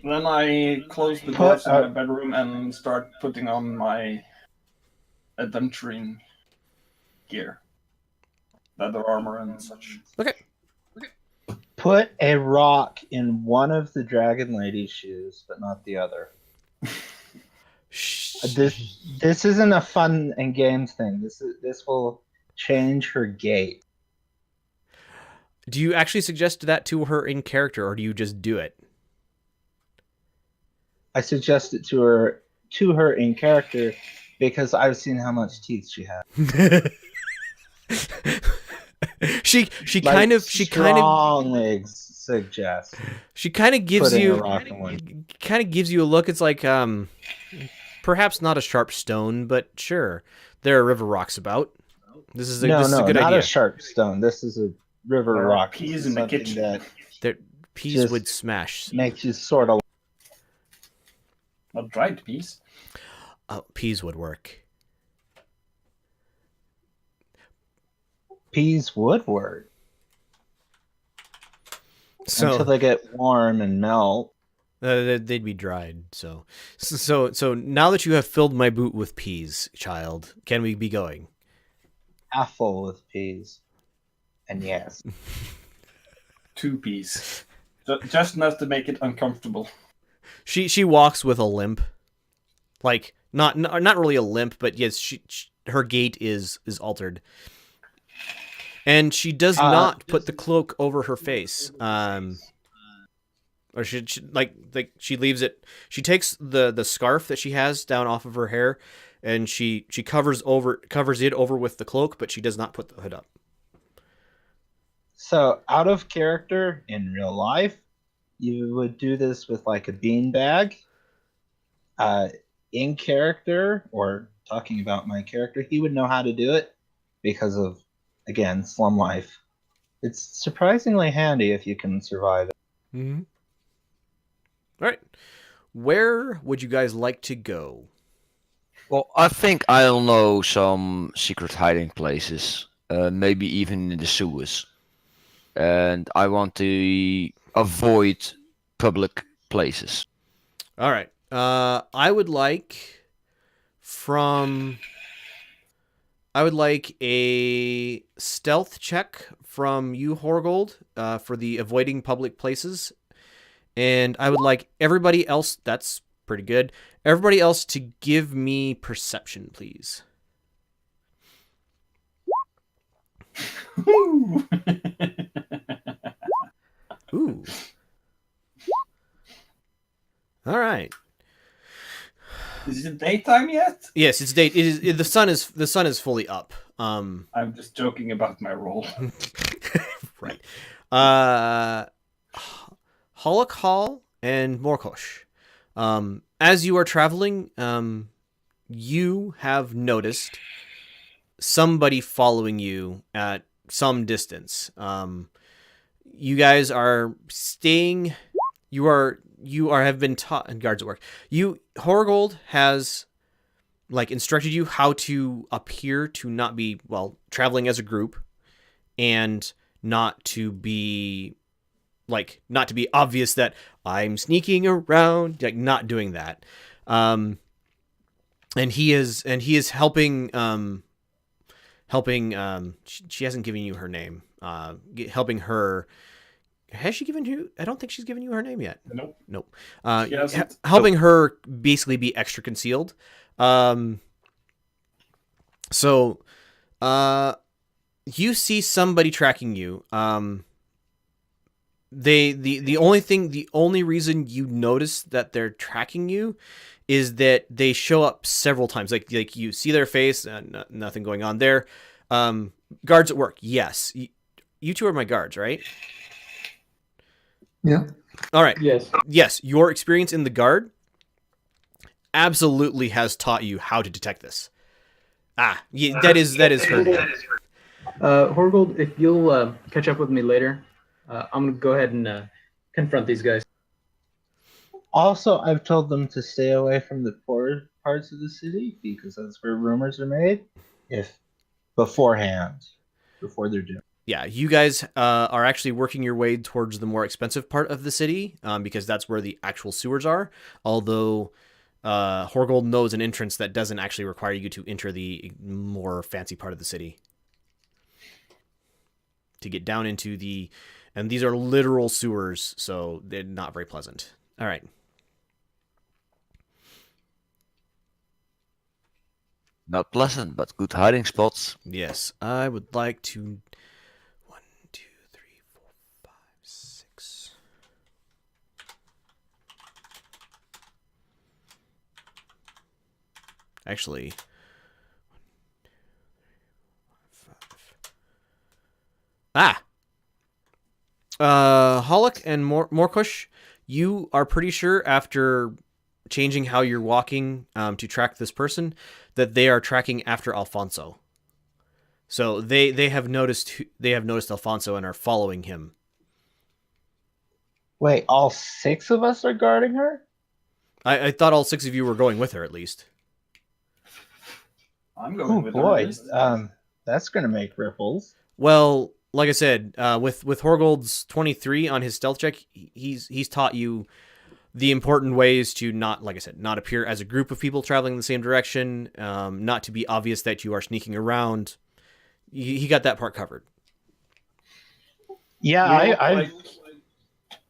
Then I close the doors to my bedroom and start putting on my adventuring gear. Leather armor and such. Okay. Put a rock in one of the Dragon Lady's shoes, but not the other. This isn't a fun and games thing. This will change her gait. Do you actually suggest that to her in character, or do you just do it? I suggest it to her in character because I've seen how much teeth she has. she Like, kind of suggest. She kind of gives Putting you a rock in one. kind of gives you a look. It's like perhaps not a sharp stone, but sure, there are river rocks about. This is a good not idea. a sharp stone. This is a river There are rock. peas in the kitchen. Peas just would smash. Makes you sort of. Not dried peas. Oh, peas would work. Peas would work So until they get warm and melt. they'd be dried. So now that you have filled my boot with peas, child, can we be going? Half full with peas. And yes. 2 peas. Just enough to make it uncomfortable. She walks with a limp, like not really a limp, but yes, her gait is altered, and she does not put the cloak over her face. Or she she leaves it. She takes the scarf that she has down off of her hair, and she covers it over with the cloak, but she does not put the hood up. So out of character in real life, you would do this with like a bean bag. In character, or talking about my character, he would know how to do it because of, again, slum life. It's surprisingly handy if you can survive it. Mm-hmm. All right, where would you guys like to go? Well, I think I'll know some secret hiding places, maybe even in the sewers. And I want to avoid public places. All right. I would like a stealth check from you, Horgold, for the avoiding public places. And I would like everybody else, that's pretty good, everybody else to give me perception, please. Ooh. All right. Is it daytime yet? Yes, it's date. The sun is fully up. I'm just joking about my role. Right. Hollock Hall and Morkosh. As you are traveling, you have noticed somebody following you at some distance. You guys are staying. You have been taught, and guards at work. Horgold has instructed you how to appear to not be traveling as a group, and not to be obvious that I'm sneaking around, not doing that. And he is helping. She hasn't given you her name. Helping her. Has she given you? I don't think she's given you her name yet. Nope. Helping her basically be extra concealed. So, you see somebody tracking you. The only reason you notice that they're tracking you is that they show up several times. Like you see their face, nothing going on there. Guards at work. Yes. You two are my guards, right? Yeah. All right. Yes. Your experience in the guard absolutely has taught you how to detect this. Yeah, that is her. Horgold, if you'll catch up with me later, I'm gonna go ahead and confront these guys. Also, I've told them to stay away from the poor parts of the city because that's where rumors are made. If before they're due. Yeah, you guys are actually working your way towards the more expensive part of the city because that's where the actual sewers are. Although Horgold knows an entrance that doesn't actually require you to enter the more fancy part of the city to get down into the. And these are literal sewers, so they're not very pleasant. All right. Not pleasant, but good hiding spots. Yes, I would like to. 1, 2, 3, 4, 5, 6. Actually, 1, 2, 3, 4, 5. Hollock and Morkush, you are pretty sure after changing how you're walking to track this person that they are tracking after Alfonso. So they have noticed Alfonso and are following him. Wait, all 6 of us are guarding her? I thought all 6 of you were going with her at least. I'm going Oh with boy, her. that's gonna make ripples. Well, like I said, with Horgold's 23 on his stealth check, he's taught you the important ways to not appear as a group of people traveling in the same direction, not to be obvious that you are sneaking around. He got that part covered. Yeah,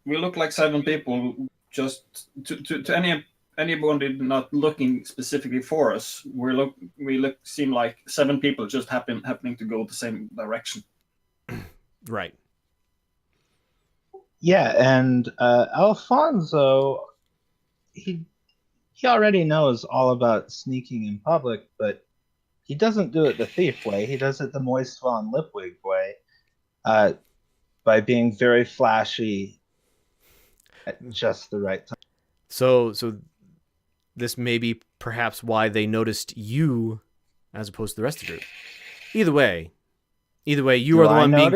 We look like 7 people. Just to anybody not looking specifically for us, we seem like 7 people just happening to go the same direction. Right. Yeah, and Alfonso, he already knows all about sneaking in public, but he doesn't do it the thief way. He does it the Moist von Lipwig way, by being very flashy at just the right time. So this may be perhaps why they noticed you as opposed to the rest of the group. Either way, you are the one being.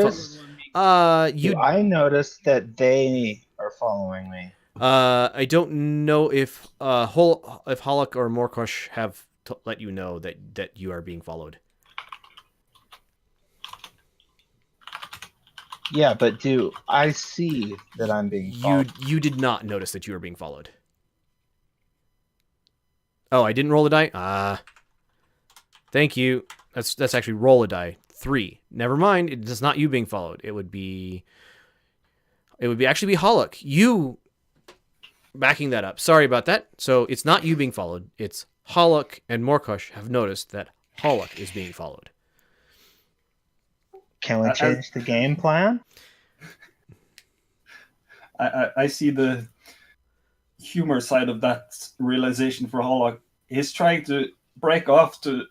I noticed that they are following me. I don't know if Hollock or Morkosh have let you know that you are being followed. Yeah, but do I see that I'm being followed? You did not notice that you were being followed. Oh, I didn't roll a die? Thank you. That's actually roll a die. 3. Never mind. It is not you being followed. It would actually be Hollock. You backing that up. Sorry about that. So it's not you being followed. It's Hollock and Morkosh have noticed that Hollock is being followed. Can we change the game plan? I see the humor side of that realization for Hollock he's trying to break off to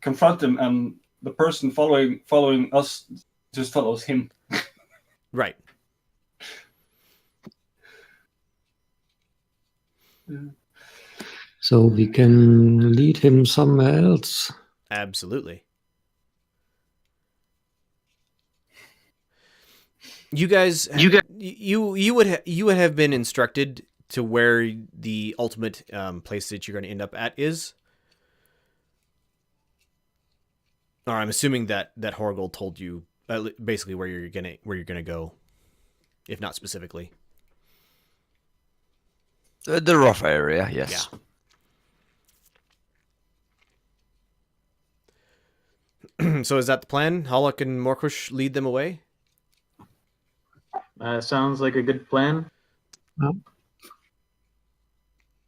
confront him, and the person following us just follows him. Right. So we can lead him somewhere else. Absolutely. You guys, you would have been instructed to where the ultimate place that you're going to end up at is. Or I'm assuming that Horgold told you basically where you're gonna go, if not specifically. The rough area, yes. Yeah. So is that the plan? Hollock and Morkush lead them away? Sounds like a good plan. All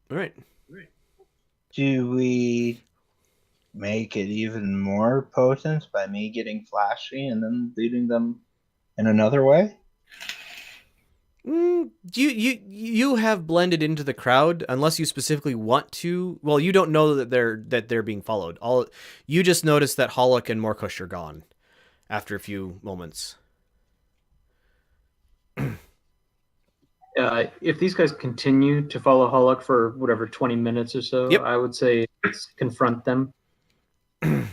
right. Do we make it even more potent by me getting flashy and then leading them in another way? You have blended into the crowd unless you specifically want to. Well, you don't know that they're being followed. You just notice that Hollock and Morkush are gone after a few moments. If these guys continue to follow Hollock for whatever 20 minutes or so, Yep. I would say let's confront them. All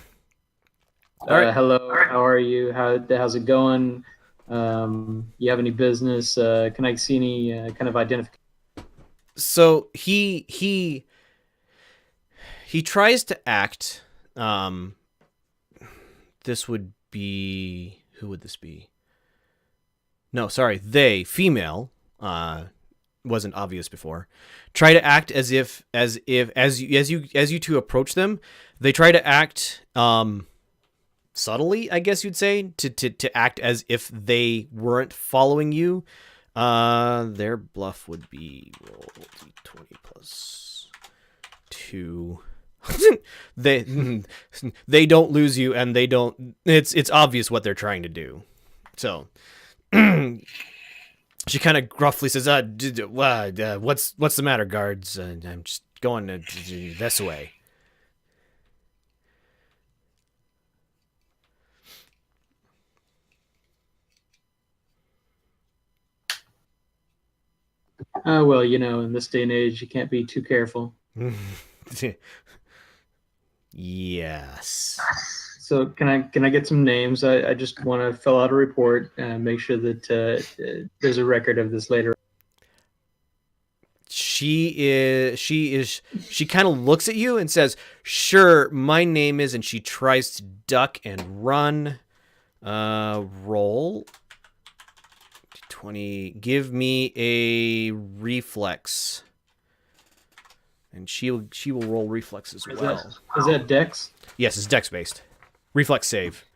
right. Hello, how are you? How's it going? You have any business? Can I see any kind of identification? So he tries to act. This would be, who would this be? No, sorry, they, female. Wasn't obvious before. Try to act as you two approach them, they try to act subtly, I guess you'd say, to act as if they weren't following you. Their bluff would be roll d20 plus 2. they don't lose you, and they don't. It's obvious what they're trying to do. So. She kind of gruffly says, what's the matter, guards? I'm just going this way. Well, in this day and age, you can't be too careful. Yes. So can I get some names? I just want to fill out a report and make sure that there's a record of this later. She kind of looks at you and says, "Sure, my name is," and she tries to duck and run. Roll 20. Give me a reflex. And she will roll reflex as well. Is that Dex? Yes, it's Dex based. Reflex save.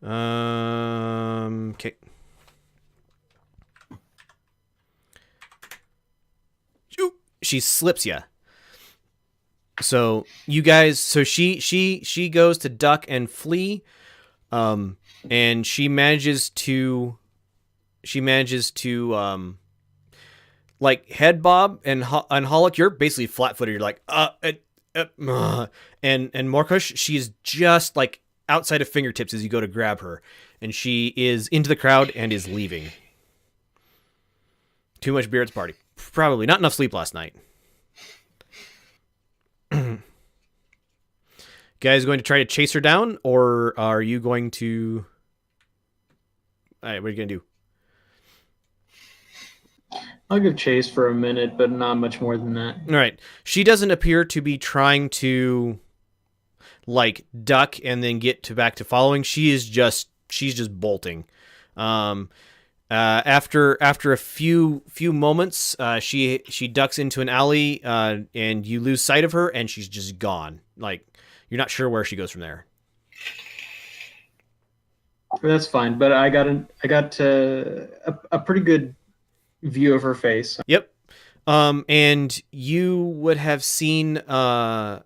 Okay. She slips you. So you guys, she goes to duck and flee, and she manages to like head bob, and Hollock, you're basically flat-footed. You're like and Morkush, she's just like outside of fingertips as you go to grab her, and she is into the crowd and is leaving. Too much beer at the party. Probably not enough sleep last night. Guys going to try to chase her down, or are you going to... All right, what are you going to do? I'll give chase for a minute, but not much more than that. All right. She doesn't appear to be trying to like duck and then get back to following. She's just bolting. After a few moments, she ducks into an alley, and you lose sight of her, and she's just gone. Like, you're not sure where she goes from there. That's fine, but I got a pretty good view of her face. Yep. And you would have seen under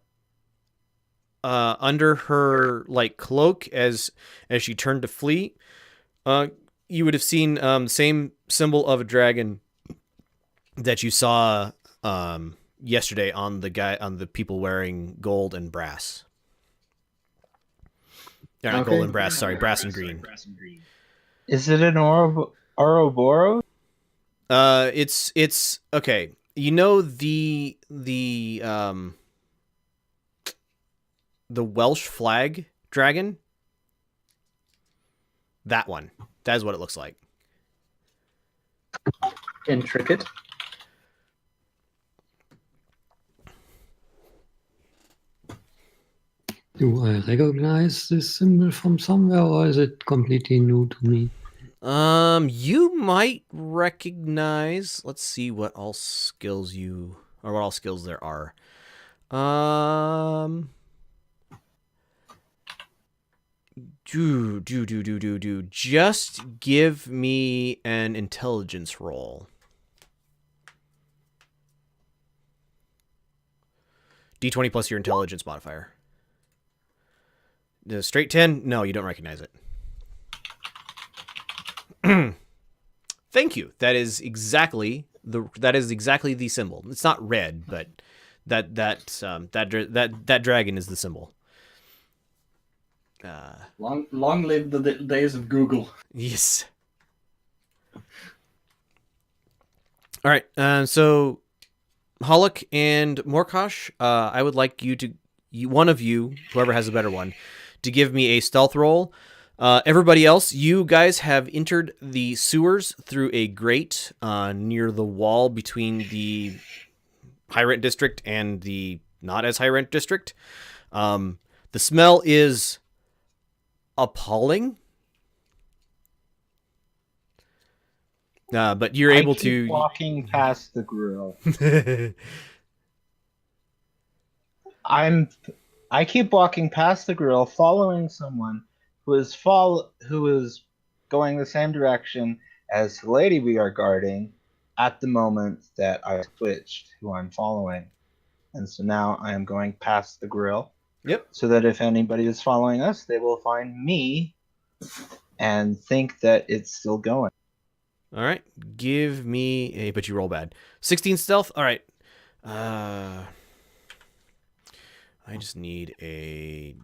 her like cloak as she turned to flee, you would have seen same symbol of a dragon that you saw yesterday on the people wearing gold and brass. Not Okay. gold and brass. Sorry, brass and green. Is it an Ouroboros? It's okay. You know the Welsh flag dragon? That one. That is what it looks like. Intricate. Do I recognize this symbol from somewhere, or is it completely new to me? You might recognize. Let's see what all skills there are. Just give me an intelligence roll. D20 plus your intelligence modifier. The straight 10? No, you don't recognize it. Thank you. That is exactly the symbol. It's not red, but that dragon is the symbol. Long live the days of Google. Yes. All right. So Hollick and Morkosh, I would like one of you, whoever has a better one, to give me a stealth roll. Everybody else, you guys have entered the sewers through a grate near the wall between the high rent district and the not as high rent district. The smell is appalling. But you're able to walking past the grill. I keep walking past the grill, following someone who is going the same direction as the lady we are guarding at the moment that I switched who I'm following. And so now I am going past the grill. Yep. So that if anybody is following us, they will find me and think that it's still going. All right. Give me but you roll bad. 16 stealth. All right. I just need a...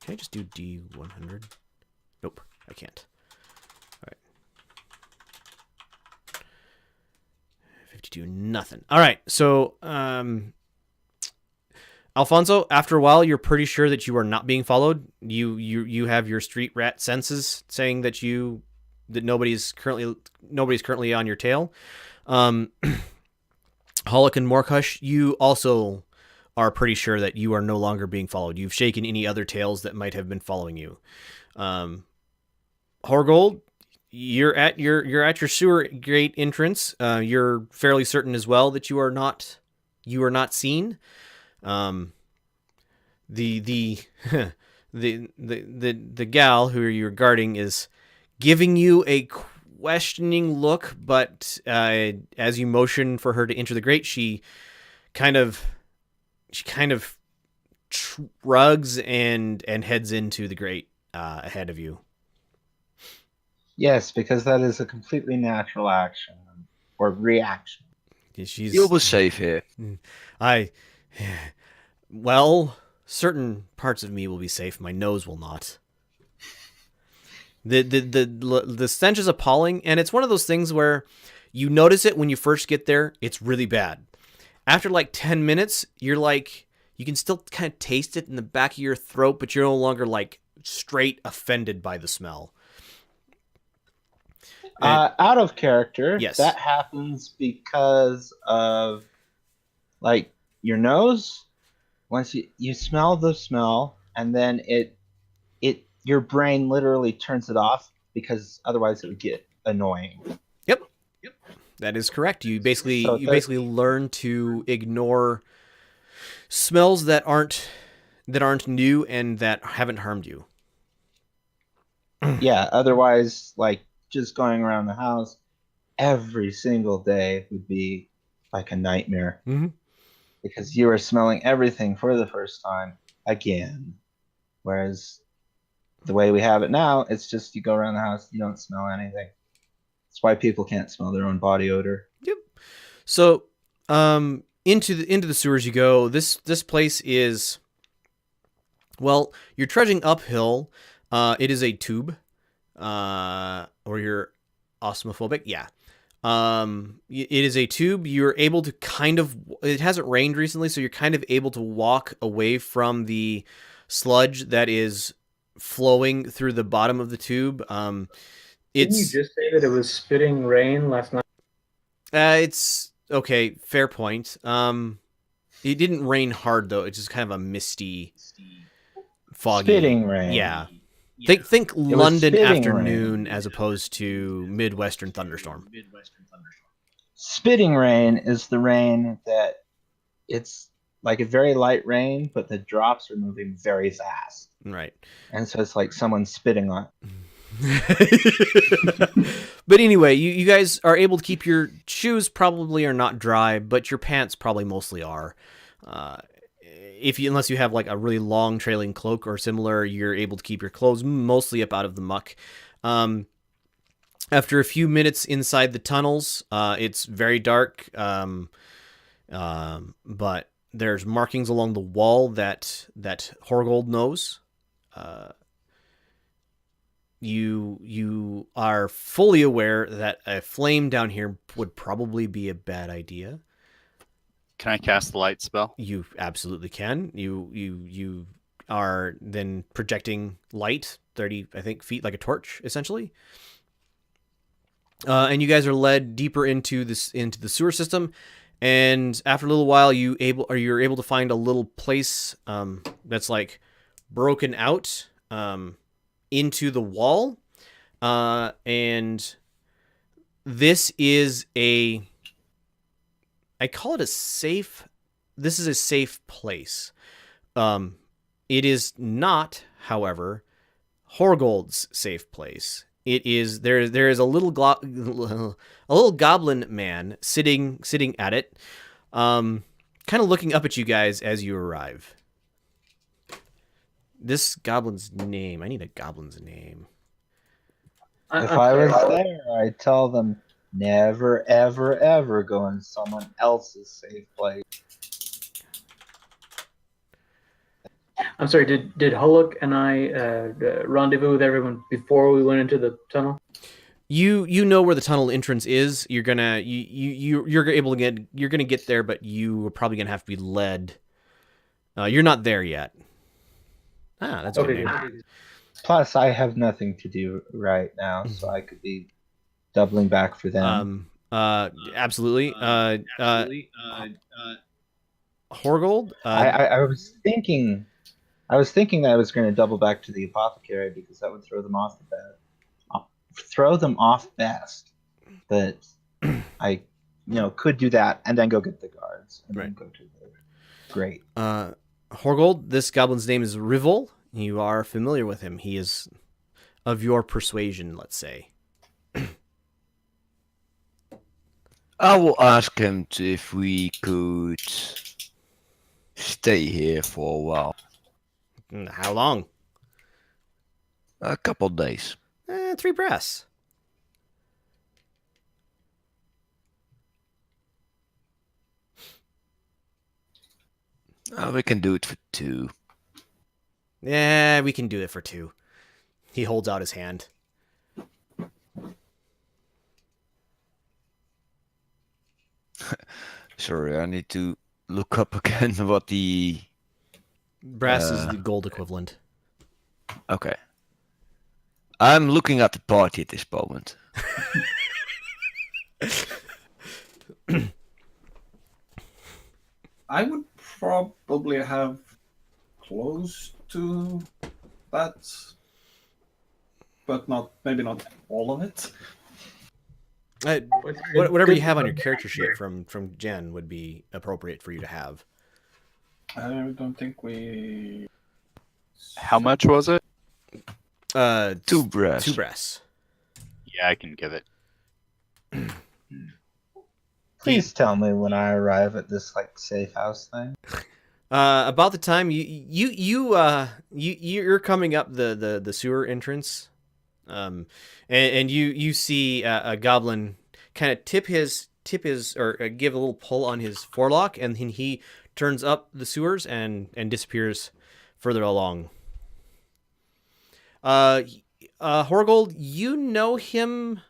Can I just do D100? Nope, I can't. All right. 52, nothing. All right, so, Alfonso, after a while, you're pretty sure that you are not being followed. You have your street rat senses saying that nobody's currently on your tail. Hollick and Morkush, you also are pretty sure that you are no longer being followed. You've shaken any other tails that might have been following you. Horgold, you're at your sewer grate entrance. You're fairly certain as well that you are not seen. The gal who you're guarding is giving you a questioning look, but as you motion for her to enter the grate, she kind of shrugs and heads into the grate ahead of you. Yes, because that is a completely natural action or reaction. You'll be safe here. Well, certain parts of me will be safe. My nose will not. The stench is appalling, and it's one of those things where you notice it when you first get there. It's really bad. After like 10 minutes, you're like, you can still kind of taste it in the back of your throat, but you're no longer like straight offended by the smell. Out of character, yes, that happens because of like your nose. Once you smell the smell, and then your brain literally turns it off because otherwise it would get annoying. Yep. That is correct. You basically learn to ignore smells that aren't new and that haven't harmed you. Yeah, otherwise, like just going around the house every single day would be like a nightmare. Mm-hmm. Because you are smelling everything for the first time again. Whereas the way we have it now, it's just you go around the house, you don't smell anything. That's why people can't smell their own body odor. Yep. So, into the sewers you go. This place is, well, you're trudging uphill. It is a tube. Or you're osmophobic. Yeah. It is a tube. You're able to it hasn't rained recently, so you're kind of able to walk away from the sludge that is flowing through the bottom of the tube. Didn't you just say that it was spitting rain last night? It's okay. Fair point. It didn't rain hard though. It's just kind of a misty, foggy. Spitting rain. Yeah. Think London afternoon as opposed to Midwestern thunderstorm. Spitting rain is the rain that it's like a very light rain, but the drops are moving very fast. Right. And so it's like someone spitting on it. But anyway, you guys are able to keep your shoes probably are not dry, but your pants probably mostly are. Unless you have like a really long trailing cloak or similar, you're able to keep your clothes mostly up out of the muck. After a few minutes inside the tunnels, it's very dark, but there's markings along the wall that Horgold knows. You are fully aware that a flame down here would probably be a bad idea. Can I cast the light spell? You absolutely can. You are then projecting light 30, I think, feet like a torch, essentially. And you guys are led deeper into the sewer system. And after a little while, you're able to find a little place that's like broken out into the wall. And this is I call it a safe. This is a safe place. It is not, however, Horgold's safe place. It is there is a little goblin man sitting at it, kind of looking up at you guys as you arrive. This goblin's name. I need a goblin's name. If I was there, I'd tell them never, ever, ever go in someone else's safe place. I'm sorry, did Hulk and I rendezvous with everyone before we went into the tunnel? You know where the tunnel entrance is. You're gonna get there, but you are probably gonna have to be led. You're not there yet. That's a good name. Plus, I have nothing to do right now, so I could be doubling back for them. Absolutely. Horgold. I was thinking that I was going to double back to the apothecary because that would throw them off best. But I, could do that and then go get the guards and then go to the great. Horgold. This goblin's name is Rivol. You are familiar with him. He is of your persuasion, let's say. I will ask him if we could stay here for a while. How long? A couple days. 3 brass. We can do it for 2. Yeah, we can do it for 2. He holds out his hand. Sorry, I need to look up again what the... Brass is the gold equivalent. Okay. I'm looking at the party at this moment. I would probably have close to that, but maybe not all of it. Whatever you have on your character sheet from Jen would be appropriate for you to have. I don't think we. How much was it? 2 brass. 2 brass. Yeah, I can give it. Please tell me when I arrive at this safe house thing. About the time you're coming up the sewer entrance, And you see a goblin kind of tip his or give a little pull on his forelock, and then he turns up the sewers and disappears further along. Horgold, you know him.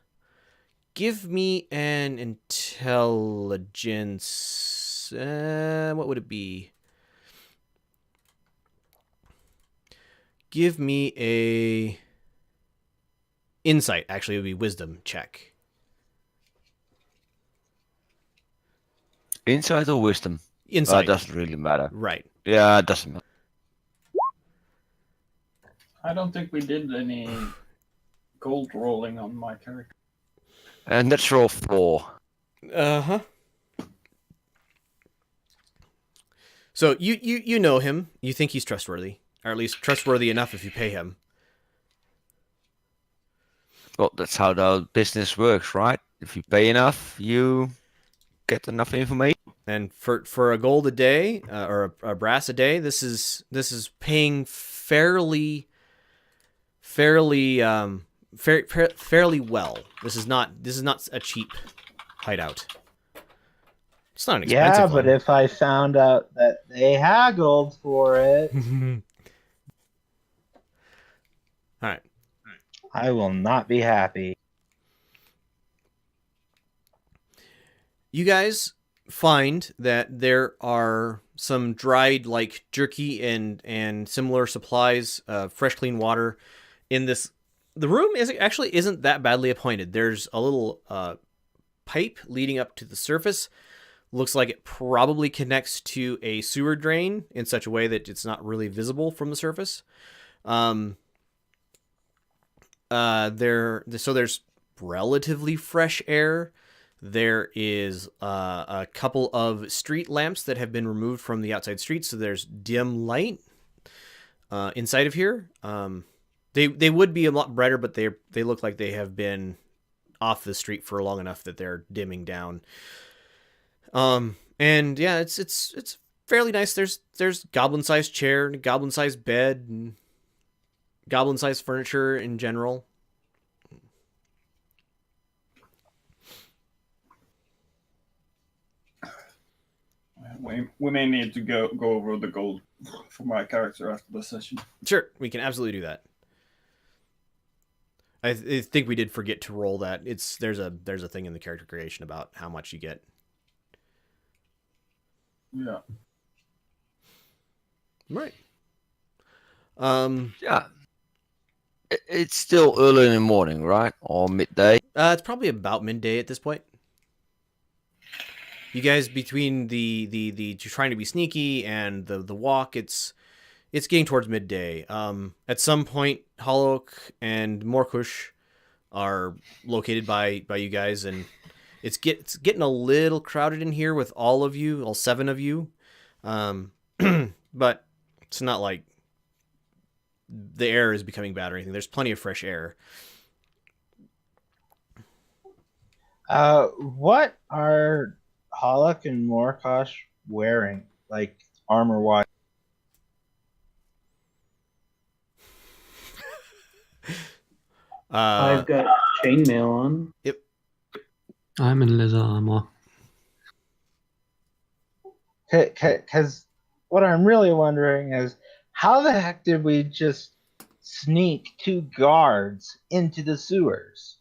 Give me an intelligence. What would it be? Give me a insight. Actually, it would be wisdom check. Insight or wisdom? Insight. Doesn't really matter. Right. Yeah, it doesn't matter. I don't think we did any gold rolling on my character. Natural 4. Uh-huh. So you know him. You think he's trustworthy. Or at least trustworthy enough if you pay him. Well, that's how the business works, right? If you pay enough, you get enough information. And for a gold a day, or a brass a day, this is paying fairly well. This is not a cheap hideout. It's not an expensive Yeah, one. but if I found out that they haggled for it, All right. I will not be happy. You guys find that there are some dried like jerky and similar supplies, fresh clean water in this. The room isn't that badly appointed. There's a little pipe leading up to the surface. Looks like it probably connects to a sewer drain in such a way that it's not really visible from the surface. There's relatively fresh air. There is a couple of street lamps that have been removed from the outside street, so there's dim light inside of here. They would be a lot brighter, but they look like they have been off the street for long enough that they're dimming down. And yeah, it's fairly nice. There's goblin-sized chair, and goblin-sized bed, and goblin-sized furniture in general. We may need to go over the gold for my character after the session. Sure, we can absolutely do that. I think we did forget to roll that. There's a thing in the character creation about how much you get. Yeah. Right. Yeah. It's still early in the morning, right? Or midday? It's probably about midday at this point. You guys, between the trying to be sneaky and the walk, it's getting towards midday. At some point, Hollow and Morkush are located by you guys, and it's getting a little crowded in here with all of you, all 7 of you. But it's not like the air is becoming bad or anything. There's plenty of fresh air. What are Hollock and Morkosh wearing, like armor-wise? I've got chainmail on. Yep. I'm in leather armor. Because what I'm really wondering is, how the heck did we just sneak 2 guards into the sewers?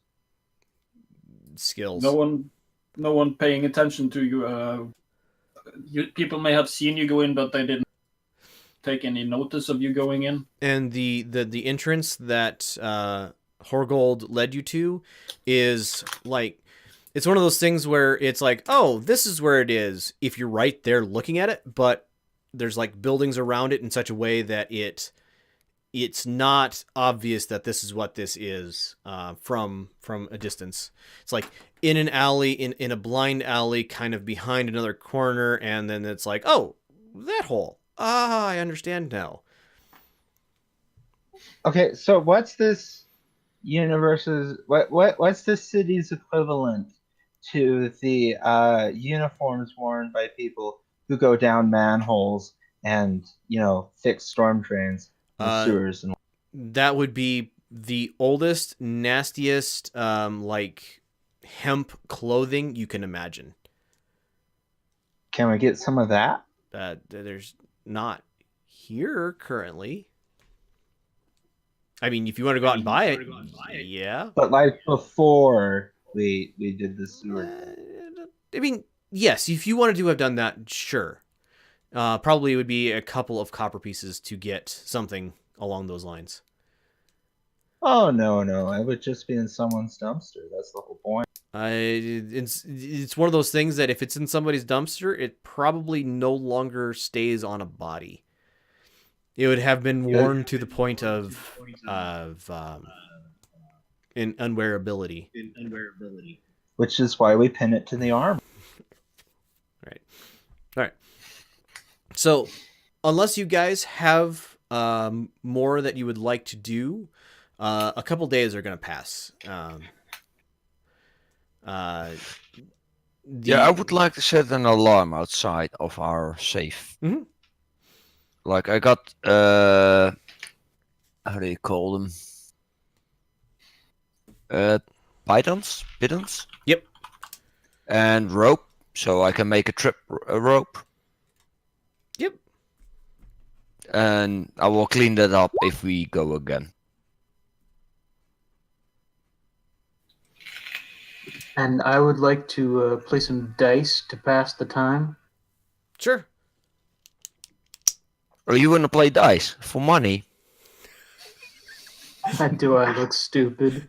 Skills. No one paying attention to you. People may have seen you go in, but they didn't take any notice of you going in. And the entrance that Horgold led you to is like, it's one of those things where it's like, oh, this is where it is if you're right there looking at it, but there's like buildings around it in such a way that it's not obvious that this is what this is from a distance. It's like in an alley, in a blind alley, kind of behind another corner, and then it's like, oh, that hole. Ah, I understand now. Okay, so what's this universe's what's this city's equivalent to the uniforms worn by people who go down manholes and fix storm drains and sewers? And that would be the oldest, nastiest, like hemp clothing you can imagine. Can we get some of that? There's not here currently. I mean, if you want to go out and buy it, yeah. But like before we did the sewer. I mean, yes, if you wanted to have done that, sure. Probably it would be a couple of copper pieces to get something along those lines. Oh no, it would just be in someone's dumpster. That's the whole point. It's one of those things that if it's in somebody's dumpster, it probably no longer stays on a body. It would have been worn to the point of unwearability. Which is why we pin it to the arm. Right. All right. So, unless you guys have more that you would like to do, a couple days are going to pass. Yeah, I would like to set an alarm outside of our safe. Mhm. Like I got how do you call them? Pythons? Pitons? Yep. And rope, so I can make a rope. Yep. And I will clean that up if we go again. And I would like to play some dice to pass the time. Sure. Are you gonna play dice for money? Do I look stupid?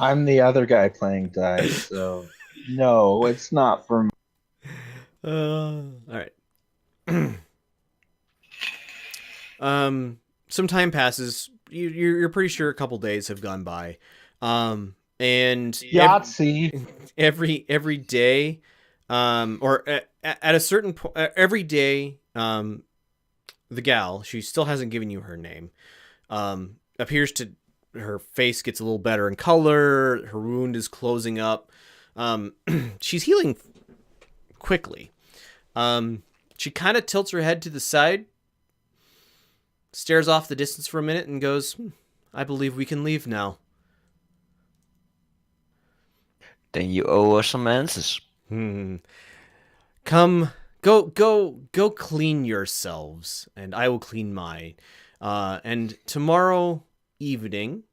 I'm the other guy playing dice, so no, it's not for me. All right. Some time passes. You're pretty sure a couple days have gone by. And Yahtzee. every day, or at a certain point, every day, the gal, she still hasn't given you her name, appears to, her face gets a little better in color, her wound is closing up, she's healing quickly. She kind of tilts her head to the side, stares off the distance for a minute, and goes, I believe we can leave now. Then you owe us some answers. Come, go clean yourselves, and I will clean mine. And tomorrow evening,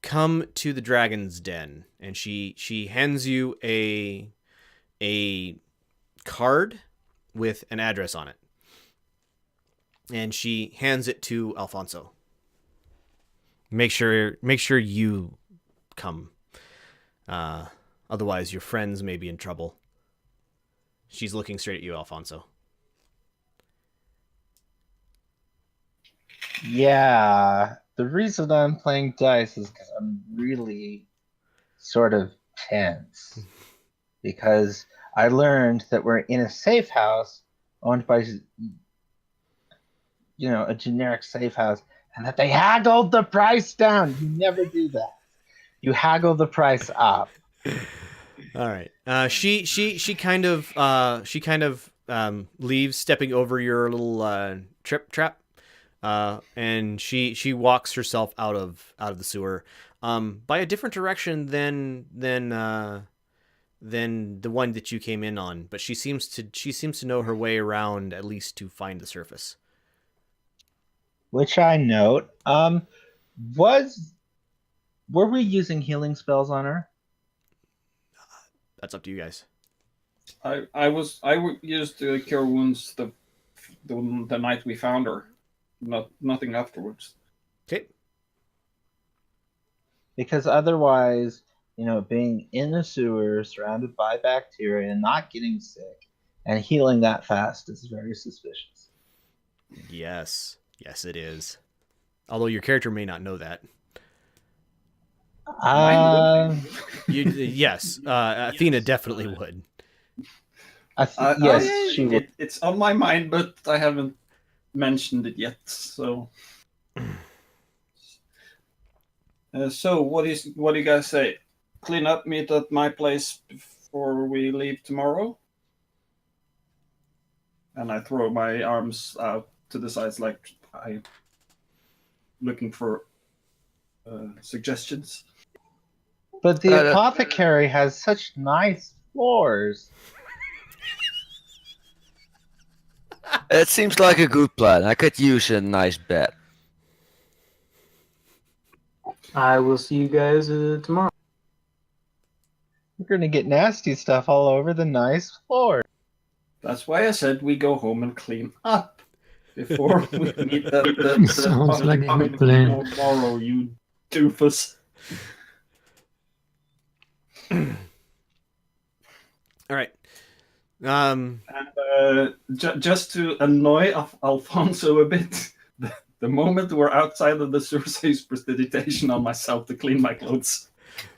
come to the Dragon's Den. And she hands you a card with an address on it. And she hands it to Alfonso. Make sure you come. Otherwise, your friends may be in trouble. She's looking straight at you, Alfonso. Yeah, the reason I'm playing dice is because I'm really sort of tense. Because I learned that we're in a safe house owned by, a generic safe house, and that they haggled the price down. You never do that. You haggle the price up. All right. She kind of leaves, stepping over your little trap, and she walks herself out of the sewer, by a different direction than the one that you came in on. But she seems to know her way around, at least to find the surface. Which I note. Were we using healing spells on her? That's up to you guys. I used to cure wounds the night we found her. Nothing afterwards. Okay. Because otherwise, being in the sewer, surrounded by bacteria, and not getting sick, and healing that fast is very suspicious. Yes, it is. Although your character may not know that. Yes, Athena definitely would. Yes, she would. It's on my mind, but I haven't mentioned it yet. So, what do you guys say? Clean up, meet at my place before we leave tomorrow. And I throw my arms out to the sides like looking for suggestions. But the apothecary has such nice floors. It seems like a good plan. I could use a nice bed. I will see you guys tomorrow. We're gonna get nasty stuff all over the nice floor. That's why I said we go home and clean up before we meet the Sounds like a good plan. tomorrow, you doofus. All right. And just to annoy Alfonso a bit, the moment we're outside of the suicide prestidigitation on myself to clean my clothes.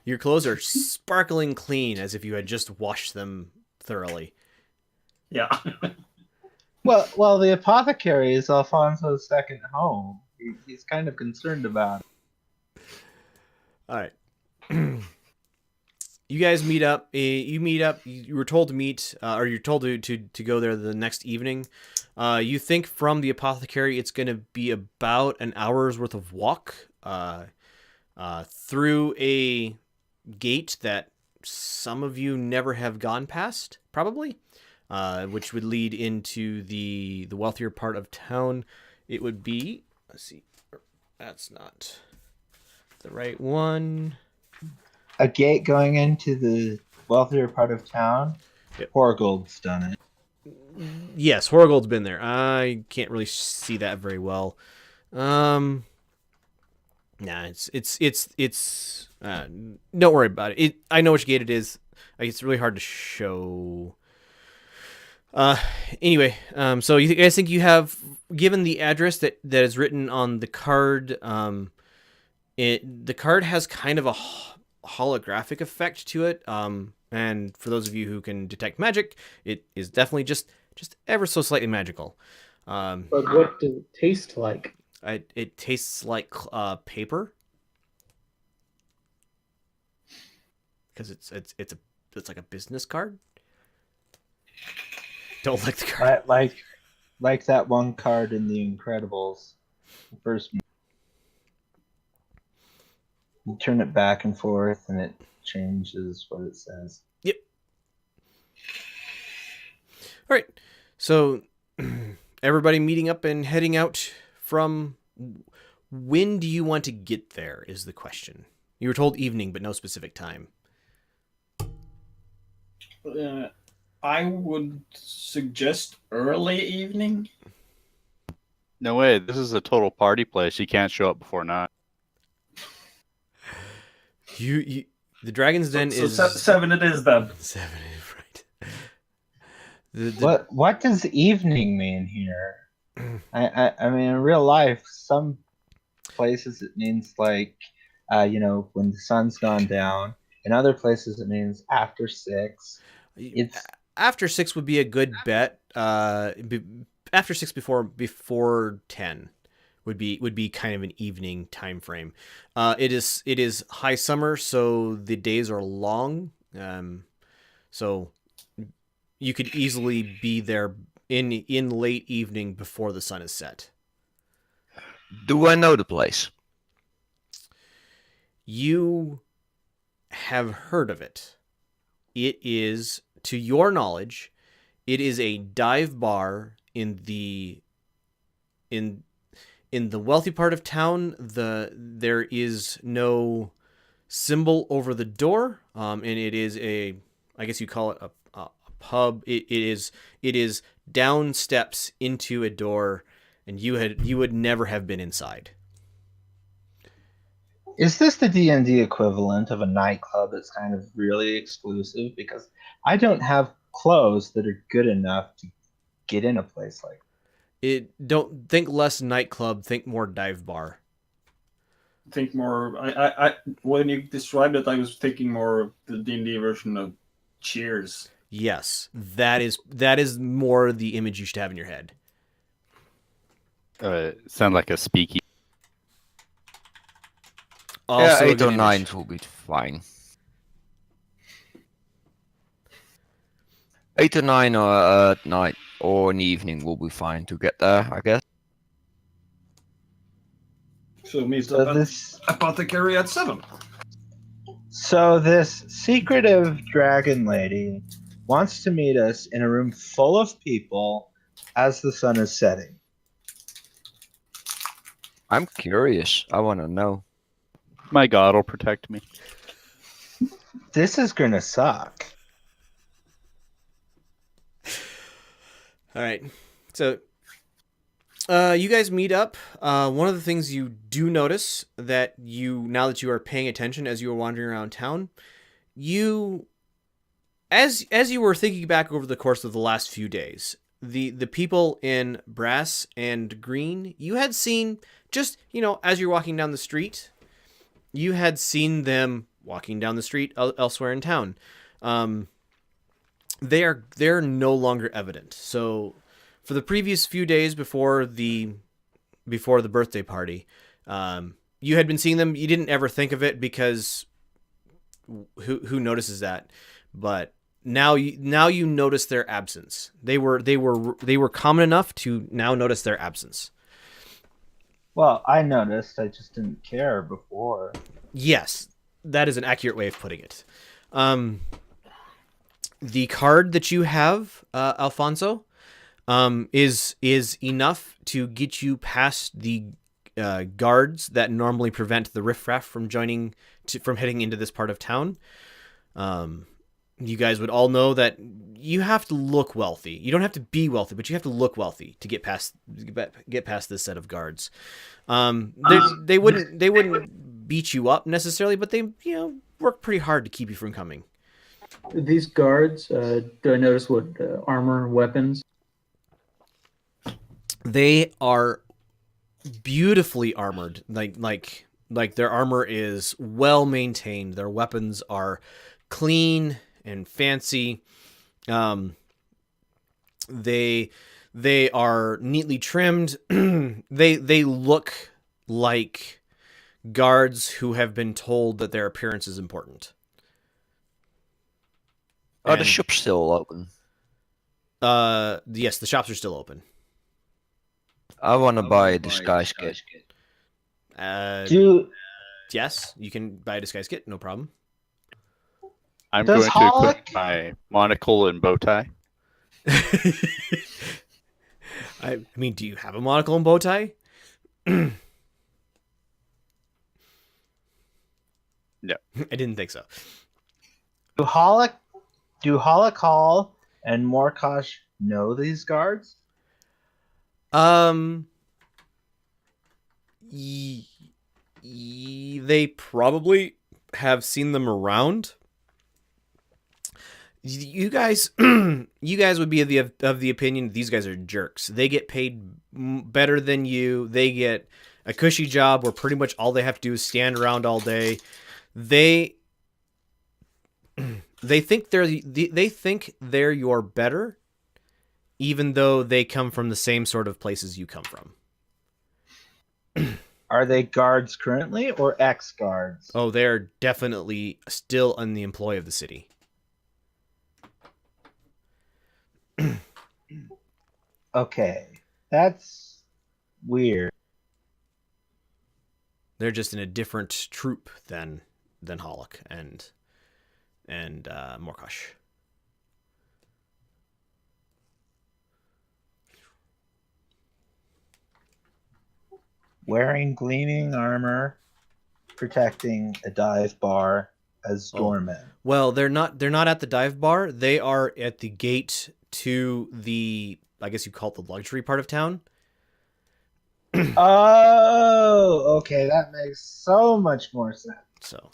Your clothes are sparkling clean, as if you had just washed them thoroughly. Yeah. Well, the apothecary is Alfonso's second home. He's kind of concerned about it. All right. You guys meet up. You meet up. You were told to meet, or you're told to go there the next evening. You think from the apothecary it's going to be about an hour's worth of walk through a gate that some of you never have gone past, probably, which would lead into the wealthier part of town. It would be, let's see, that's not the right one. A gate going into the wealthier part of town. Yep. Horgold's done it. Yes, Horgold's been there. I can't really see that very well. Nah, it's don't worry about it. I know which gate it is. It's really hard to show. Anyway, so you guys think you have, given the address that is written on the card, the card has kind of a holographic effect to it. And for those of you who can detect magic, it is definitely just ever so slightly magical. But what does it taste like? It tastes like paper, because it's like a business card. Don't like the card. Like that one card in The Incredibles. The first one. You turn it back and forth, and it changes what it says. Yep. All right. So everybody meeting up and heading out from. When do you want to get there is the question. You were told evening, but no specific time. I would suggest early evening. No way. This is a total party place. You can't show up before 9. You the Dragon's Den is 7. It is then. 7, right? What does evening mean here? I mean, in real life, some places it means like, when the sun's gone down. In other places, it means after 6. It's after 6 would be a good bet. After 6 before 10 would be kind of an evening time frame. It is high summer, so the days are long. So you could easily be there in late evening before the sun is set. Do I know the place? You have heard of it. It is, to your knowledge, it is a dive bar in the wealthy part of town. There is no symbol over the door, and it is I guess you call it a pub. It is down steps into a door, and you would never have been inside. Is this the D&D equivalent of a nightclub that's kind of really exclusive? Because I don't have clothes that are good enough to get in a place like that. Don't think less nightclub, think more dive bar. Think more. I when you described it, I was thinking more of the D&D version of Cheers. Yes, that is more the image you should have in your head. Sound like a speakeasy. Also, yeah, a 8 good or image. 9 will be fine. 8 or 9 at night or an evening will be fine to get there, I guess. So meet So up at this apothecary at 7. So this secretive dragon lady wants to meet us in a room full of people as the sun is setting. I'm curious. I want to know. My god will protect me. This is gonna suck. All right. So you guys meet up. One of the things you do notice that now that you are paying attention as you are wandering around town, as you were thinking back over the course of the last few days, the people in brass and green, you had seen just, as you're walking down the street, you had seen them walking down the street elsewhere in town. They're no longer evident. So for the previous few days before the birthday party, you had been seeing them. You didn't ever think of it because who notices that? But now you notice their absence. They were common enough to now notice their absence. Well, I noticed. I just didn't care before. Yes, that is an accurate way of putting it. The card that you have, Alfonso, is enough to get you past the guards that normally prevent the riffraff from heading into this part of town. You guys would all know that you have to look wealthy. You don't have to be wealthy, but you have to look wealthy to get past this set of guards. They wouldn't beat you up necessarily, but they work pretty hard to keep you from coming. These guards, do I notice what armor, weapons? They are beautifully armored. Like their armor is well maintained. Their weapons are clean and fancy. They are neatly trimmed. They look like guards who have been told that their appearance is important. Are the shops still open? Yes, the shops are still open. I want to buy a disguise kit. Yes, you can buy a disguise kit, no problem. I'm Does going to equip Holic- my monocle and bow tie. I mean, do you have a monocle and bow tie? No. I didn't think so. Do Holic Hall and Morkosh know these guards? They probably have seen them around. You guys would be of the opinion these guys are jerks. They get paid better than you. They get a cushy job where pretty much all they have to do is stand around all day. They think they're your better, even though they come from the same sort of places you come from. Are they guards currently or ex-guards? Oh, they're definitely still in the employ of the city. Okay, that's weird. They're just in a different troop than Holic and Morkosh. Wearing gleaming armor, protecting a dive bar as doormen. Well, they're not at the dive bar. They are at the gate to the, I guess you call it the luxury part of town. Oh, okay, that makes so much more sense. So,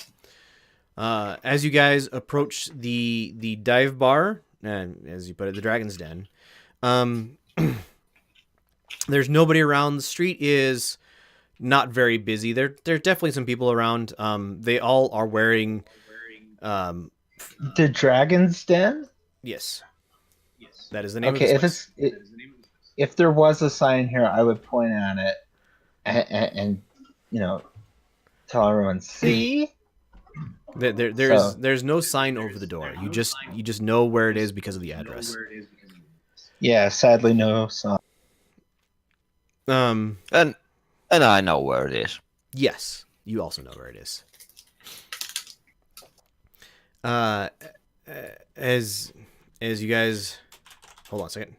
as you guys approach the dive bar, and as you put it, the Dragon's Den, there's nobody around. The street is not very busy. There's definitely some people around. They all are wearing. The Dragon's Den? Yes. That is the name Okay, of this place. if there was a sign here, I would point at it and tell everyone, see? There's no sign over the door. You just know where it is because of the address. Yeah, sadly no sign. And I know where it is. Yes, you also know where it is. As you guys, hold on a second.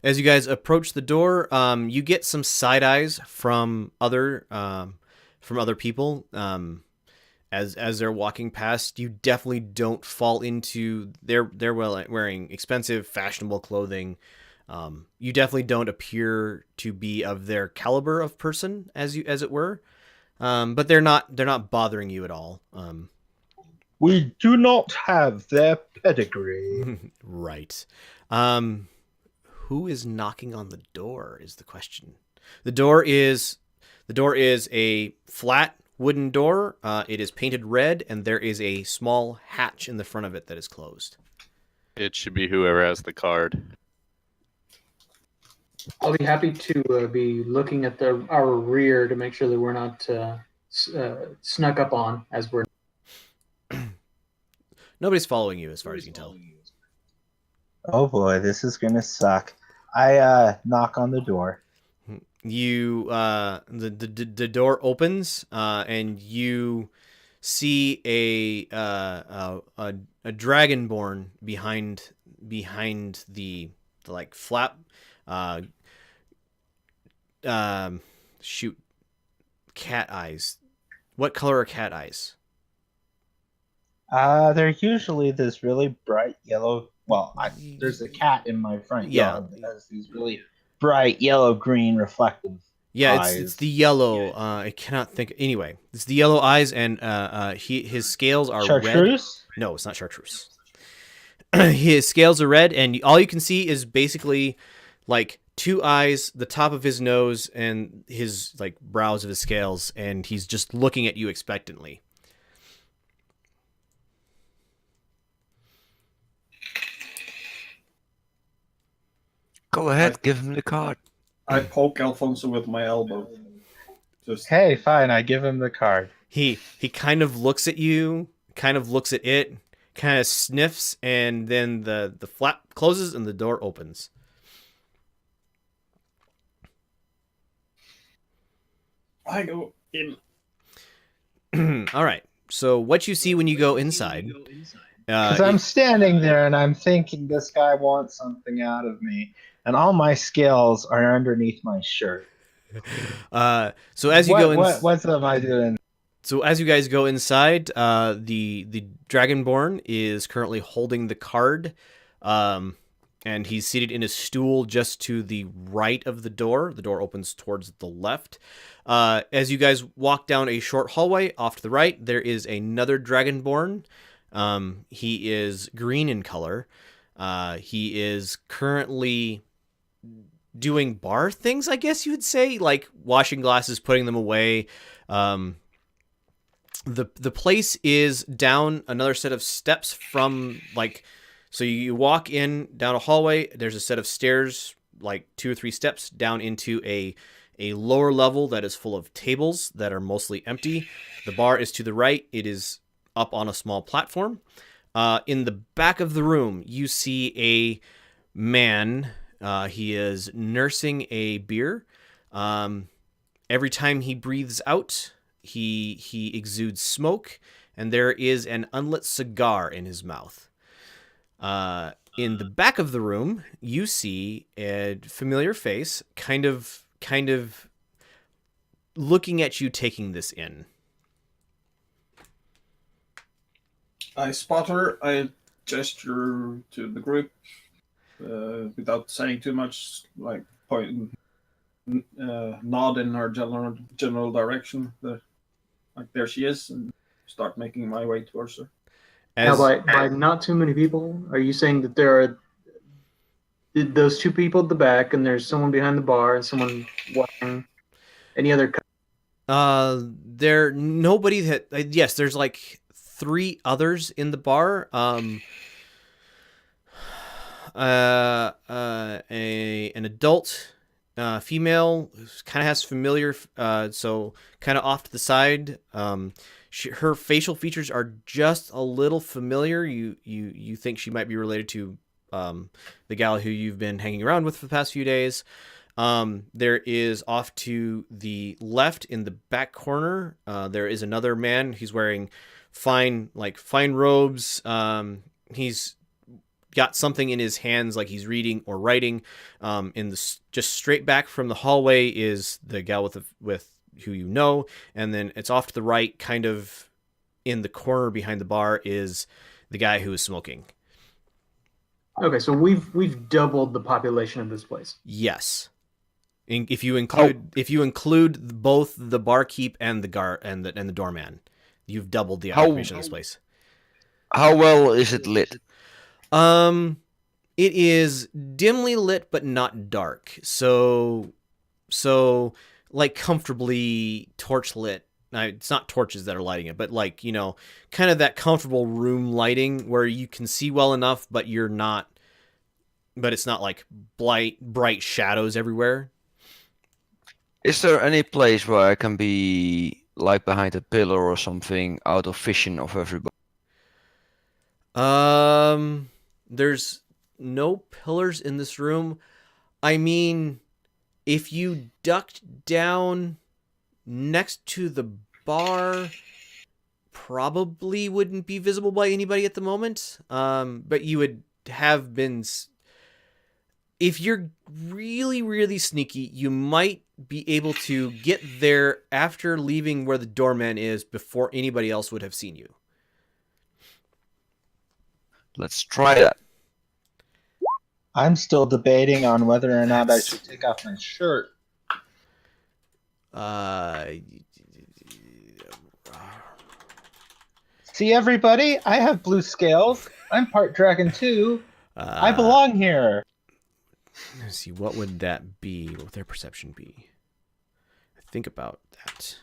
As you guys approach the door, you get some side eyes from other people. As they're walking past, you definitely don't fall into they're wearing expensive, fashionable clothing. You definitely don't appear to be of their caliber of person, as it were. But they're not bothering you at all. We do not have their pedigree. Right. Who is knocking on the door is the question. The door is a flat wooden door. It is painted red, and there is a small hatch in the front of it that is closed. It should be whoever has the card. I'll be happy to be looking at our rear to make sure that we're not snuck up on as we're. Nobody's following you, as far as you can tell. Oh boy, this is gonna suck. I knock on the door. You the door opens, and you see a dragonborn behind the like flap. Shoot, cat eyes. What color are cat eyes? They're usually this really bright yellow. Well, there's a cat in my front yard that has these really bright yellow-green reflective eyes. It's the yellow. I cannot think. Anyway, it's the yellow eyes, and his scales are Chartreuse? red. No, it's not chartreuse. His scales are red, and all you can see is basically like two eyes, the top of his nose, and his like brows of his scales, and he's just looking at you expectantly. Go ahead, give him the card. I poke Alfonso with my elbow. Just Hey, fine, I give him the card. He kind of looks at you, kind of looks at it, kind of sniffs, and then the flap closes and the door opens. I go in. All right. So what you see when you go inside? Because I'm standing there and I'm thinking this guy wants something out of me, and all my scales are underneath my shirt. So as you What am I doing? So as you guys go inside, the Dragonborn is currently holding the card, and he's seated in a stool just to the right of the door. The door opens towards the left. As you guys walk down a short hallway off to the right, there is another Dragonborn. He is green in color. He is currently doing bar things, I guess you would say, like washing glasses, putting them away. The place is down another set of steps from so you walk in down a hallway. There's a set of stairs, like 2 or 3 steps down into a lower level that is full of tables that are mostly empty. The bar is to the right. It is up on a small platform. In the back of the room, you see a man. He is nursing a beer. Every time he breathes out, he exudes smoke, and there is an unlit cigar in his mouth. In the back of the room, you see a familiar face, kind of looking at you, taking this in. I spot her. I gesture to the group without saying too much, like point, nod in her general direction. Like there she is, and start making my way towards her. Now, by not too many people, are you saying that there are those 2 people at the back, and there's someone behind the bar, and someone walking? Any other? Nobody that. Yes, there's like 3 others in the bar. An adult female who kind of has familiar, so kind of off to the side. Her facial features are just a little familiar. You think she might be related to the gal who you've been hanging around with for the past few days. There is off to the left in the back corner. There is another man. He's wearing fine robes. He's got something in his hands, like he's reading or writing. Just straight back from the hallway is the gal with who you know, and then it's off to the right, kind of in the corner behind the bar, is the guy who is smoking. Okay, so we've doubled the population of this place. Yes. If you include both the barkeep and the doorman, you've doubled the occupation of this place. How well is it lit? It is dimly lit but not dark. So like comfortably torch lit. It's not torches that are lighting it, but like, you know, kind of that comfortable room lighting where you can see well enough, but it's not like bright shadows everywhere. Is there any place where I can be like behind a pillar or something, out of vision of everybody? There's no pillars in this room. I mean, if you ducked down next to the bar, probably wouldn't be visible by anybody at the moment. But you would have been. If you're really, really sneaky, you might be able to get there after leaving where the doorman is before anybody else would have seen you. Let's try that. I'm still debating on whether or not I should take off my shirt. See, everybody? I have blue scales. I'm part dragon too. I belong here. Let's see, what would that be? What would their perception be? Think about that.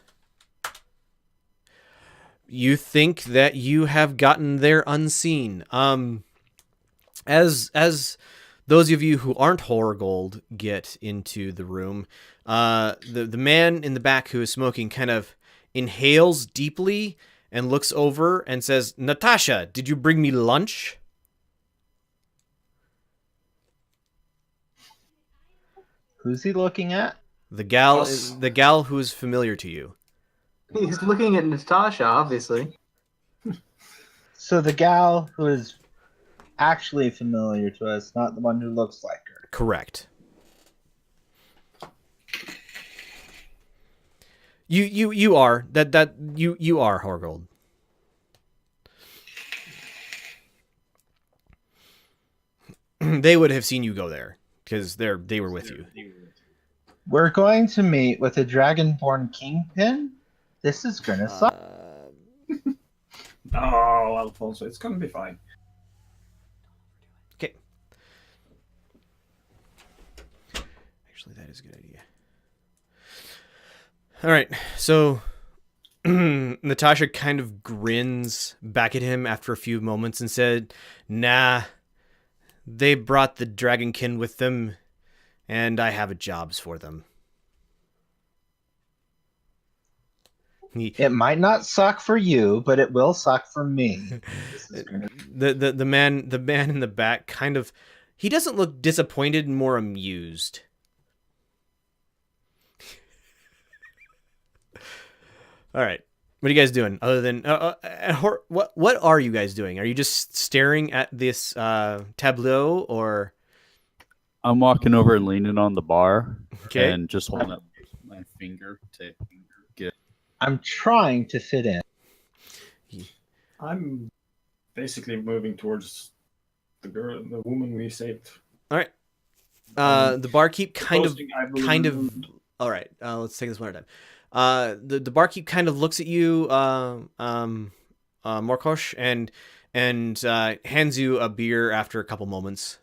You think that you have gotten there unseen. As those of you who aren't Horgold get into the room, the man in the back who is smoking kind of inhales deeply and looks over and says, "Natasha, did you bring me lunch?" Who's he looking at? The gal who is familiar to you. He's looking at Natasha, obviously. So the gal who is actually familiar to us, not the one who looks like her. Correct. You are you are Horgold. They would have seen you go there because they were with you. We're going to meet with a dragonborn kingpin. This is gonna suck. Oh, Alfonso, it's gonna be fine. Okay. Actually, that is a good idea. All right, so Natasha kind of grins back at him after a few moments and said, "Nah, they brought the dragonkin with them, and I have jobs for them." It might not suck for you, but it will suck for me. The man in the back kind of, he doesn't look disappointed, more amused. All right, what are you guys doing other than what are you guys doing? Are you just staring at this tableau, or? I'm walking over and leaning on the bar, Okay. and just holding up my finger to get. I'm trying to fit in. I'm basically moving towards the woman we saved. All right. The barkeep kind of. All right. Let's take this one at a time. The barkeep kind of looks at you, Morkosh, and hands you a beer after a couple moments.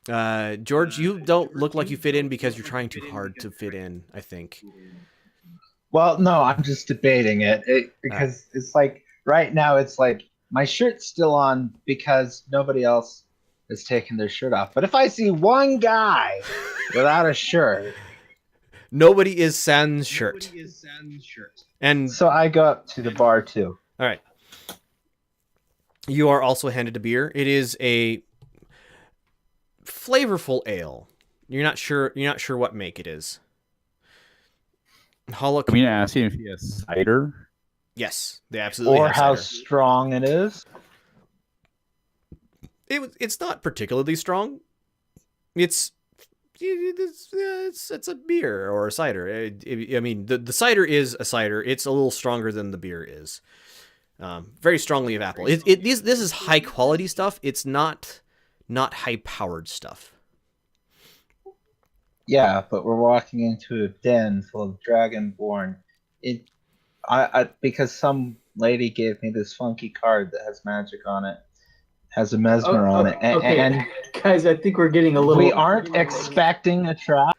George, you don't look like you fit in because you're trying too hard to fit in, I think. Well, no, I'm just debating it because it's like right now it's like my shirt's still on because nobody else has taken their shirt off. But if I see one guy without a shirt, nobody is sans shirt. And so I go up to the bar too. All right. You are also handed a beer. It is flavorful ale. You're not sure what make it is. I mean, asking if he has cider. Yes, they absolutely Or have how cider. strong it is. It's not particularly strong. It's a beer or a cider. I mean, the cider is a cider. It's a little stronger than the beer is. Very strongly of apple. This is high quality stuff. It's not high powered stuff. Yeah, but we're walking into a den full of dragonborn. Because some lady gave me this funky card that has magic on it, has a mesmer on it, and guys, I think we're getting a little. we aren't expecting a trap.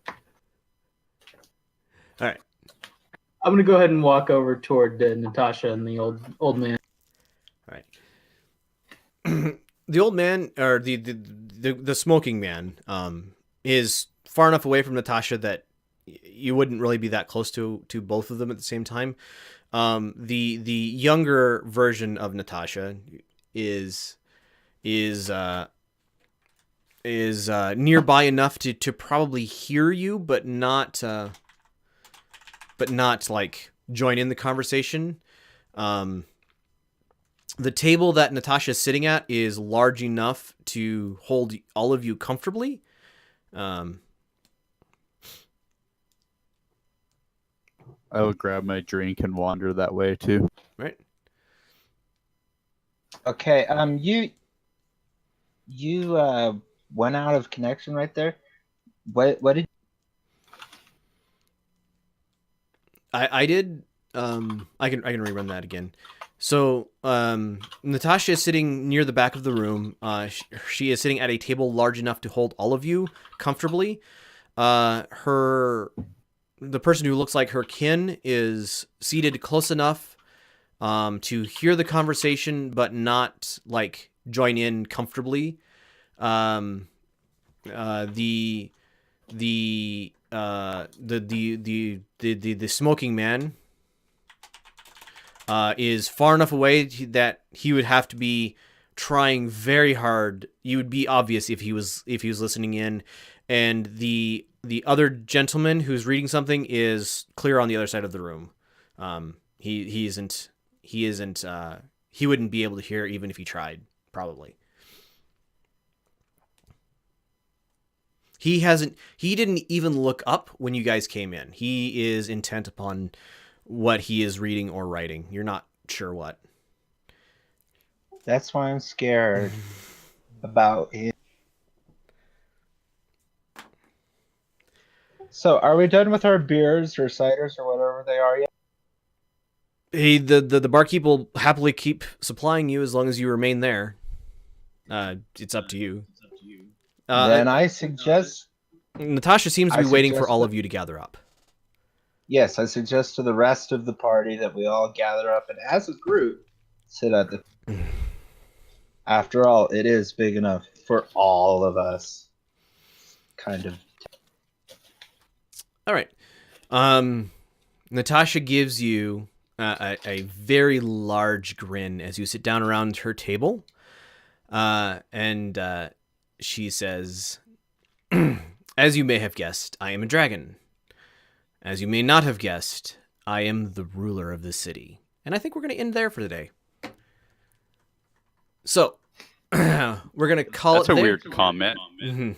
All right. I'm gonna go ahead and walk over toward Natasha and the old man. All right. The old man, or the smoking man, is far enough away from Natasha that you wouldn't really be that close to both of them at the same time. The younger version of Natasha is nearby enough to probably hear you, but not like join in the conversation. The table that Natasha is sitting at is large enough to hold all of you comfortably. I would grab my drink and wander that way too. Right. Okay. You went out of connection right there. What did? I did. I can rerun that again. So Natasha is sitting near the back of the room. She is sitting at a table large enough to hold all of you comfortably. The person who looks like her kin is seated close enough to hear the conversation, but not like join in comfortably. The smoking man is far enough away that he would have to be trying very hard. You would be obvious if he was listening in, and the other gentleman who's reading something is clear on the other side of the room. He wouldn't be able to hear even if he tried, probably. He didn't even look up when you guys came in. He is intent upon what he is reading or writing. You're not sure what. That's why I'm scared about it. So, are we done with our beers or ciders or whatever they are yet? Hey, the barkeep will happily keep supplying you as long as you remain there. It's up to you. Then I suggest... Natasha seems to be waiting for all of you to gather up. Yes, I suggest to the rest of the party that we all gather up and as a group sit at the... After all, it is big enough for all of us. Kind of. All right. Natasha gives you a very large grin as you sit down around her table. And she says, "As you may have guessed, I am a dragon. As you may not have guessed, I am the ruler of this city." And I think we're going to end there for today. So, we're going to call That's it a there. weird comment. Mm-hmm.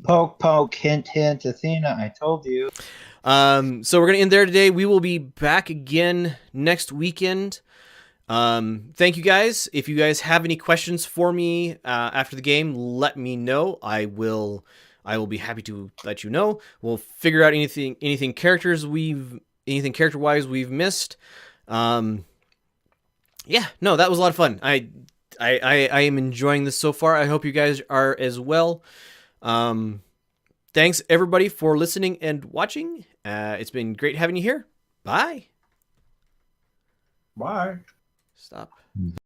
Poke, poke, hint, hint, Athena, I told you. So we're going to end there today. We will be back again next weekend. Thank you guys. If you guys have any questions for me after the game, let me know. I will be happy to let you know. We'll figure out anything character-wise we've missed. Yeah, no, that was a lot of fun. I am enjoying this so far. I hope you guys are as well. Thanks everybody for listening and watching. It's been great having you here. Bye. Bye. Stop.